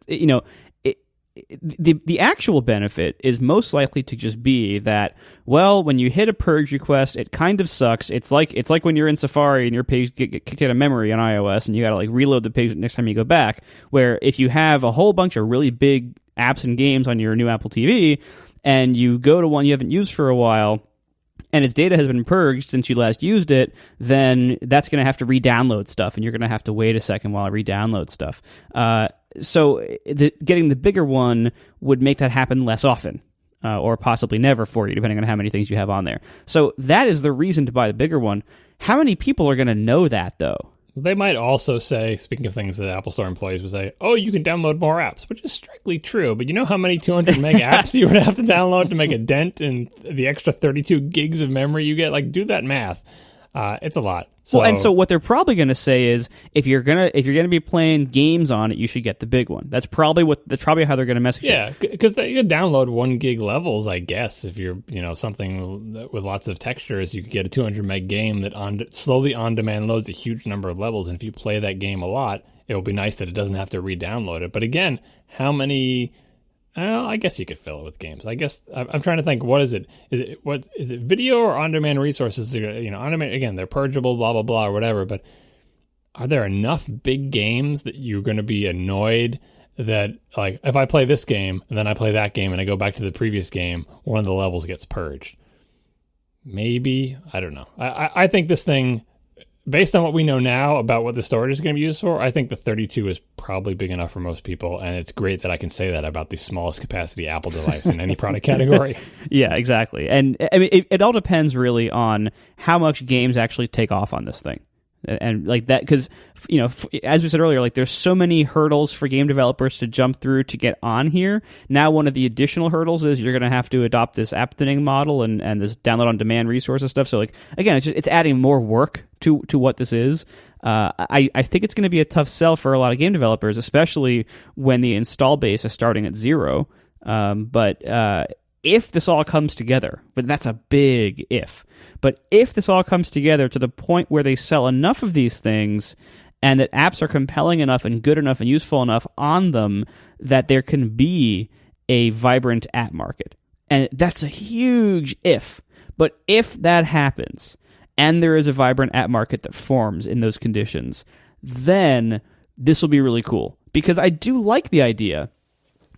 the actual benefit is most likely to just be that, well, when you hit a purge request, it kind of sucks. It's like when you're in Safari and your page get kicked out of memory on iOS, and you got to like reload the page next time you go back. Where if you have a whole bunch of really big apps and games on your new Apple TV, and you go to one you haven't used for a while, and its data has been purged since you last used it, then that's going to have to re-download stuff, and you're going to have to wait a second while it re-downloads stuff. So getting the bigger one would make that happen less often, or possibly never for you, depending on how many things you have on there. So that is the reason to buy the bigger one. How many people are going to know that, though? They might also say, speaking of things that Apple Store employees would say, oh, you can download more apps, which is strictly true. But you know how many 200 meg apps you would have to download to make a dent in the extra 32 gigs of memory you get? Like, do that math. It's a lot. Well, and so what they're probably going to say is, if you're gonna be playing games on it, you should get the big one. That's probably how they're going to message it. Yeah, because you could download 1 gig levels, I guess. If you're something with lots of textures, you could get a 200 meg game that slowly on demand loads a huge number of levels. And if you play that game a lot, it will be nice that it doesn't have to re-download it. But again, how many? Well, I guess you could fill it with games. I guess I'm trying to think. What is it? Is it video or on-demand resources? On-demand, again, they're purgeable, blah blah blah, or whatever. But are there enough big games that you're going to be annoyed that, like, if I play this game and then I play that game and I go back to the previous game, one of the levels gets purged? Maybe, I don't know. I think this thing, based on what we know now about what the storage is going to be used for, I think the 32 is probably big enough for most people, and it's great that I can say that about the smallest capacity Apple device in any product category. Yeah, exactly. And I mean, it all depends really on how much games actually take off on this thing. And like that, because, as we said earlier, like there's so many hurdles for game developers to jump through to get on here. Now, one of the additional hurdles is you're going to have to adopt this app thinning model and this download on demand resources stuff. So like, again, it's adding more work to what this is. I think it's going to be a tough sell for a lot of game developers, especially when the install base is starting at 0. But if this all comes together, but that's a big if. But if this all comes together to the point where they sell enough of these things and that apps are compelling enough and good enough and useful enough on them that there can be a vibrant app market. And that's a huge if. But if that happens and there is a vibrant app market that forms in those conditions, then this will be really cool. Because I do like the idea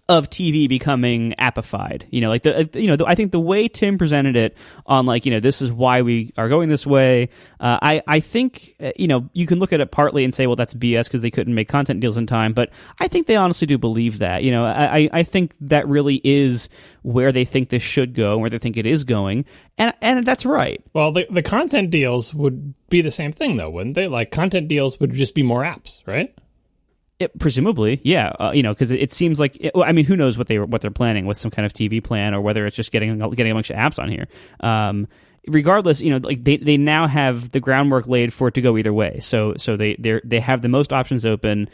of TV becoming appified. I think the way Tim presented it on this is why we are going this way. I think, you can look at it partly and say, well, that's BS because they couldn't make content deals in time. But I think they honestly do believe that. I think that really is where they think this should go and where they think it is going. And that's right. Well, the content deals would be the same thing, though, wouldn't they? Like, content deals would just be more apps, right? Presumably, yeah. Because it seems like who knows what they're planning with some kind of TV plan, or whether it's just getting a bunch of apps on here. Regardless, they now have the groundwork laid for it to go either way. So they have the most options open.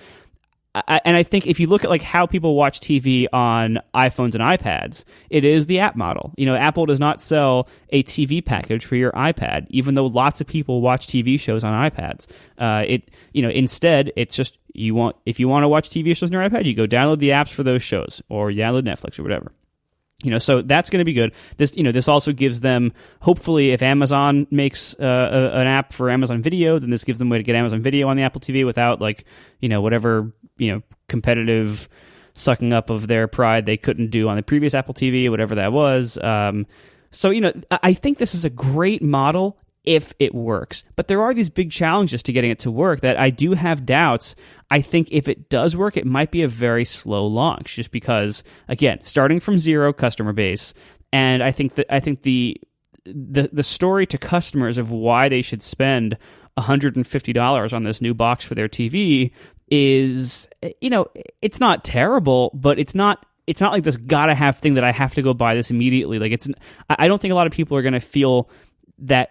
And I think if you look at how people watch TV on iPhones and iPads, it is the app model. Apple does not sell a TV package for your iPad, even though lots of people watch TV shows on iPads. Instead, it's just if you want to watch TV shows on your iPad, you go download the apps for those shows, or you download Netflix or whatever. So that's going to be good. This also gives them, hopefully, if Amazon makes an app for Amazon Video, then this gives them a way to get Amazon Video on the Apple TV without whatever competitive sucking up of their pride they couldn't do on the previous Apple TV, whatever that was. I think this is a great model if it works. But there are these big challenges to getting it to work that I do have doubts. I think if it does work, it might be a very slow launch, just because, again, starting from 0 customer base, and I think the story to customers of why they should spend $150 on this new box for their TV is, it's not terrible, but it's not like this gotta have thing that I have to go buy this immediately. I don't think a lot of people are going to feel that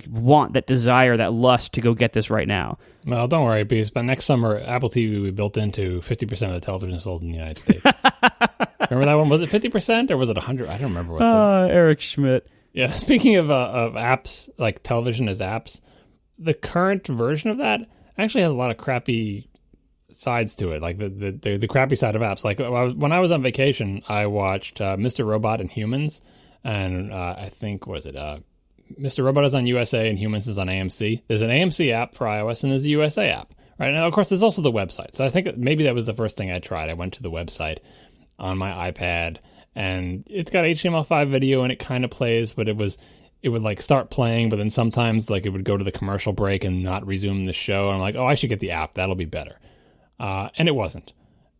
want, that desire, that lust to go get this right now. Well, don't worry, because by next summer, Apple TV will be built into 50% of the television sold in the United States. Remember that one? Was it 50% or was it 100? I don't remember what. Eric Schmidt. Yeah, speaking of apps, like television as apps, the current version of that actually has a lot of crappy sides to it, like the crappy side of apps. Like when I was on vacation, I watched Mr. Robot and Humans, and I think, what is it? Mr. Robot is on USA and Humans is on AMC. There's an AMC app for iOS and there's a USA app, right? And of course, there's also the website. So I think maybe that was the first thing I tried. I went to the website on my iPad, and it's got HTML5 video, and it kind of plays, but it would like start playing, but then sometimes like it would go to the commercial break and not resume the show. And I'm like, oh, I should get the app. That'll be better. And it wasn't.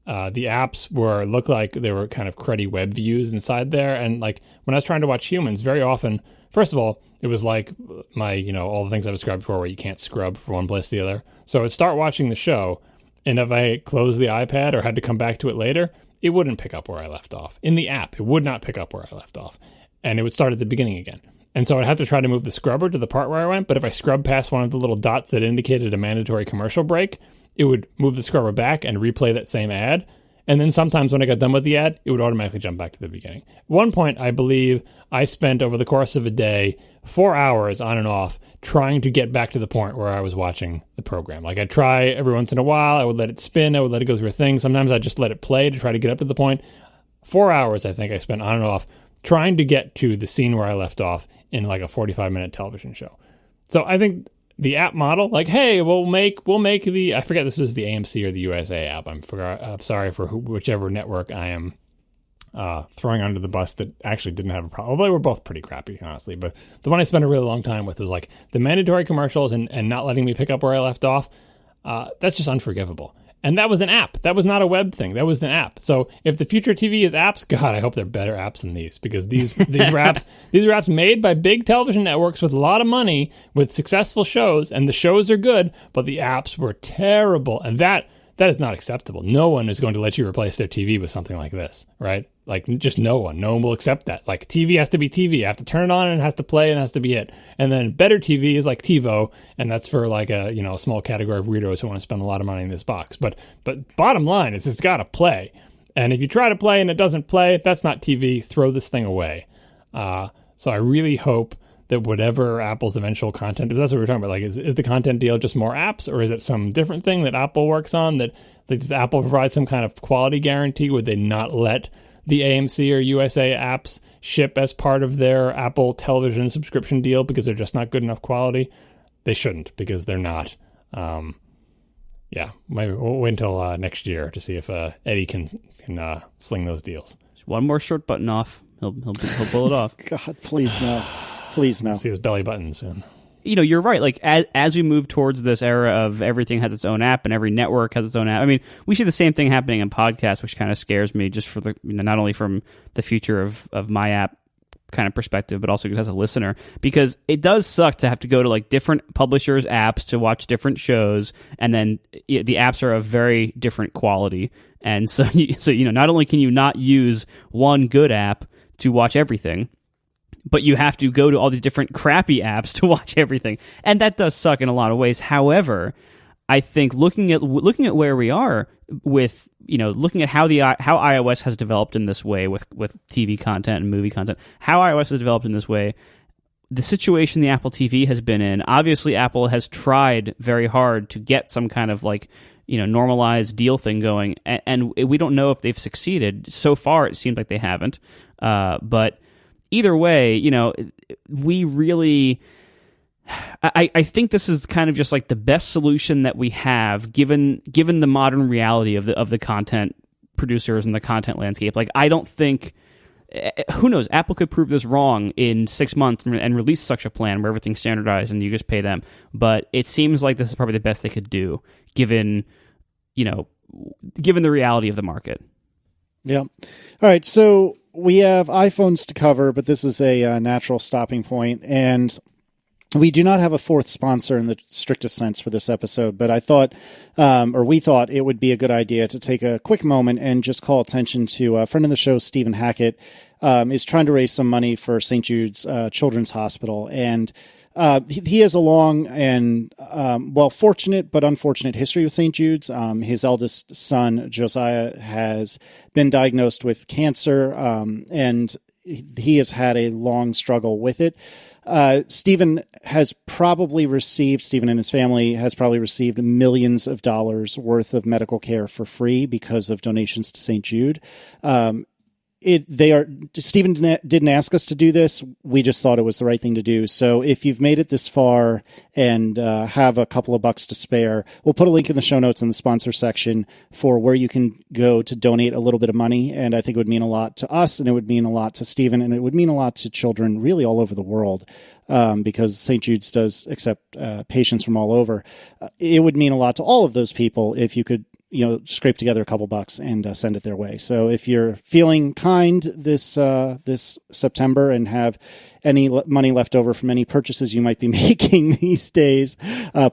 The apps looked like they were kind of cruddy web views inside there. And like when I was trying to watch Humans, very often, first of all, it was like my, all the things I've described before where you can't scrub from one place to the other. So I would start watching the show, and if I closed the iPad or had to come back to it later, it wouldn't pick up where I left off. In the app, it would not pick up where I left off. And it would start at the beginning again. And so I'd have to try to move the scrubber to the part where I went, but if I scrubbed past one of the little dots that indicated a mandatory commercial break, it would move the scrubber back and replay that same ad. And then sometimes when I got done with the ad, it would automatically jump back to the beginning. At one point, I believe I spent over the course of a day 4 hours on and off trying to get back to the point where I was watching the program. Like I'd try every once in a while, I would let it spin, I would let it go through a thing. Sometimes I'd just let it play to try to get up to the point. 4 hours, I think I spent on and off trying to get to the scene where I left off in like a 45-minute television show. So I think the app model, like, hey, we'll make the, I forget this was the AMC or the USA app. I'm sorry for whichever network I am throwing under the bus that actually didn't have a problem. Although they were both pretty crappy, honestly. But the one I spent a really long time with was like the mandatory commercials and not letting me pick up where I left off. That's just unforgivable. And that was an app. That was not a web thing. That was an app. So if the future TV is apps, God, I hope they're better apps than these, because these were apps. These are apps made by big television networks with a lot of money, with successful shows, and the shows are good, but the apps were terrible. And that is not acceptable. No one is going to let you replace their TV with something like this, right? Like, just no one. No one will accept that. Like, TV has to be TV. You have to turn it on and it has to play and it has to be it. And then better TV is like TiVo, and that's for like a small category of weirdos who want to spend a lot of money in this box. But bottom line is it's got to play. And if you try to play and it doesn't play, that's not TV. Throw this thing away. So I really hope that whatever Apple's eventual content, that's what we're talking about. Like, is the content deal just more apps, or is it some different thing that Apple works on? That does Apple provide some kind of quality guarantee? Would they not let the AMC or USA apps ship as part of their Apple television subscription deal because they're just not good enough quality? They shouldn't, because they're not. Maybe we'll wait until next year to see if Eddie can sling those deals. Just one more short button off. He'll pull it off. God, please no. Please no. See his belly button soon. You're right. Like, as we move towards this era of everything has its own app and every network has its own app. I mean, we see the same thing happening in podcasts, which kind of scares me, just for the not only from the future of my app kind of perspective, but also as a listener, because it does suck to have to go to like different publishers' apps to watch different shows, and then the apps are of very different quality. And so not only can you not use one good app to watch everything, but you have to go to all these different crappy apps to watch everything, and that does suck in a lot of ways. However, I think looking at where we are with looking at how iOS has developed in this way with TV content and movie content, how iOS has developed in this way, the situation the Apple TV has been in. Obviously, Apple has tried very hard to get some kind of normalized deal thing going, and we don't know if they've succeeded. So far, it seems like they haven't, but either way, we really, I think this is kind of just like the best solution that we have, given the modern reality of the content producers and the content landscape. Like, I don't think, who knows, Apple could prove this wrong in 6 months and release such a plan where everything's standardized and you just pay them. But it seems like this is probably the best they could do, given the reality of the market. Yeah. All right. So we have iPhones to cover, but this is a natural stopping point, and we do not have a fourth sponsor in the strictest sense for this episode, but I thought, we thought it would be a good idea to take a quick moment and just call attention to a friend of the show, Stephen Hackett, is trying to raise some money for St. Jude's Children's Hospital. And he has a long and, fortunate but unfortunate history with St. Jude's. His eldest son, Josiah, has been diagnosed with cancer, and he has had a long struggle with it. Stephen and his family has probably received millions of dollars worth of medical care for free because of donations to St. Jude. Stephen didn't ask us to do this. We just thought it was the right thing to do. So if you've made it this far and have a couple of bucks to spare, we'll put a link in the show notes in the sponsor section for where you can go to donate a little bit of money. And I think it would mean a lot to us, and it would mean a lot to Stephen, and it would mean a lot to children really all over the world, because St. Jude's does accept patients from all over. It would mean a lot to all of those people if you could scrape together a couple bucks and send it their way. So if you're feeling kind this September and have any money left over from any purchases you might be making these days,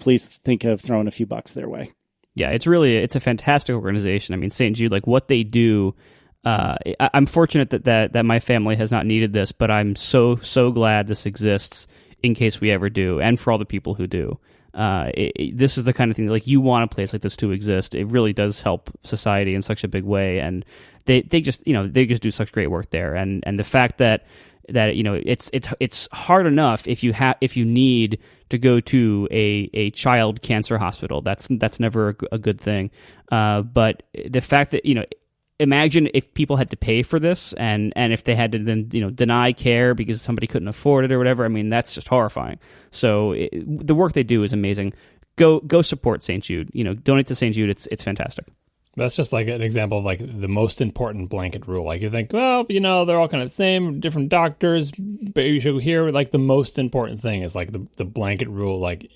please think of throwing a few bucks their way. Yeah, it's a fantastic organization. I mean, St. Jude, like what they do, I'm fortunate that my family has not needed this, but I'm so glad this exists in case we ever do, and for all the people who do. This is the kind of thing like you want a place like this to exist. It really does help society in such a big way, and they just do such great work there. And the fact that it's hard enough if you need to go to a child cancer hospital. That's never a good thing. But the fact that imagine if people had to pay for this and if they had to then deny care because somebody couldn't afford it or whatever. I mean, that's just horrifying. So the work they do is amazing. Go support St. Jude. Donate to St. Jude. It's fantastic. That's just like an example of like the most important blanket rule. Like you think, well, they're all kind of the same, different doctors, but you should hear like the most important thing is like the blanket rule. Like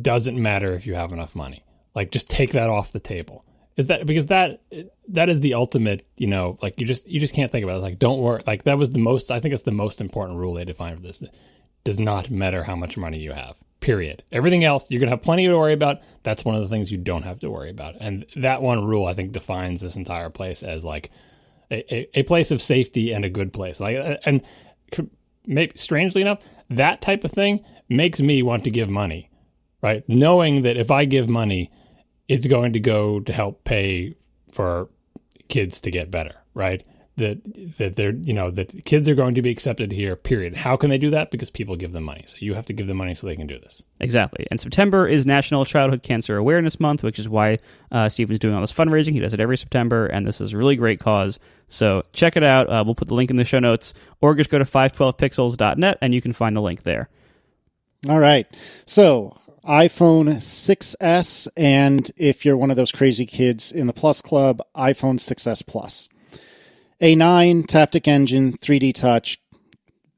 doesn't matter if you have enough money. Like just take that off the table. is that because that is the ultimate, you know, like you just can't think about it. It's like, don't worry. Like that was I think it's the most important rule they defined for this. It does not matter how much money you have, period. Everything else, you're going to have plenty to worry about. That's one of the things you don't have to worry about. And that one rule, I think, defines this entire place as like a place of safety and a good place. Like, and maybe strangely enough, that type of thing makes me want to give money, right? Knowing that if I give money, it's going to go to help pay for kids to get better, right? That they're, you know, that kids are going to be accepted here, period. How can they do that? Because people give them money. So you have to give them money so they can do this. Exactly. And September is National Childhood Cancer Awareness Month, which is why Stephen's doing all this fundraising. He does it every September, and this is a really great cause. So check it out. We'll put the link in the show notes, or just go to 512pixels.net, and you can find the link there. All right. So iPhone 6S, and if you're one of those crazy kids in the Plus Club, iPhone 6S Plus. A9, Taptic Engine, 3D Touch,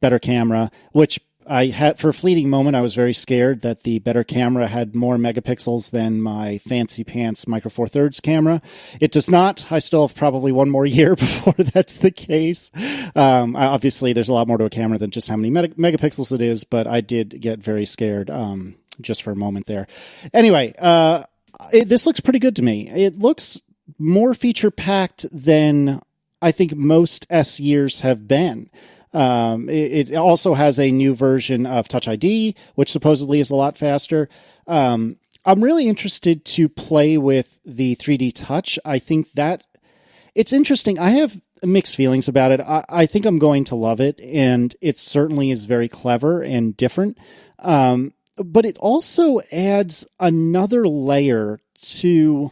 better camera, which I had for a fleeting moment. I was very scared that the better camera had more megapixels than my fancy pants Micro Four Thirds camera. It does not. I still have probably one more year before that's the case. Obviously, there's a lot more to a camera than just how many megapixels it is, but I did get very scared just for a moment there. Anyway, this looks pretty good to me. It looks more feature-packed than I think most S years have been. It also has a new version of Touch ID, which supposedly is a lot faster. I'm really interested to play with the 3D Touch. I think that it's interesting. I have mixed feelings about it. I think I'm going to love it, and it certainly is very clever and different. But it also adds another layer to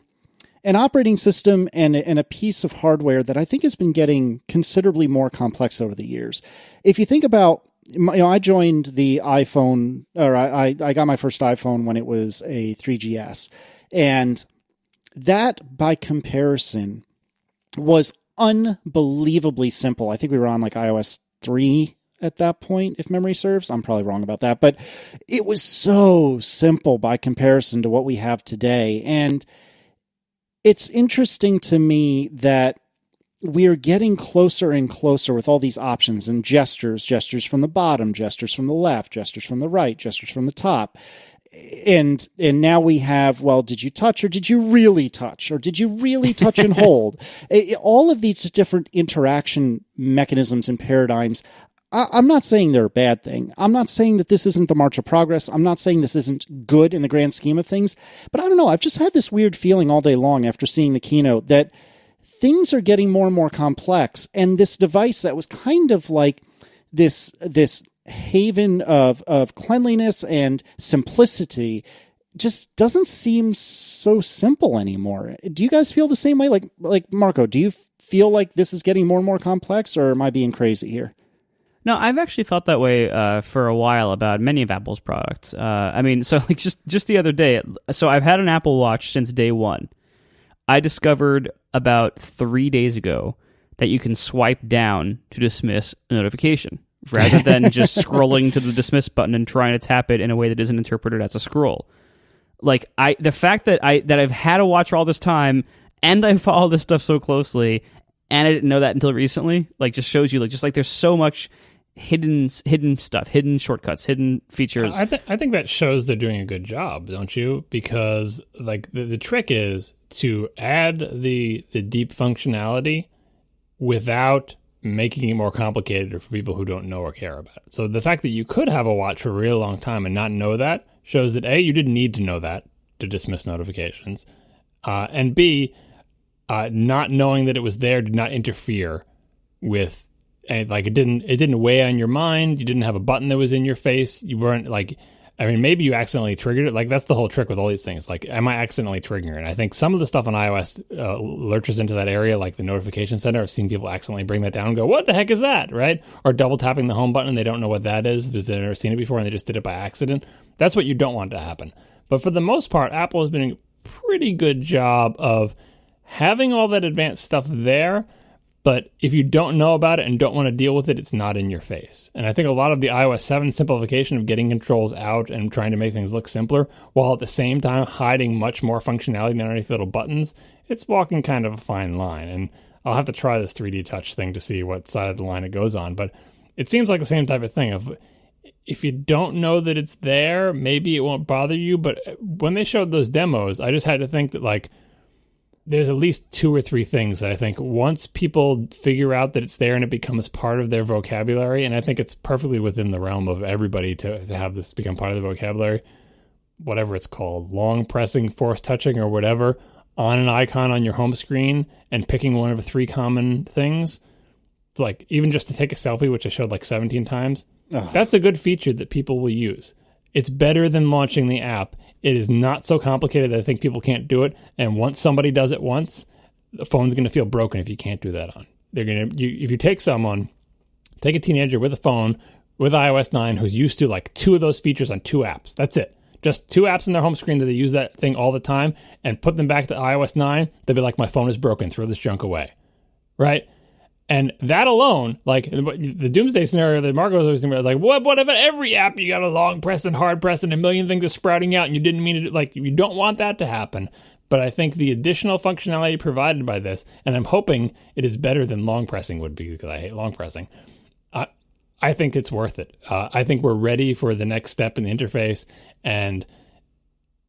an operating system and a piece of hardware that I think has been getting considerably more complex over the years. If you think about, you know, I joined the iPhone, or I got my first iPhone when it was a 3GS. And that, by comparison, was unbelievably simple. I think we were on like iOS 3 at that point, if memory serves. I'm probably wrong about that. But it was so simple by comparison to what we have today. And it's interesting to me that we're getting closer and closer with all these options and gestures from the bottom, gestures from the left, gestures from the right, gestures from the top. And now we have, well, did you touch or did you really touch? Or did you really touch and hold? All of these different interaction mechanisms and paradigms, I'm not saying they're a bad thing. I'm not saying that this isn't the march of progress. I'm not saying this isn't good in the grand scheme of things. But I don't know. I've just had this weird feeling all day long after seeing the keynote that things are getting more and more complex. And this device that was kind of like this haven of cleanliness and simplicity just doesn't seem so simple anymore. Do you guys feel the same way? Like Marco, do you feel like this is getting more and more complex, or am I being crazy here? No, I've actually felt that way for a while about many of Apple's products. I mean, so like just the other day, so I've had an Apple Watch since day one. I discovered about 3 days ago that you can swipe down to dismiss a notification rather than just scrolling to the dismiss button and trying to tap it in a way that isn't interpreted as a scroll. Like the fact that I've had a watch for all this time and I follow this stuff so closely and I didn't know that until recently, like just shows you like there's so much hidden stuff, hidden shortcuts, hidden features. I think that shows they're doing a good job, don't you? Because like the trick is to add the deep functionality without making it more complicated for people who don't know or care about it. So the fact that you could have a watch for a real long time and not know that shows that A, you didn't need to know that to dismiss notifications, and B, not knowing that it was there did not interfere with. And like it didn't weigh on your mind. You didn't have a button that was in your face. You weren't like, I mean, maybe you accidentally triggered it. Like that's the whole trick with all these things. Like, am I accidentally triggering it? And I think some of the stuff on iOS lurches into that area, like the notification center. I've seen people accidentally bring that down and go, "What the heck is that?" Right? Or double tapping the home button and they don't know what that is because they've never seen it before and they just did it by accident. That's what you don't want to happen. But for the most part, Apple has been doing a pretty good job of having all that advanced stuff there, But if you don't know about it and don't want to deal with it, it's not in your face. And I think a lot of the iOS 7 simplification of getting controls out and trying to make things look simpler, while at the same time hiding much more functionality underneath little buttons, it's walking kind of a fine line. And I'll have to try this 3D touch thing to see what side of the line it goes on. But it seems like the same type of thing of, if you don't know that it's there, maybe it won't bother you. But when they showed those demos, I just had to think that, like, there's at least 2 or 3 things that I think once people figure out that it's there and it becomes part of their vocabulary, and I think it's perfectly within the realm of everybody to have this become part of the vocabulary, whatever it's called, long pressing, force touching, or whatever, on an icon on your home screen and picking one of 3 common things, like even just to take a selfie, which I showed like 17 times, that's a good feature that people will use. It's better than launching the app. It is not so complicated that I think people can't do it. And once somebody does it once, the phone's going to feel broken if you can't do that on. If you take a teenager with a phone with iOS 9 who's used to like 2 of those features on 2 apps. That's it. Just 2 apps in their home screen that they use that thing all the time, and put them back to iOS 9. They'll be like, my phone is broken. Throw this junk away. Right? And that alone, like the doomsday scenario that Marco was always thinking about, like, what if every app you got a long press and hard press and a million things are sprouting out and you didn't mean to do, like, you don't want that to happen. But I think the additional functionality provided by this, and I'm hoping it is better than long pressing would be, because I hate long pressing. I think it's worth it. I think we're ready for the next step in the interface, and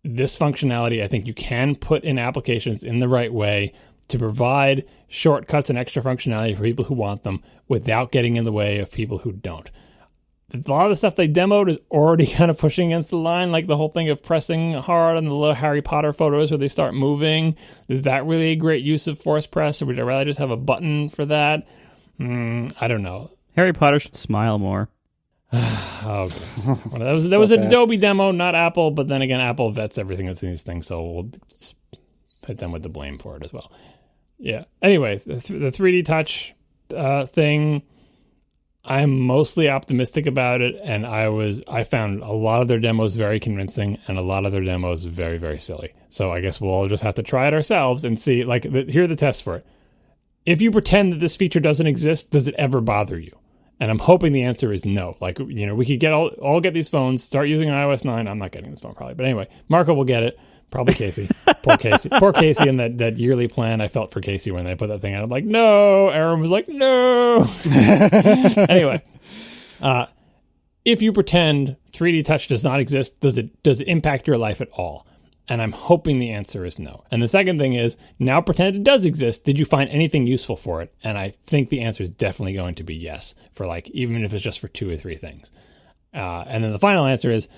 this functionality, I think you can put in applications in the right way to provide shortcuts and extra functionality for people who want them without getting in the way of people who don't. A lot of the stuff they demoed is already kind of pushing against the line, like the whole thing of pressing hard on the little Harry Potter photos where they start moving. Is that really a great use of force press, or would I rather just have a button for that? I don't know. Harry Potter should smile more. Well, that was an Adobe demo, not Apple, but then again, Apple vets everything that's in these things, so we'll put them with the blame for it as well. Yeah. Anyway, the 3D touch thing, I'm mostly optimistic about it, and I found a lot of their demos very convincing and a lot of their demos very, very silly. So I guess we'll all just have to try it ourselves and see, like, here are the tests for it. If you pretend that this feature doesn't exist, does it ever bother you? And I'm hoping the answer is no. Like, you know, we could all get these phones, start using iOS 9. I'm not getting this phone probably. But anyway, Marco will get it. Probably Casey. Poor Casey. Poor Casey and that yearly plan. I felt for Casey when they put that thing out. I'm like, no. Aaron was like, no. Anyway, if you pretend 3D touch does not exist, does it impact your life at all? And I'm hoping the answer is no. And the second thing is, now pretend it does exist. Did you find anything useful for it? And I think the answer is definitely going to be yes, for like, even if it's just for 2 or 3 things. And then the final answer is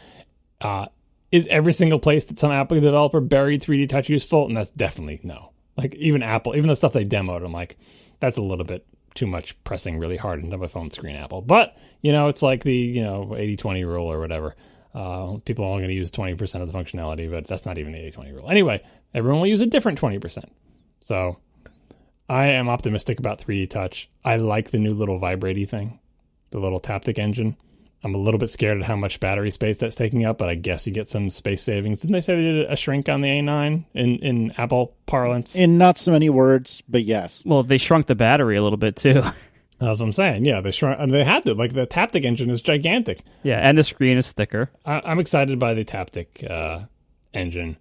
every single place that some Apple developer buried 3D touch useful? And that's definitely no. Like, even Apple, even the stuff they demoed, I'm like, that's a little bit too much pressing really hard into my phone screen, Apple. But, you know, it's like the, 80-20 rule or whatever. People are only going to use 20% of the functionality, but that's not even the 80-20 rule. Anyway, everyone will use a different 20%. So I am optimistic about 3D touch. I like the new little vibraty thing, the little Taptic engine. I'm a little bit scared at how much battery space that's taking up, but I guess you get some space savings. Didn't they say they did a shrink on the A9 in Apple parlance? In not so many words, but yes. Well, they shrunk the battery a little bit too. That's what I'm saying. Yeah, they had to. Like, the Taptic engine is gigantic. Yeah, and the screen is thicker. I'm excited by the Taptic engine.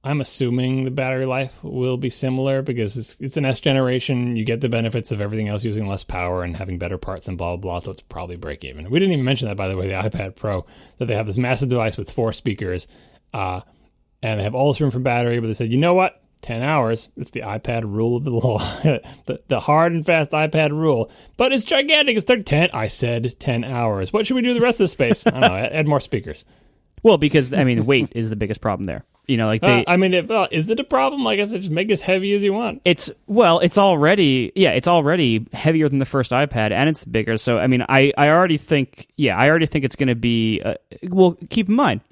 I'm assuming the battery life will be similar because it's an S generation. You get the benefits of everything else using less power and having better parts and blah, blah, blah, so it's probably break even. We didn't even mention that, by the way, the iPad Pro, that they have this massive device with 4 speakers, and they have all this room for battery, but they said, you know what? 10 hours. It's the iPad rule of the law. the hard and fast iPad rule. But it's gigantic. It's 10. I said 10 hours. What should we do with the rest of the space? I don't know. Add more speakers. Well, because, weight is the biggest problem there. Is it a problem? Like I said, just make it as heavy as you want. It's already heavier than the first iPad, and it's bigger. So, I already think it's going to be, keep in mind,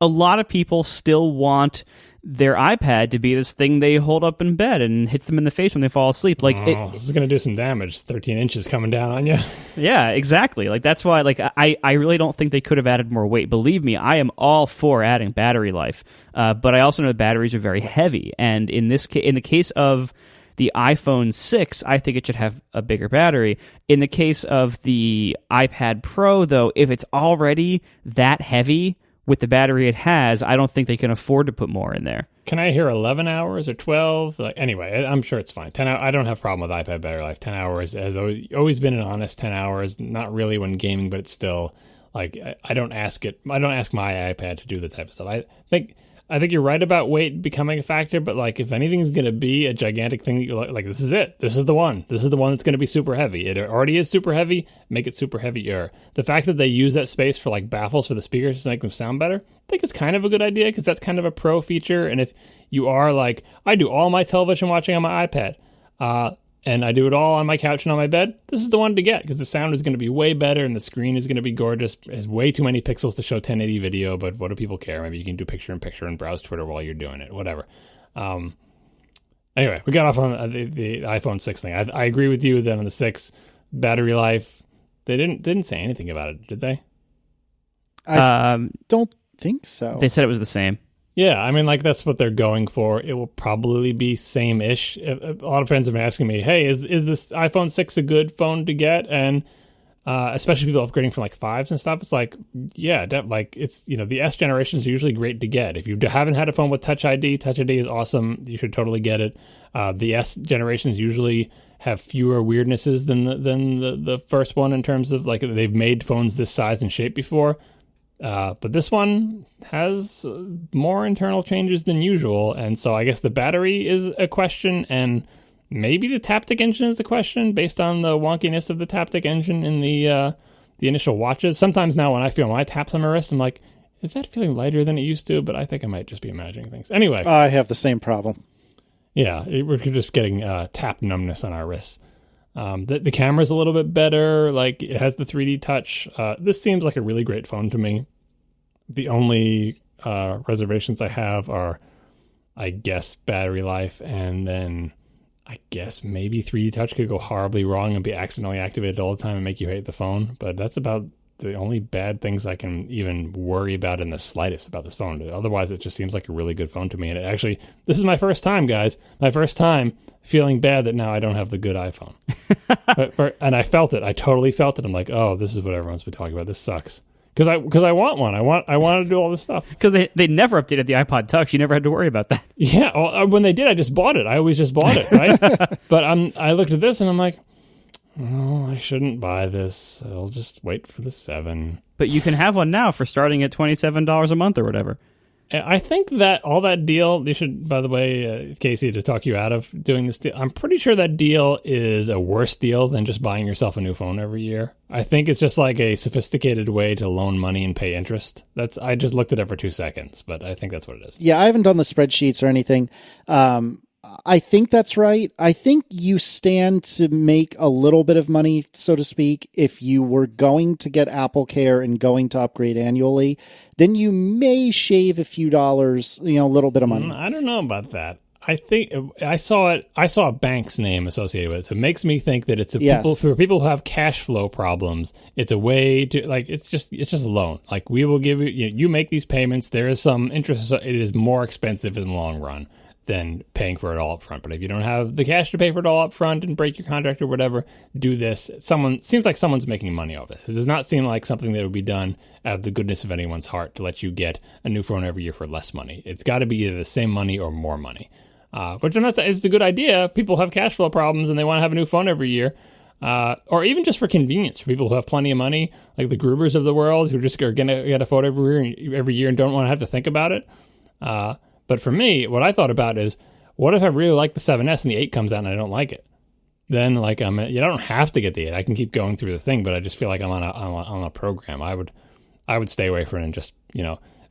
a lot of people still want their iPad to be this thing they hold up in bed and hits them in the face when they fall asleep. This is going to do some damage. 13 inches coming down on you. Yeah, exactly. Like, that's why, I really don't think they could have added more weight. Believe me, I am all for adding battery life. But I also know batteries are very heavy. And in the case of the iPhone 6, I think it should have a bigger battery. In the case of the iPad Pro, though, if it's already that heavy with the battery it has, I don't think they can afford to put more in there. Can I hear 11 hours or 12? Anyway, I'm sure it's fine. 10 hours, I don't have a problem with iPad battery life. 10 hours has always been an honest 10 hours. Not really when gaming, but it's still I don't ask my iPad to do the type of stuff. I think you're right about weight becoming a factor, but if anything's going to be a gigantic thing, this is it. This is the one. This is the one that's going to be super heavy. It already is super heavy. Make it super heavier. The fact that they use that space for baffles for the speakers to make them sound better, I think it's kind of a good idea because that's kind of a pro feature. And if you are I do all my television watching on my iPad, and I do it all on my couch and on my bed, this is the one to get because the sound is going to be way better and the screen is going to be gorgeous. There's way too many pixels to show 1080 video, but what do people care? Maybe you can do picture-in-picture and browse Twitter while you're doing it, whatever. Anyway, we got off on the iPhone 6 thing. I agree with you that on the 6, battery life, they didn't say anything about it, did they? I don't think so. They said it was the same. Yeah, I mean, that's what they're going for. It will probably be same-ish. A lot of friends have been asking me, hey, is this iPhone 6 a good phone to get? And especially people upgrading from 5s and stuff, it's yeah, it's, the S generations are usually great to get. If you haven't had a phone with Touch ID is awesome. You should totally get it. The S generations usually have fewer weirdnesses than the first one in terms of, they've made phones this size and shape before. But this one has more internal changes than usual, and so I guess the battery is a question, and maybe the Taptic engine is a question based on the wonkiness of the Taptic engine in the initial watches. Sometimes now when I feel my taps on my wrist, I'm like, is that feeling lighter than it used to? But I think I might just be imagining things. Anyway. I have the same problem. Yeah, we're just getting tap numbness on our wrists. The camera's a little bit better. It has the 3D touch. This seems like a really great phone to me. The only reservations I have are, I guess, battery life, and then I guess maybe 3D touch could go horribly wrong and be accidentally activated all the time and make you hate the phone. But that's about the only bad things I can even worry about in the slightest about this phone. Otherwise, it just seems like a really good phone to me. And this is my first time, guys. My first time feeling bad that now I don't have the good iPhone. And I felt it. I totally felt it. I'm like, oh, this is what everyone's been talking about. This sucks. Because I want one. I want to do all this stuff. Because they never updated the iPod Touch. You never had to worry about that. Yeah. Well, when they did, I just bought it. I always just bought it, right? But I looked at this and I'm like, oh, I shouldn't buy this. I'll just wait for the 7. But you can have one now for starting at $27 a month or whatever. I think that all that deal, you should, by the way, Casey, to talk you out of doing this deal, I'm pretty sure that deal is a worse deal than just buying yourself a new phone every year. I think it's just a sophisticated way to loan money and pay interest. I just looked at it for 2 seconds, but I think that's what it is. Yeah, I haven't done the spreadsheets or anything. I think that's right. I think you stand to make a little bit of money, so to speak, if you were going to get Apple Care and going to upgrade annually. Then you may shave a few dollars, a little bit of money. I don't know about that. I think I saw a bank's name associated with it, so it makes me think that it's for people who have cash flow problems. It's a way to it's just a loan. We will give you make these payments. There is some interest. It is more expensive in the long run than paying for it all up front. But if you don't have the cash to pay for it all up front and break your contract or whatever, do this. Seems like someone's making money off this. It does not seem like something that would be done out of the goodness of anyone's heart to let you get a new phone every year for less money. It's got to be either the same money or more money. Which I'm not saying it's a good idea. People have cash flow problems and they want to have a new phone every year. Or even just for convenience, for people who have plenty of money, like the Grubers of the world, who just are going to get a phone every year and don't want to have to think about it. But for me, what I thought about is, what if I really like the 7S and the 8 comes out and I don't like it? Then, I don't have to get the 8. I can keep going through the thing, but I just feel like I'm on a program. I would stay away from it and just,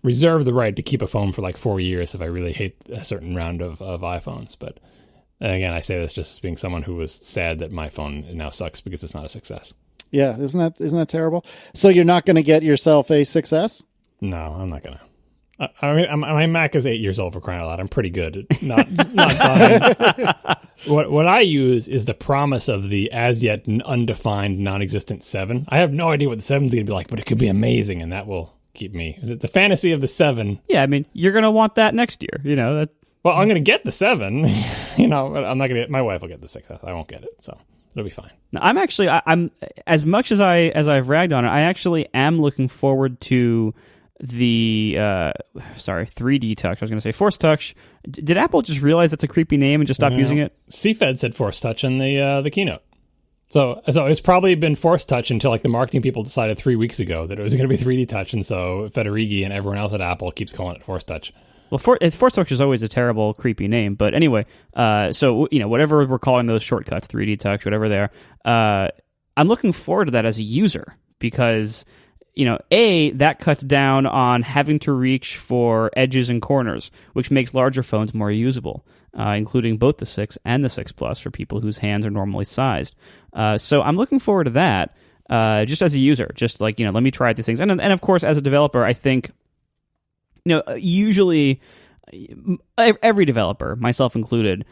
reserve the right to keep a phone for 4 years if I really hate a certain round of iPhones. But again, I say this just as being someone who was sad that my phone now sucks because it's not a success. Yeah, isn't that terrible? So you're not going to get yourself a 6S? No, I'm not going to. I mean, my Mac is 8 years old, for crying out loud. I'm pretty good at not buying. What I use is the promise of the as yet undefined, non-existent 7. I have no idea what the 7 is going to be like, but it could be amazing, and that will keep me. The fantasy of the 7. Yeah, I mean, you're going to want that next year. Well, I'm going to get the 7. But I'm not going to get. My wife will get the 6S. I won't get it, so it'll be fine. I'm actually, I'm as much as I've ragged on it, I actually am looking forward to the 3D Touch. I was going to say Force Touch. Did Apple just realize that's a creepy name and just stop using it? CFED said Force Touch in the keynote. So it's probably been Force Touch until like the marketing people decided 3 weeks ago that it was going to be 3D Touch, and so Federighi and everyone else at Apple keeps calling it Force Touch. Well, Force Touch is always a terrible, creepy name. But anyway, so whatever we're calling those shortcuts, 3D Touch, whatever they are, I'm looking forward to that as a user because that cuts down on having to reach for edges and corners, which makes larger phones more usable, including both the 6 and the 6 Plus for people whose hands are normally sized. So I'm looking forward to that just as a user, just like, let me try out these things. And of course, as a developer, I think, usually every developer, myself included,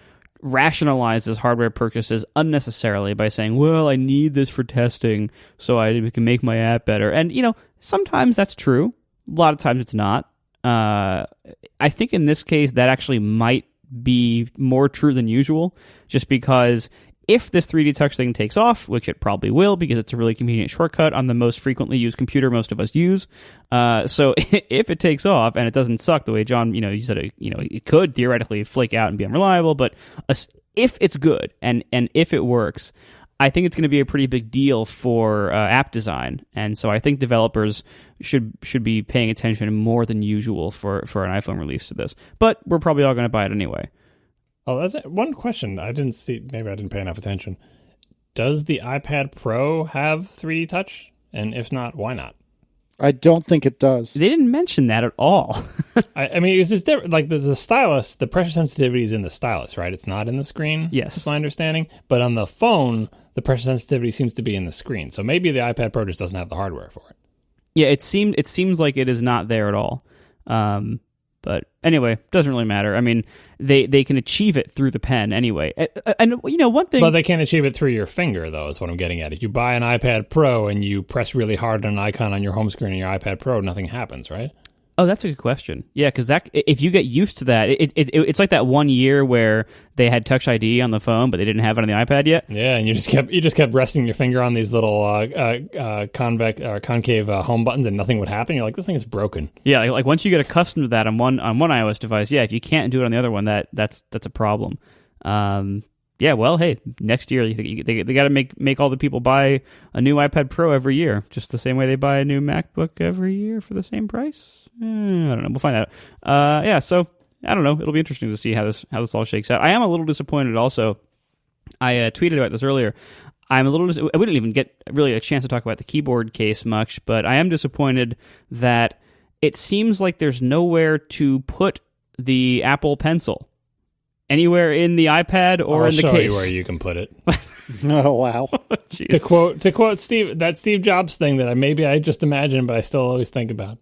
rationalizes hardware purchases unnecessarily by saying, well, I need this for testing so I can make my app better. And, sometimes that's true. A lot of times it's not. I think in this case, that actually might be more true than usual, just because if this 3D Touch thing takes off, which it probably will because it's a really convenient shortcut on the most frequently used computer most of us use. So if it takes off and it doesn't suck the way John, you said, it could theoretically flake out and be unreliable, but if it's good and if it works, I think it's going to be a pretty big deal for app design. And so I think developers should be paying attention more than usual for an iPhone release to this. But we're probably all going to buy it anyway. Oh, that's one question I didn't see. Maybe I didn't pay enough attention. Does the iPad Pro have 3D Touch? And if not, why not? I don't think it does. They didn't mention that at all. I mean, it's just different. Like the stylus, the pressure sensitivity is in the stylus, right? It's not in the screen. Yes, that's my understanding. But on the phone, the pressure sensitivity seems to be in the screen. So maybe the iPad Pro just doesn't have the hardware for it. Yeah, it seems like it is not there at all. But anyway, doesn't really matter. I mean, they can achieve it through the pen anyway. And one thing... But they can't achieve it through your finger, though, is what I'm getting at. If you buy an iPad Pro and you press really hard on an icon on your home screen on your iPad Pro, nothing happens, right? Oh, that's a good question. Yeah, because if you get used to that, it's like that 1 year where they had Touch ID on the phone, but they didn't have it on the iPad yet. Yeah, and you just kept resting your finger on these little concave home buttons, and nothing would happen. You're like, this thing is broken. Yeah, like once you get accustomed to that on one iOS device, yeah, if you can't do it on the other one, that's a problem. Yeah, well, hey, next year they got to make all the people buy a new iPad Pro every year, just the same way they buy a new MacBook every year for the same price. I don't know. We'll find out. Yeah, so I don't know. It'll be interesting to see how this all shakes out. I am a little disappointed. Also, I tweeted about this earlier. I'm a little. We didn't even get really a chance to talk about the keyboard case much, but I am disappointed that it seems like there's nowhere to put the Apple Pencil. Anywhere in the iPad or in the case. I'll show you where you can put it. Oh, wow. To quote Steve Jobs thing that I just imagined, but I still always think about.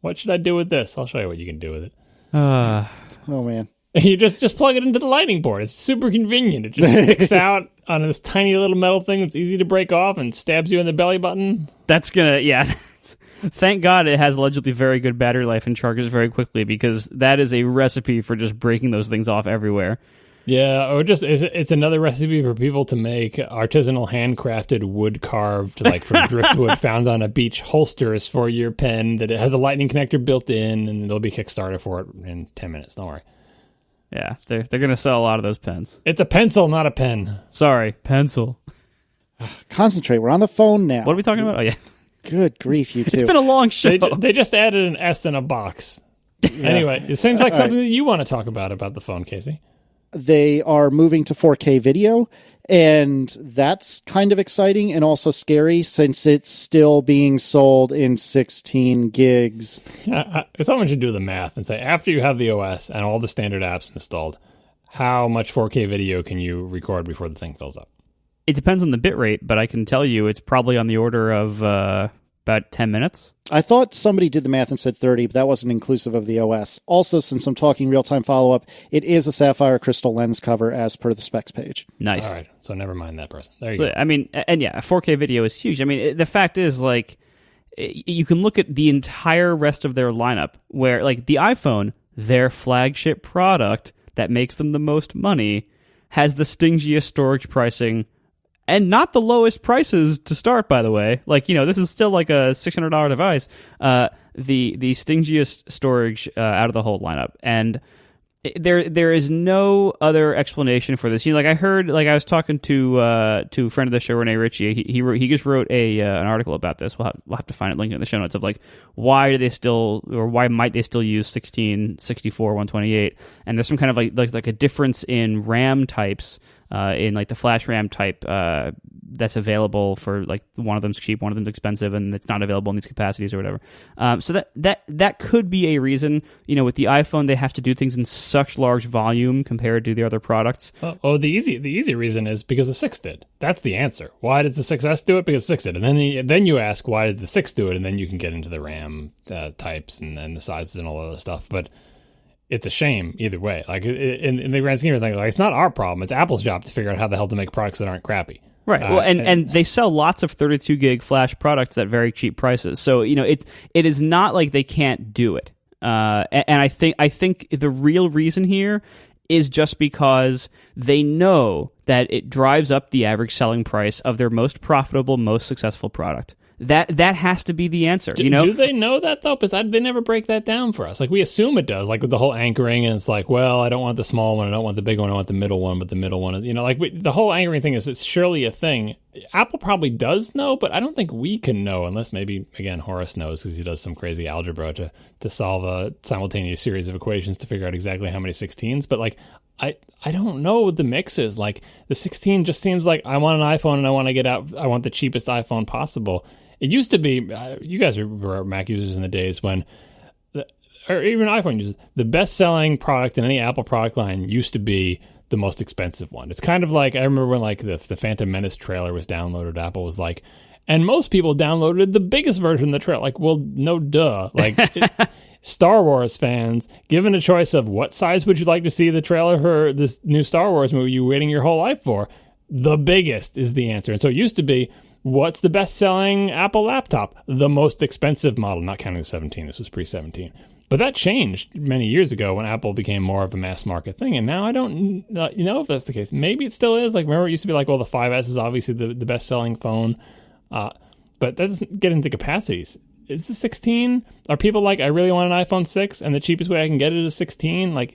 What should I do with this? I'll show you what you can do with it. Oh, man. You just plug it into the lightning board. It's super convenient. It just sticks out on this tiny little metal thing that's easy to break off and stabs you in the belly button. That's yeah. Thank God it has allegedly very good battery life and charges very quickly, because that is a recipe for just breaking those things off everywhere. Yeah, or just it's another recipe for people to make artisanal handcrafted wood carved, like from driftwood found on a beach, holsters for your pen that it has a lightning connector built in, and there'll be Kickstarter for it in 10 minutes. Don't worry. Yeah, they're going to sell a lot of those pens. It's a pencil, not a pen. Sorry, pencil. Concentrate. We're on the phone now. What are we talking about? Oh, yeah. Good grief, you two. It's been a long show. They just added an S in a box. Yeah. Anyway, it seems like something that you want to talk about the phone, Casey. They are moving to 4K video, and that's kind of exciting and also scary since it's still being sold in 16 gigs. Someone should do the math and say, after you have the OS and all the standard apps installed, how much 4K video can you record before the thing fills up? It depends on the bit rate, but I can tell you it's probably on the order of about 10 minutes. I thought somebody did the math and said 30, but that wasn't inclusive of the OS. Also, since I'm talking real-time follow-up, it is a sapphire crystal lens cover as per the specs page. Nice. All right, so never mind that person. There you go. I mean, and yeah, 4K video is huge. I mean, the fact is, like, you can look at the entire rest of their lineup, where, like, the iPhone, their flagship product, that makes them the most money has the stingiest storage pricing, and not the lowest prices to start, by the way. Like, this is still like a $600 device. The stingiest storage out of the whole lineup. And there is no other explanation for this. I heard, I was talking to a friend of the show, Renee Ritchie. He just wrote an article about this. We'll have to find it, link in the show notes, of why might they still use 16, 64, 128? And there's some kind of like a difference in RAM types. In the flash RAM type that's available for one of them's cheap, one of them's expensive, and it's not available in these capacities or whatever. So that could be a reason. With the iPhone, they have to do things in such large volume compared to the other products. Oh, the easy reason is because the 6 did. That's the answer. Why does the 6S do it? Because 6 did. And then you ask, why did the 6 do it? And then you can get into the RAM types and then the sizes and all that other stuff. But it's a shame either way. In the grand scheme of things, it's not our problem. It's Apple's job to figure out how the hell to make products that aren't crappy. Right. Well, and they sell lots of 32 gig flash products at very cheap prices. So it is not like they can't do it. And I think the real reason here is just because they know that it drives up the average selling price of their most profitable, most successful product. That has to be the answer. Do they know that though? Because they never break that down for us. We assume it does. With the whole anchoring, and it's I don't want the small one, I don't want the big one, I want the middle one. But the middle one is, the whole anchoring thing it's surely a thing. Apple probably does know, but I don't think we can know unless maybe again Horace knows because he does some crazy algebra to solve a simultaneous series of equations to figure out exactly how many 16s. But I don't know what the mix is. The 16 just seems like I want an iPhone and I want the cheapest iPhone possible. It used to be, you guys were Mac users in the days when, or even iPhone users, the best-selling product in any Apple product line used to be the most expensive one. It's kind of I remember when the Phantom Menace trailer was downloaded, Apple was and most people downloaded the biggest version of the trailer. Well, no duh. Star Wars fans, given a choice of what size would you like to see the trailer for this new Star Wars movie you're waiting your whole life for, the biggest is the answer. And so it used to be, what's the best-selling Apple laptop? The most expensive model, not counting the 17. This was pre-17. But that changed many years ago when Apple became more of a mass-market thing. And now I don't know if that's the case. Maybe it still is. Remember it used to be the 5S is obviously the best-selling phone. But that doesn't get into capacities. Is the 16? Are people I really want an iPhone 6 and the cheapest way I can get it is 16?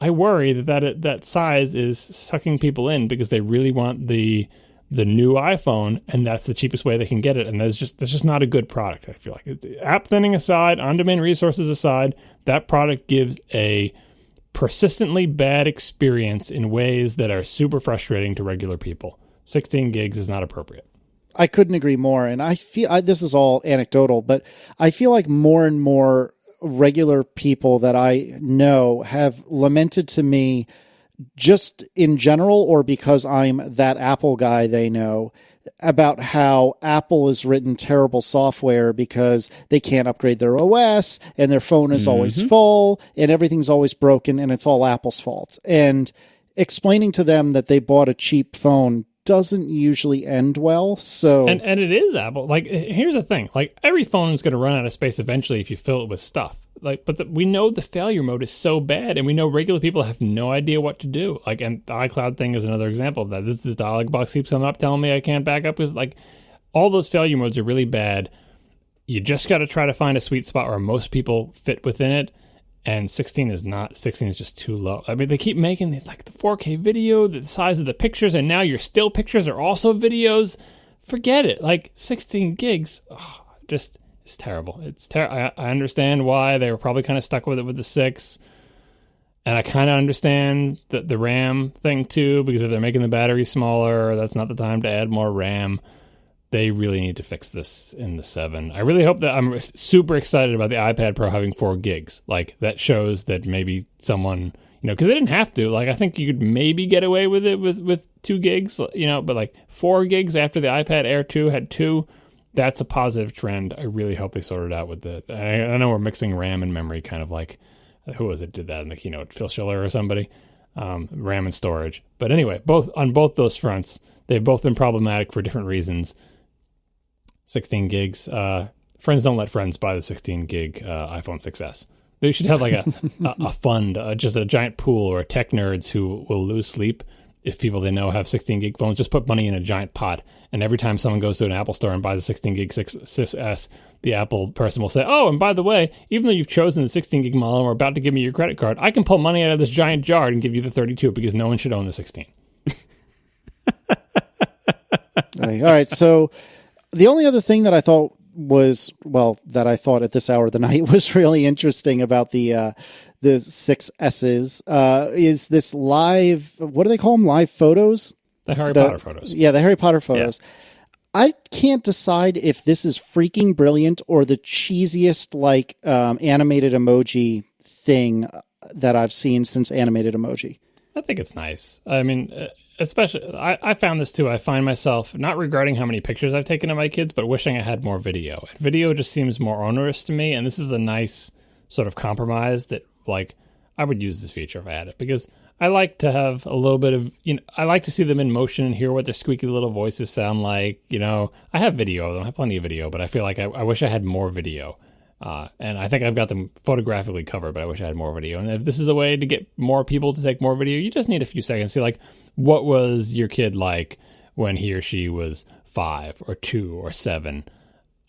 I worry that size is sucking people in because they really want the new iPhone, and that's the cheapest way they can get it, and that's just not a good product. I feel app thinning aside, on-demand resources aside, that product gives a persistently bad experience in ways that are super frustrating to regular people. 16 gigs is not appropriate. I couldn't agree more, and I feel this is all anecdotal, but I feel more and more regular people that I know have lamented to me, just in general or because I'm that Apple guy they know, about how Apple has written terrible software because they can't upgrade their OS and their phone is always full and everything's always broken and it's all Apple's fault. And explaining to them that they bought a cheap phone doesn't usually end well. So and it is Apple. Here's the thing. Every phone is going to run out of space eventually if you fill it with stuff. We know the failure mode is so bad, and we know regular people have no idea what to do. And the iCloud thing is another example of that. This dialog box keeps coming up telling me I can't back up because all those failure modes are really bad. You just got to try to find a sweet spot where most people fit within it. And 16 is not. 16 is just too low. I mean, they keep making the 4K video, the size of the pictures, and now your still pictures are also videos. Forget it. 16 gigs, just. It's terrible. I understand why they were probably kind of stuck with it with the 6. And I kind of understand the RAM thing too, because if they're making the battery smaller, that's not the time to add more RAM. They really need to fix this in the 7. I really hope that I'm super excited about the iPad Pro having 4 gigs. That shows that maybe someone, because they didn't have to. I think you could maybe get away with it with 2 gigs, but 4 gigs after the iPad Air 2 had 2. That's a positive trend. I really hope they sort it out with the. I know we're mixing RAM and memory, kind of who was it did that in the keynote? Phil Schiller or somebody. RAM and storage. But anyway, on both those fronts, they've both been problematic for different reasons. 16 gigs. Friends don't let friends buy the 16 gig iPhone 6S. They should have like a fund, just a giant pool, or tech nerds who will lose sleep if people they know have 16 gig phones. Just put money in a giant pot, and every time someone goes to an Apple store and buys a 16 gig 6S, the Apple person will say, "Oh, and by the way, even though you've chosen the 16 gig model and we're about to give me your credit card, I can pull money out of this giant jar and give you the 32 because no one should own the 16." All right. So the only other thing that I thought at this hour of the night was really interesting about the 6S's is this live, what do they call them? Live photos? The Harry Potter photos. Yeah, the Harry Potter photos. Yeah. I can't decide if this is freaking brilliant or the cheesiest animated emoji thing that I've seen since animated emoji. I think it's nice. I mean, especially, I found this too. I find myself not regarding how many pictures I've taken of my kids, but wishing I had more video. Video just seems more onerous to me, and this is a nice sort of compromise that, like, I would use this feature if I had it, because I like to have a little bit of, I like to see them in motion and hear what their squeaky little voices sound like. I have video of them. I have plenty of video, but I feel like I wish I had more video. And I think I've got them photographically covered, but I wish I had more video. And if this is a way to get more people to take more video, you just need a few seconds. See, like, what was your kid like when he or she was 5 or 2 or 7?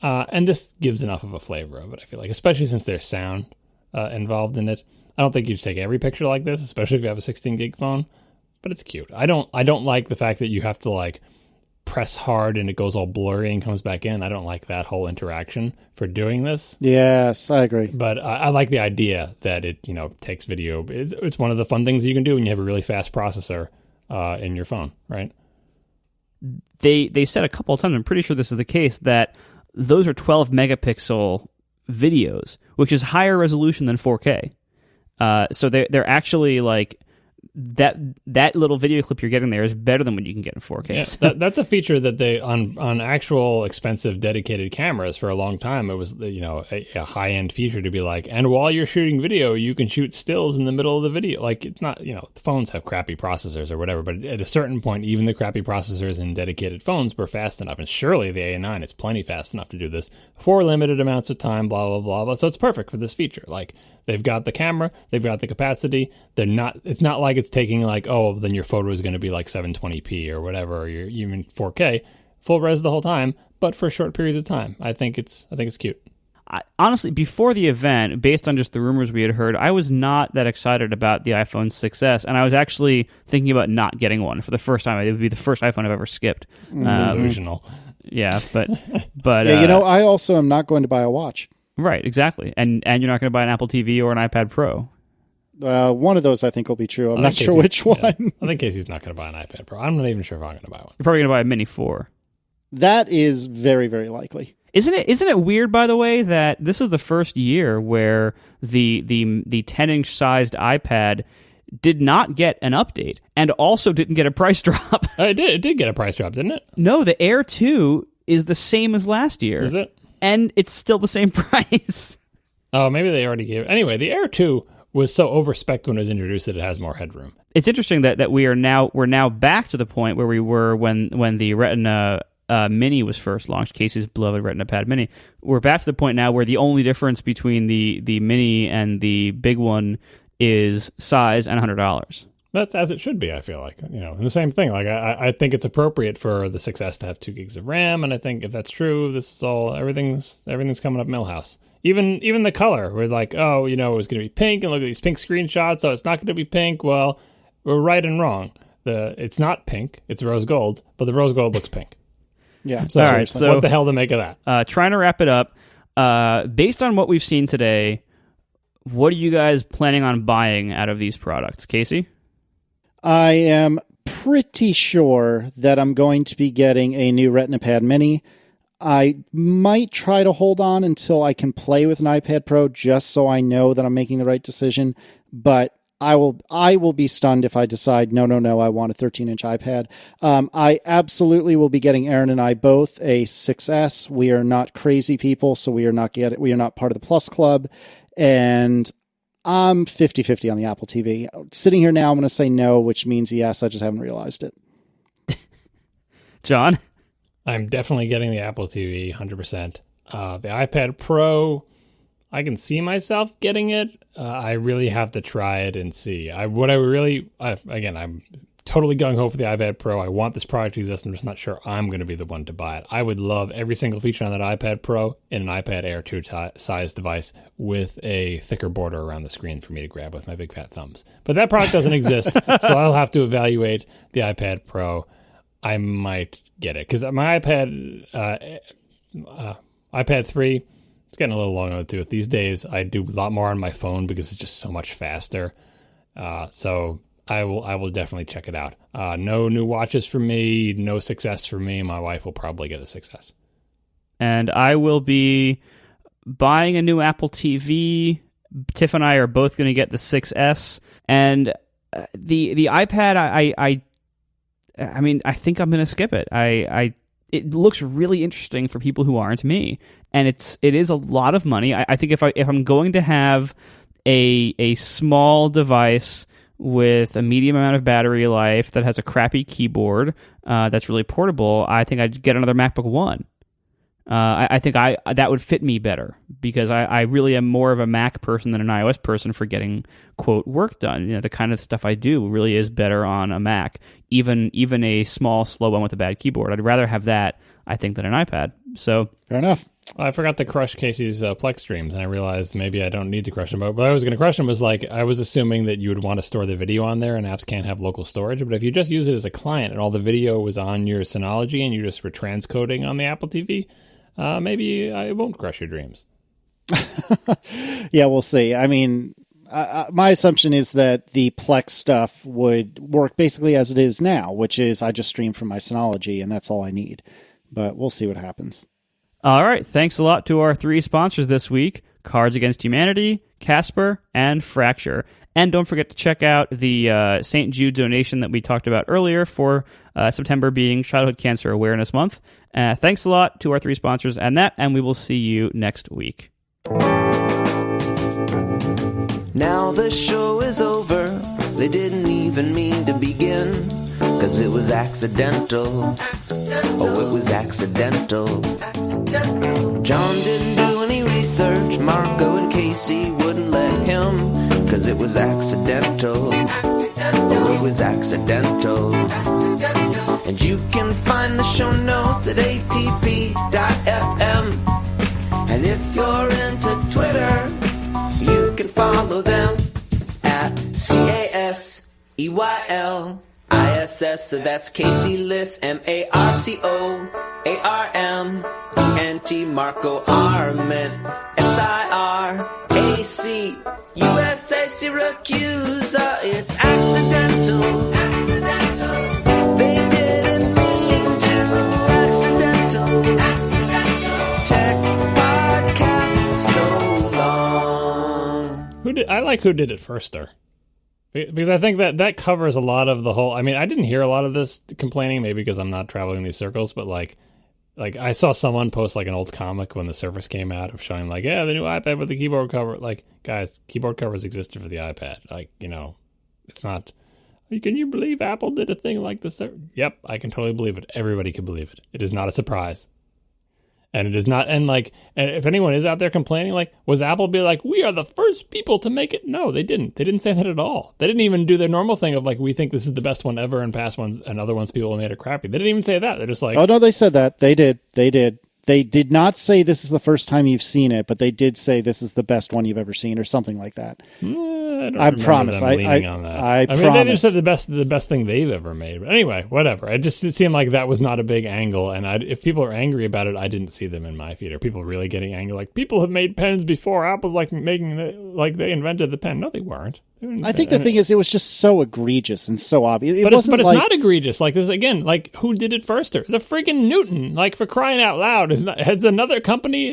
And this gives enough of a flavor of it, I feel like, especially since there's sound involved in it. I don't think you should take every picture like this, especially if you have a 16 gig phone, but it's cute. I don't like the fact that you have to, like, press hard and it goes all blurry and comes back in. I don't like that whole interaction for doing this. Yes, I agree. But I like the idea that it, takes video. It's one of the fun things you can do when you have a really fast processor in your phone, right? They said a couple of times, I'm pretty sure this is the case, that those are 12 megapixel videos, which is higher resolution than 4K. So they're actually like that little video clip you're getting there is better than what you can get in 4K. Yeah, that's a feature that they on actual expensive dedicated cameras for a long time. It was a high end feature to be like, and while you're shooting video, you can shoot stills in the middle of the video. Like, it's not phones have crappy processors or whatever, but at a certain point, even the crappy processors in dedicated phones were fast enough. And surely the A9 is plenty fast enough to do this for limited amounts of time. Blah blah blah blah. So it's perfect for this feature. Like, they've got the camera, they've got the capacity. It's not like it's taking like, oh, then your photo is going to be like 720p or whatever, or you're even 4K, full res the whole time, but for short periods of time. I think it's cute. Honestly, before the event, based on just the rumors we had heard, I was not that excited about the iPhone 6S, and I was actually thinking about not getting one for the first time. It would be the first iPhone I've ever skipped. Delusional. Yeah, but yeah, I also am not going to buy a watch. Right, exactly, and you're not going to buy an Apple TV or an iPad Pro. One of those I think will be true. I'm not sure which one. Yeah. I think Casey's not going to buy an iPad Pro. I'm not even sure if I'm going to buy one. You're probably going to buy a Mini 4. That is very, very likely. Isn't it weird, by the way, that this is the first year where the 10-inch sized iPad did not get an update and also didn't get a price drop? It did get a price drop, didn't it? No, the Air 2 is the same as last year. Is it? And it's still the same price. Oh, maybe they already gave it. Anyway, the Air 2 was so over-spec'd when it was introduced that it has more headroom. It's interesting that we're now back to the point where we were when the Retina Mini was first launched, Casey's beloved Retina Pad Mini. We're back to the point now where the only difference between the Mini and the big one is size and $100. That's as it should be, I feel like. And the same thing. Like, I think it's appropriate for the 6S to have 2 gigs of RAM, and I think if that's true, this is all everything's coming up Millhouse. Even the color, we're like, oh, it was going to be pink, and look at these pink screenshots, so it's not going to be pink. Well, we're right and wrong. It's not pink, it's rose gold, but the rose gold looks pink. Yeah. So, all right, so what the hell to make of that? Trying to wrap it up, based on what we've seen today, what are you guys planning on buying out of these products? Casey? I am pretty sure that I'm going to be getting a new Retina Pad Mini. I might try to hold on until I can play with an iPad Pro just so I know that I'm making the right decision, but I will be stunned if I decide, no, I want a 13-inch iPad. I absolutely will be getting Aaron and I both a 6S. We are not crazy people, so we are not part of the Plus Club, and I'm 50-50 on the Apple TV. Sitting here now, I'm going to say no, which means yes, I just haven't realized it. John? I'm definitely getting the Apple TV, 100%. The iPad Pro, I can see myself getting it. I really have to try it and see. I'm totally gung-ho for the iPad Pro. I want this product to exist. I'm just not sure I'm going to be the one to buy it. I would love every single feature on that iPad Pro in an iPad Air 2 size device with a thicker border around the screen for me to grab with my big fat thumbs. But that product doesn't exist, so I'll have to evaluate the iPad Pro. I might get it because my iPad 3, it's getting a little long on the tooth. These days, I do a lot more on my phone because it's just so much faster. So I will definitely check it out. No new watches for me, no success for me. My wife will probably get a success. And I will be buying a new Apple TV. Tiff and I are both going to get the 6S. And the iPad, I mean, I think I'm going to skip it. It looks really interesting for people who aren't me, and it is a lot of money. I think if I'm going to have a small device with a medium amount of battery life that has a crappy keyboard that's really portable, I think I'd get another MacBook One. I think that would fit me better because I really am more of a Mac person than an iOS person for getting, quote, work done. You know, the kind of stuff I do really is better on a Mac, even a small, slow one with a bad keyboard. I'd rather have that, I think, than an iPad. So Fair enough. I forgot to crush Casey's Plex streams, and I realized maybe I don't need to crush them. But what I was going to crush them was I was assuming that you would want to store the video on there, and apps can't have local storage. But if you just use it as a client and all the video was on your Synology and you just were transcoding on the Apple TV, maybe I won't crush your dreams. Yeah, we'll see. I mean, my assumption is that the Plex stuff would work basically as it is now, which is I just stream from my Synology, and that's all I need. But we'll see what happens. all right, thanks a lot to our 3 sponsors this week, Cards Against Humanity, Casper, and Fracture. And don't forget to check out the St. Jude donation that we talked about earlier for September being Childhood Cancer Awareness Month. Thanks a lot to our 3 sponsors and we will see you next week. Now the show is over. They didn't even mean to begin, 'cause it was accidental. Oh, it was accidental. John didn't do any research. Marco and Casey wouldn't let him, 'cause it was accidental. Oh, it was accidental. And you can find the show notes at atp.fm. And if you're into Twitter, you can follow them at CASEYLISS. So that's Casey Liss, MARCOARMENT, Marco Arment, SIRAC, USA Syracuse. It's accidental. They didn't mean to. Accidental. Tech podcast so long. Who did it firster? Because I think that covers a lot of the whole. I mean, I didn't hear a lot of this complaining, maybe because I'm not traveling these circles, but like I saw someone post an old comic when the Surface came out of showing the new iPad with the keyboard cover. Like, guys, keyboard covers existed for the iPad. It's not. Can you believe Apple did a thing like this? Yep, I can totally believe it. Everybody can believe it. It is not a surprise. And it is not, and if anyone is out there complaining, was Apple we are the first people to make it? No, they didn't. They didn't say that at all. They didn't even do their normal thing of we think this is the best one ever, and past ones and other ones people have made it crappy. They didn't even say that. They're just oh no, they said that. They did. They did not say this is the first time you've seen it, but they did say this is the best one you've ever seen, or something like that. I promise. I promise. They just said the best thing they've ever made. But anyway, whatever. It seemed like that was not a big angle, and if people are angry about it, I didn't see them in my feed. Are people really getting angry? People have made pens before. Apple's making they invented the pen. No, they weren't. I think the thing is, it was just so egregious and so obvious. But it's not egregious. This again. Who did it first? It's a freaking Newton. For crying out loud, has another company?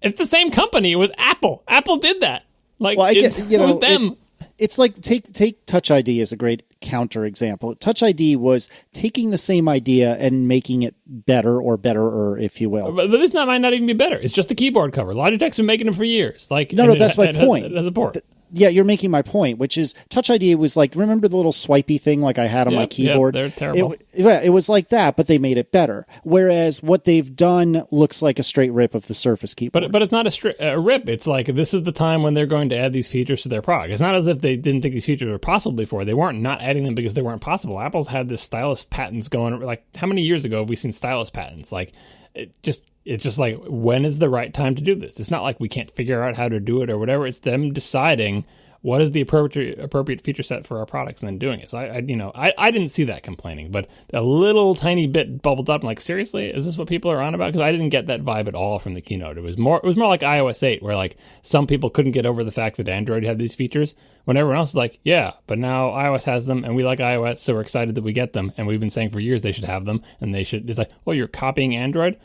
It's the same company. It was Apple. Apple did that. It was them. It's take Touch ID as a great counter example. Touch ID was taking the same idea and making it better or betterer, if you will. But this might not even be better. It's just a keyboard cover. Logitech's been making them for years. No, that's my point. As a port. Yeah, you're making my point, which is Touch ID was like, remember the little swipey thing like I had on my keyboard? They're terrible. It was like that, but they made it better. Whereas what they've done looks like a straight rip of the Surface keyboard. But it's not a rip. It's like this is the time when they're going to add these features to their product. It's not as if they didn't think these features were possible before. They weren't not adding them because they weren't possible. Apple's had this stylus patents going. Like, how many years ago have we seen stylus patents? Like, it's just like, when is the right time to do this? It's not like we can't figure out how to do it or whatever. It's them deciding what is the appropriate feature set for our products and then doing it. So I didn't see that complaining, but a little tiny bit bubbled up. I'm like, seriously, is this what people are on about? Because I didn't get that vibe at all from the keynote. It was more like iOS 8, where like some people couldn't get over the fact that Android had these features, when everyone else is like, yeah, but now iOS has them and we like iOS, so we're excited that we get them. And we've been saying for years they should have them, and they should. It's like, well, you're copying Android.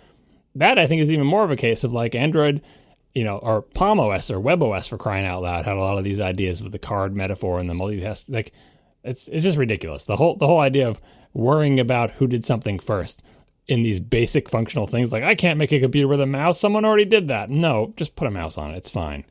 That I think is even more of a case of like Android, or Palm OS or Web OS, for crying out loud, had a lot of these ideas with the card metaphor and the multitask. Like, it's just ridiculous. The whole idea of worrying about who did something first in these basic functional things. Like, I can't make a computer with a mouse. Someone already did that. No, just put a mouse on it. It's fine.